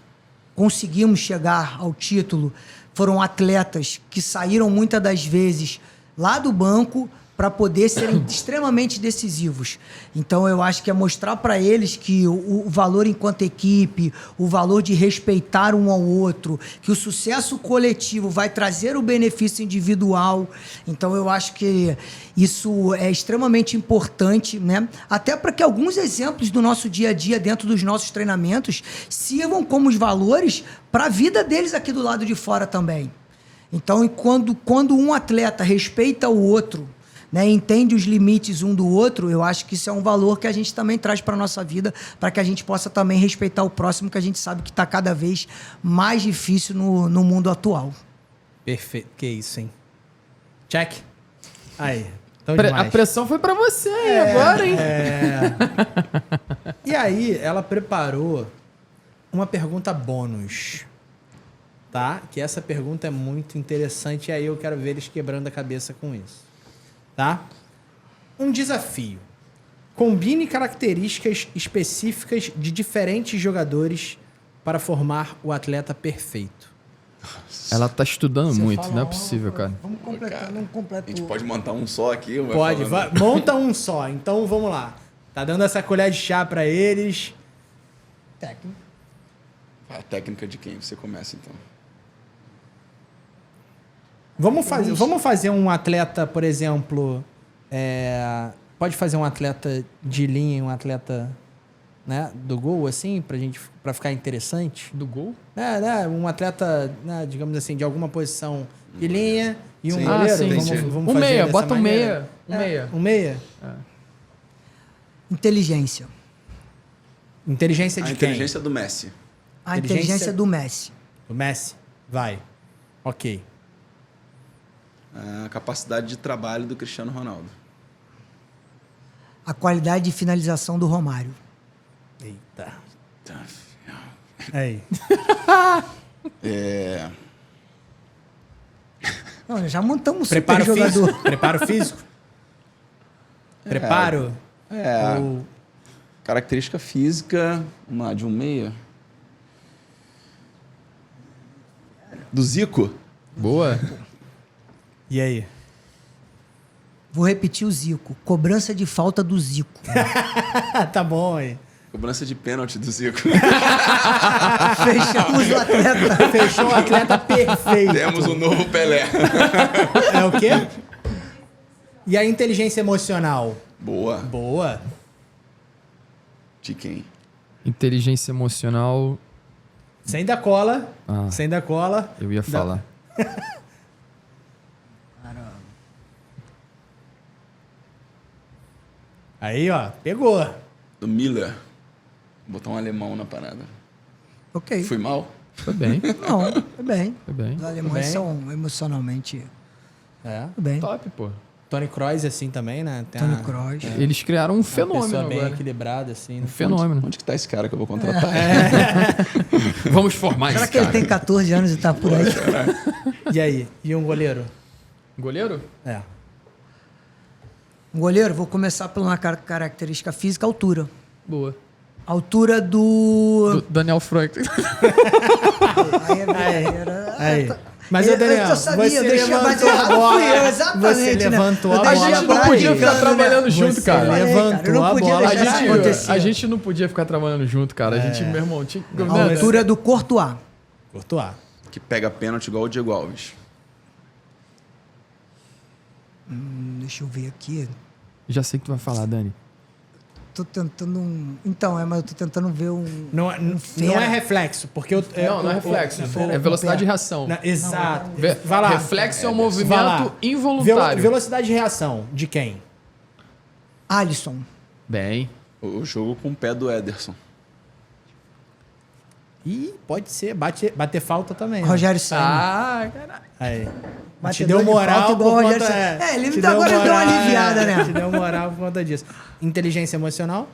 conseguimos chegar ao título, foram atletas que saíram muitas das vezes lá do banco para poder serem extremamente decisivos. Então eu acho que é mostrar para eles que o valor enquanto equipe, o valor de respeitar um ao outro, que o sucesso coletivo vai trazer o benefício individual. Então eu acho que isso é extremamente importante, né? Até para que alguns exemplos do nosso dia a dia dentro dos nossos treinamentos sirvam como os valores para a vida deles aqui do lado de fora também. Então, quando um atleta respeita o outro, né, entende os limites um do outro, eu acho que isso é um valor que a gente também traz para a nossa vida, para que a gente possa também respeitar o próximo, que a gente sabe que está cada vez mais difícil no mundo atual. Perfeito. Que isso, hein? Check. Aí. A pressão foi para você agora, hein? E aí, ela preparou uma pergunta bônus. Tá? Que essa pergunta é muito interessante e aí eu quero ver eles quebrando a cabeça com isso. Tá? Um desafio. Combine características específicas de diferentes jogadores para formar o atleta perfeito. Ela tá estudando Você muito, fala não é uma, possível, cara. Vamos completando um completo. A gente pode montar um só aqui? Ou vai Pode, falando? monta um só. Então vamos lá. Tá dando essa colher de chá para eles. Técnico. A técnica de quem você começa, então? Vamos fazer um atleta, por exemplo. Pode fazer um atleta de linha e um atleta, né, do gol, assim, pra ficar interessante? Do gol? Né, um atleta, né, digamos assim, de alguma posição de linha e um Sim. goleiro. Sim, Vamos, sim. vamos Um fazer meia, dessa bota um maneira? meia. Um meia? Inteligência. Inteligência A de quem? inteligência do Messi. A Inteligência- inteligência do Messi. Do Messi. Vai. Ok. A capacidade de trabalho do Cristiano Ronaldo. A qualidade de finalização do Romário. Eita. Tá. Aí. Não, já montamos um Preparo super jogador. físico. Preparo físico. Preparo. Ou- Característica física, de um meia. Do Zico. Boa. E aí? Vou repetir o Zico. Cobrança de falta do Zico. Tá bom aí. Cobrança de pênalti do Zico. Fechamos o atleta. Fechou o atleta perfeito. Temos um novo Pelé. É o quê? E a inteligência emocional? Boa. Boa. De quem? Inteligência emocional. Sem dar cola. Ah. Sem dar cola. Eu ia falar. Aí, ó. Pegou. Do Miller. Vou botar um alemão na parada. Ok. Fui mal? Foi bem. Não, foi bem. Foi bem. Os alemães bem. são emocionalmente... É. Foi bem. Top, pô. Tony Kroos, assim, também, né? Tem Tony uma- Kroos. Eles criaram um uma fenômeno pessoa bem agora. equilibrada, assim. Né? Um fenômeno. Onde que tá esse cara que eu vou contratar? Vamos formar Será esse que ele cara. tem 14 anos e tá por aí? E aí? E um goleiro? Goleiro? É. Um goleiro, vou começar por uma característica física, altura. Boa. Altura do... Do Daniel Franklin. Aí é brincadeira. Aí. Mas, ô, Daniel, eu sabia, você eu deixei mais levantou a errado, bola. fui eu, exatamente. Você né? levantou Eu a A deixei bola gente pra não ele. podia ficar trabalhando junto, Você cara. levantou cara, eu não a podia bola. deixar já isso tirou. acontecer. A gente não podia ficar trabalhando junto, cara. A gente, meu irmão, tinha... A Não, altura do Courtois. Courtois. Que pega pênalti igual o Diego Alves. Deixa eu ver aqui. Já sei o que tu vai falar, Dani. Tô tentando um... Então, mas eu tô tentando ver um... Não é reflexo, porque eu... Não é reflexo. É velocidade de reação. Exato. Ve- Vai lá. Reflexo é um Vai lá. movimento involuntário. Velocidade de reação de quem? Alisson. Bem. O jogo com o pé do Ederson. Ih, pode ser. Bater falta também. né? Rogério Ceni. Caralho. Aí. Te Batedor deu de moral falta igual por o Rogério conta... Ceni. Ele te me deu- agora ele deu uma moral, aliviada, né? Te deu moral por conta disso. Inteligência emocional?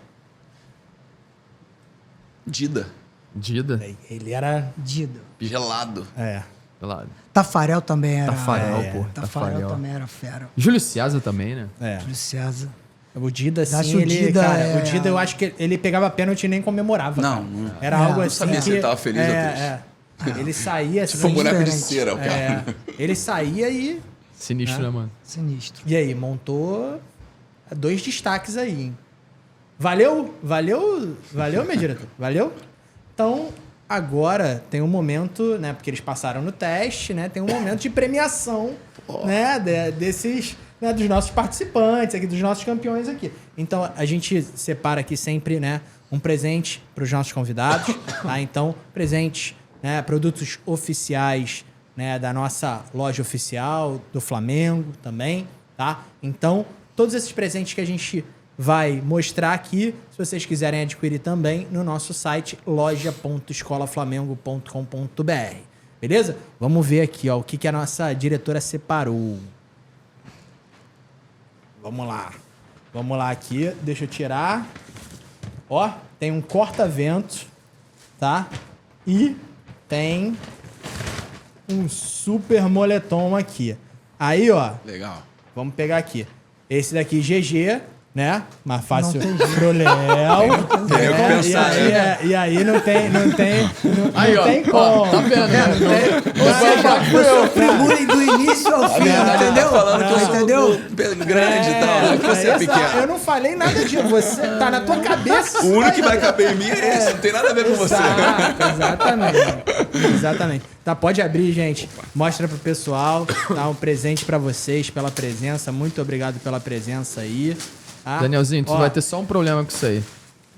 Dida. Dida. Ele era... Dida. Gelado. É. Lado. Tafarel também era... Tafarel, É, pô. Tafarel também era fera. Júlio César também, né? É. Júlio César. O Dida, assim, Acho o ele... Dida cara, é- o Dida, eu acho que ele pegava pênalti e nem comemorava. Não, cara. não. Era É. algo Não assim sabia que... se ele tava feliz ou triste. Ele saía... Tipo um boneco de diferente. cera, o cara. Ele saía e Sinistro, né, mano? Sinistro. E aí, montou 2 destaques aí, hein? Valeu, meu diretor? Valeu? Então, agora tem um momento, né? Porque eles passaram no teste, né? Tem um momento de premiação, né? Desses, né, dos nossos participantes aqui, dos nossos campeões aqui. Então, a gente separa aqui sempre, né? Um presente para os nossos convidados, tá? Então, presentes, né? Produtos oficiais, né? Da nossa loja oficial, do Flamengo também, tá? Então, todos esses presentes que a gente vai mostrar aqui, se vocês quiserem adquirir também no nosso site loja.escolaflamengo.com.br. Beleza? Vamos ver aqui, ó, o que a nossa diretora separou. Vamos lá. Vamos lá aqui, deixa eu tirar. Ó, tem um corta-vento, tá? E tem um super moletom aqui. Aí, ó. Legal. Vamos pegar aqui. Esse daqui, GG, né? Mais fácil pro Léo. Tem que pensar, E aí não tem Aí, ó, tem ó, como. tá vendo, né? Eu sofri bullying do início ao fim, entendeu? Falando que eu sou Entendeu? grande e tal, que você é pequeno. Eu não falei nada disso. Você tá na tua cabeça. O único que vai caber em mim é esse, não tem nada a ver com você. Exatamente. Tá, pode abrir, gente. Mostra pro pessoal. Tá, um presente pra vocês pela presença. Muito obrigado pela presença aí. Tá? Danielzinho, tu Ó, vai ter só um problema com isso aí. O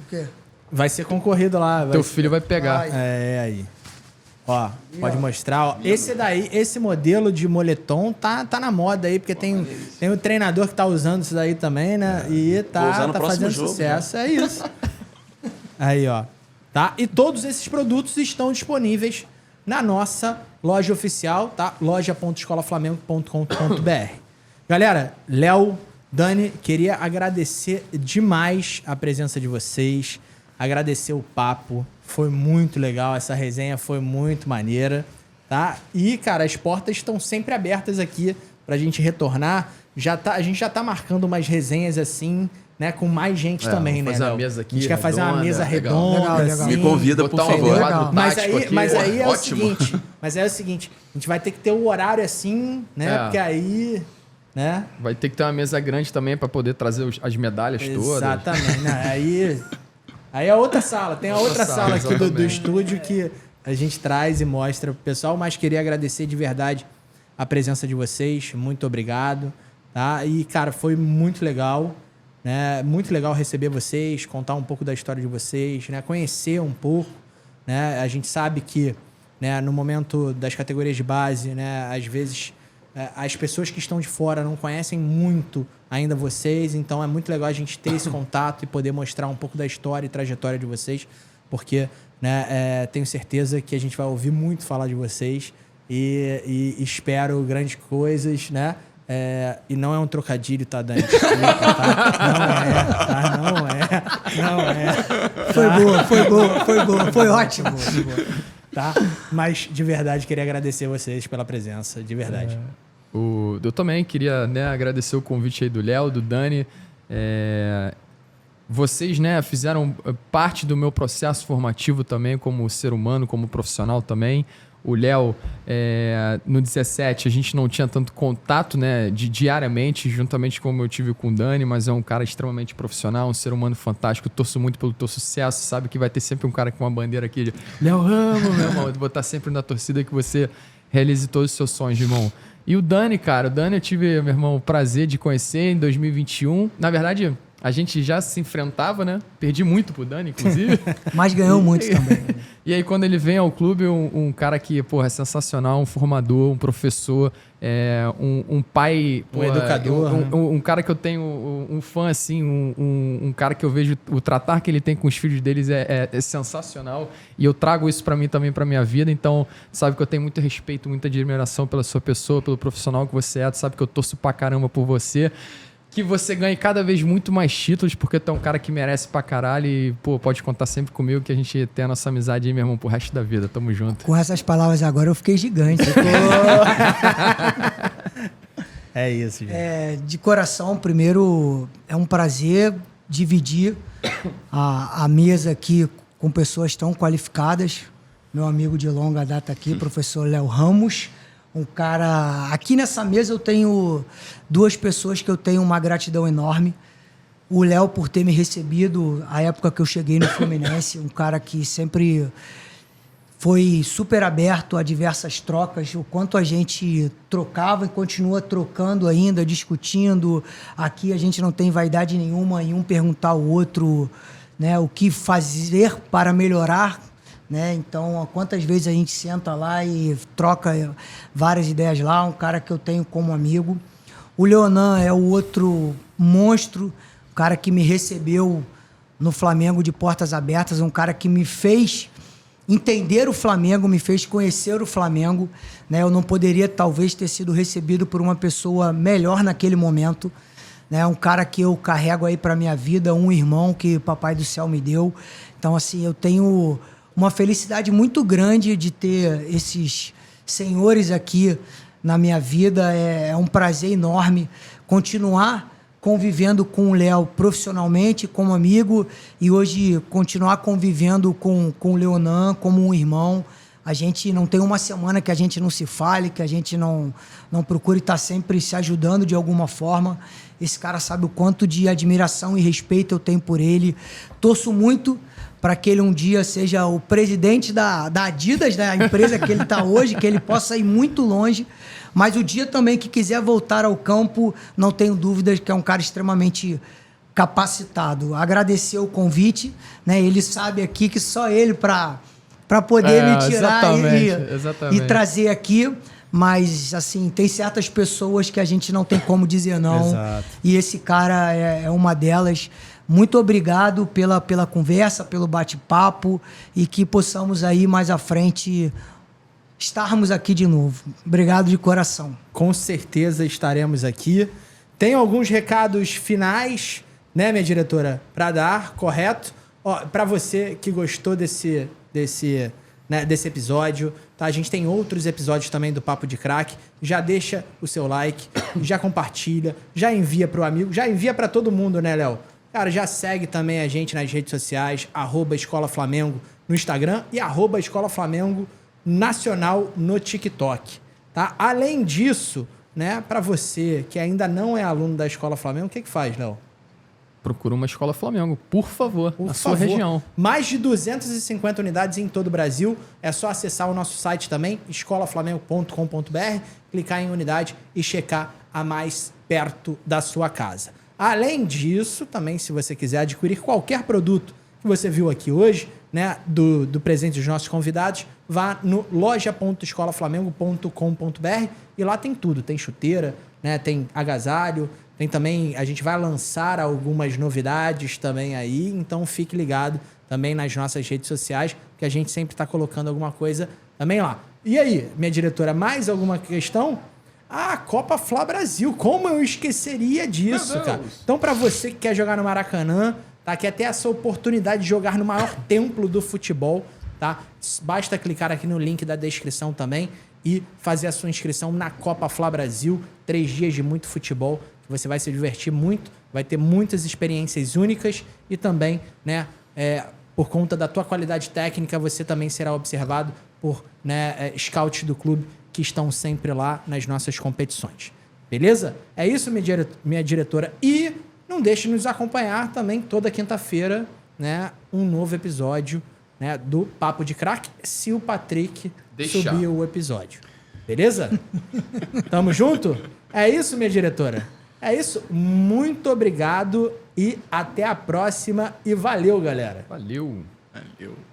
quê? vai ser concorrido lá. Teu filho vai pegar. Vai. É, aí. Ó, pode mostrar. Ó. Esse modelo de moletom tá na moda aí, porque tem um treinador que tá usando isso daí também, né? E Vou usar no tá próximo fazendo jogo, sucesso. É isso. Aí, ó. Tá? E todos esses produtos estão disponíveis na nossa loja oficial, tá? loja.escolaflamengo.com.br. Galera, Léo, Dani, queria agradecer demais a presença de vocês, agradecer o papo, foi muito legal, essa resenha foi muito maneira, tá? E, cara, as portas estão sempre abertas aqui pra gente retornar. A gente já tá marcando umas resenhas assim, né? Com mais gente também, né? fazer uma Léo? mesa aqui, a gente quer fazer uma redonda, mesa legal. redonda, Legal. assim. Me convida, por Botar um favor. quadro Mas tático aí, aqui, mas aí é ótimo. o seguinte, a gente vai ter que ter o horário assim, né? É. Porque aí, né? Vai ter que ter uma mesa grande também pra poder trazer as medalhas todas. Exatamente. Né? Aí é outra sala. Tem a outra sala aqui do exatamente. estúdio que a gente traz e mostra pro pessoal, mas queria agradecer de verdade a presença de vocês. Muito obrigado, tá? E, cara, foi muito legal, né? Muito legal receber vocês, contar um pouco da história de vocês, né? Conhecer um pouco, né? A gente sabe que, né, no momento das categorias de base, né, às vezes as pessoas que estão de fora não conhecem muito ainda vocês, então é muito legal a gente ter esse contato e poder mostrar um pouco da história e trajetória de vocês, porque, né, tenho certeza que a gente vai ouvir muito falar de vocês e espero grandes coisas, né? E não é um trocadilho, tá, Dani? Desculpa, tá? Não é. Foi boa, foi ótimo. Tá? Mas, de verdade, queria agradecer vocês pela presença, de verdade. Eu também queria, né, agradecer o convite aí do Léo, do Dani. Vocês, né, fizeram parte do meu processo formativo também, como ser humano, como profissional também. O Léo, no 17, a gente não tinha tanto contato, né, diariamente, juntamente como eu tive com o Dani, mas é um cara extremamente profissional, um ser humano fantástico. Eu torço muito pelo teu sucesso, sabe que vai ter sempre um cara com uma bandeira aqui de Léo Ramos, meu irmão. Eu vou estar sempre na torcida que você realize todos os seus sonhos, irmão. E o Dani, cara, eu tive, meu irmão, o prazer de conhecer em 2021. Na verdade, a gente já se enfrentava, né? Perdi muito pro Dani, inclusive. Mas ganhou muito também. E aí, quando ele vem ao clube, um cara que, porra, é sensacional, um formador, um professor, um pai... Um educador, né? Um cara que eu tenho um fã, assim, um cara que eu vejo o tratar que ele tem com os filhos deles é sensacional. E eu trago isso pra mim também, pra minha vida. Então, sabe que eu tenho muito respeito, muita admiração pela sua pessoa, pelo profissional que você é. Tu sabe que eu torço pra caramba por você. Que você ganhe cada vez muito mais títulos, porque tu é um cara que merece pra caralho e, pô, pode contar sempre comigo que a gente tem a nossa amizade aí, meu irmão, pro resto da vida. Tamo junto. Com essas palavras agora eu fiquei gigante. É isso, gente. De coração, primeiro, é um prazer dividir a mesa aqui com pessoas tão qualificadas. Meu amigo de longa data aqui, professor Léo Ramos, Um cara... Aqui nessa mesa eu tenho 2 pessoas que eu tenho uma gratidão enorme. O Léo por ter me recebido a época que eu cheguei no Fluminense, um cara que sempre foi super aberto a diversas trocas, o quanto a gente trocava e continua trocando ainda, discutindo. Aqui a gente não tem vaidade nenhuma em um perguntar ao outro, né, o que fazer para melhorar, né? Então, quantas vezes a gente senta lá e troca várias ideias lá, um cara que eu tenho como amigo. O Leonan é o outro monstro, um cara que me recebeu no Flamengo de portas abertas, um cara que me fez entender o Flamengo, me fez conhecer o Flamengo, né? Eu não poderia, talvez, ter sido recebido por uma pessoa melhor naquele momento, né? Um cara que eu carrego aí para minha vida, um irmão que o Papai do Céu me deu. Então, assim, eu tenho uma felicidade muito grande de ter esses senhores aqui na minha vida. É um prazer enorme continuar convivendo com o Léo profissionalmente, como amigo, e hoje continuar convivendo com o Leonan como um irmão. A gente não tem uma semana que a gente não se fale, que a gente não procure estar sempre se ajudando de alguma forma. Esse cara sabe o quanto de admiração e respeito eu tenho por ele. Torço muito para que ele um dia seja o presidente da Adidas, da empresa que ele está hoje, que ele possa ir muito longe. Mas o dia também que quiser voltar ao campo, não tenho dúvidas que é um cara extremamente capacitado. Agradecer o convite, né? Ele sabe aqui que só ele para poder me tirar e trazer aqui. Mas, assim, tem certas pessoas que a gente não tem como dizer não. Exato. E esse cara é uma delas. Muito obrigado pela conversa, pelo bate-papo e que possamos aí mais à frente estarmos aqui de novo. Obrigado de coração. Com certeza estaremos aqui. Tem alguns recados finais, né, minha diretora, para dar, correto? Para você que gostou desse episódio, tá? A gente tem outros episódios também do Papo de Crack. Já deixa o seu like, já compartilha, já envia pro amigo, já envia para todo mundo, né, Léo? Cara, já segue também a gente nas redes sociais, @Escola Flamengo no Instagram e @Escola Flamengo Nacional no TikTok, tá? Além disso, né, para você que ainda não é aluno da Escola Flamengo, o que faz, Léo? Procura uma Escola Flamengo, por favor, na sua região. Mais de 250 unidades em todo o Brasil. É só acessar o nosso site também, escolaflamengo.com.br, clicar em unidade e checar a mais perto da sua casa. Além disso, também, se você quiser adquirir qualquer produto que você viu aqui hoje, né, do presente dos nossos convidados, vá no loja.escolaflamengo.com.br e lá tem tudo. Tem chuteira, né, tem agasalho, tem também... A gente vai lançar algumas novidades também aí, então fique ligado também nas nossas redes sociais, que a gente sempre está colocando alguma coisa também lá. E aí, minha diretora, mais alguma questão? Ah, Copa Fla Brasil, como eu esqueceria disso, cara? Então, para você que quer jogar no Maracanã, tá? Quer ter essa oportunidade de jogar no maior templo do futebol, tá? Basta clicar aqui no link da descrição também e fazer a sua inscrição na Copa Fla Brasil. 3 dias de muito futebol, que você vai se divertir muito, vai ter muitas experiências únicas e também, né, por conta da tua qualidade técnica, você também será observado por, né, scouts do clube que estão sempre lá nas nossas competições. Beleza? É isso, minha diretora. E não deixe de nos acompanhar também toda quinta-feira, né, um novo episódio, né, do Papo de Crack, se o Patrick subir o episódio. Beleza? Tamo junto? É isso, minha diretora. É isso. Muito obrigado e até a próxima. E valeu, galera. Valeu. Valeu.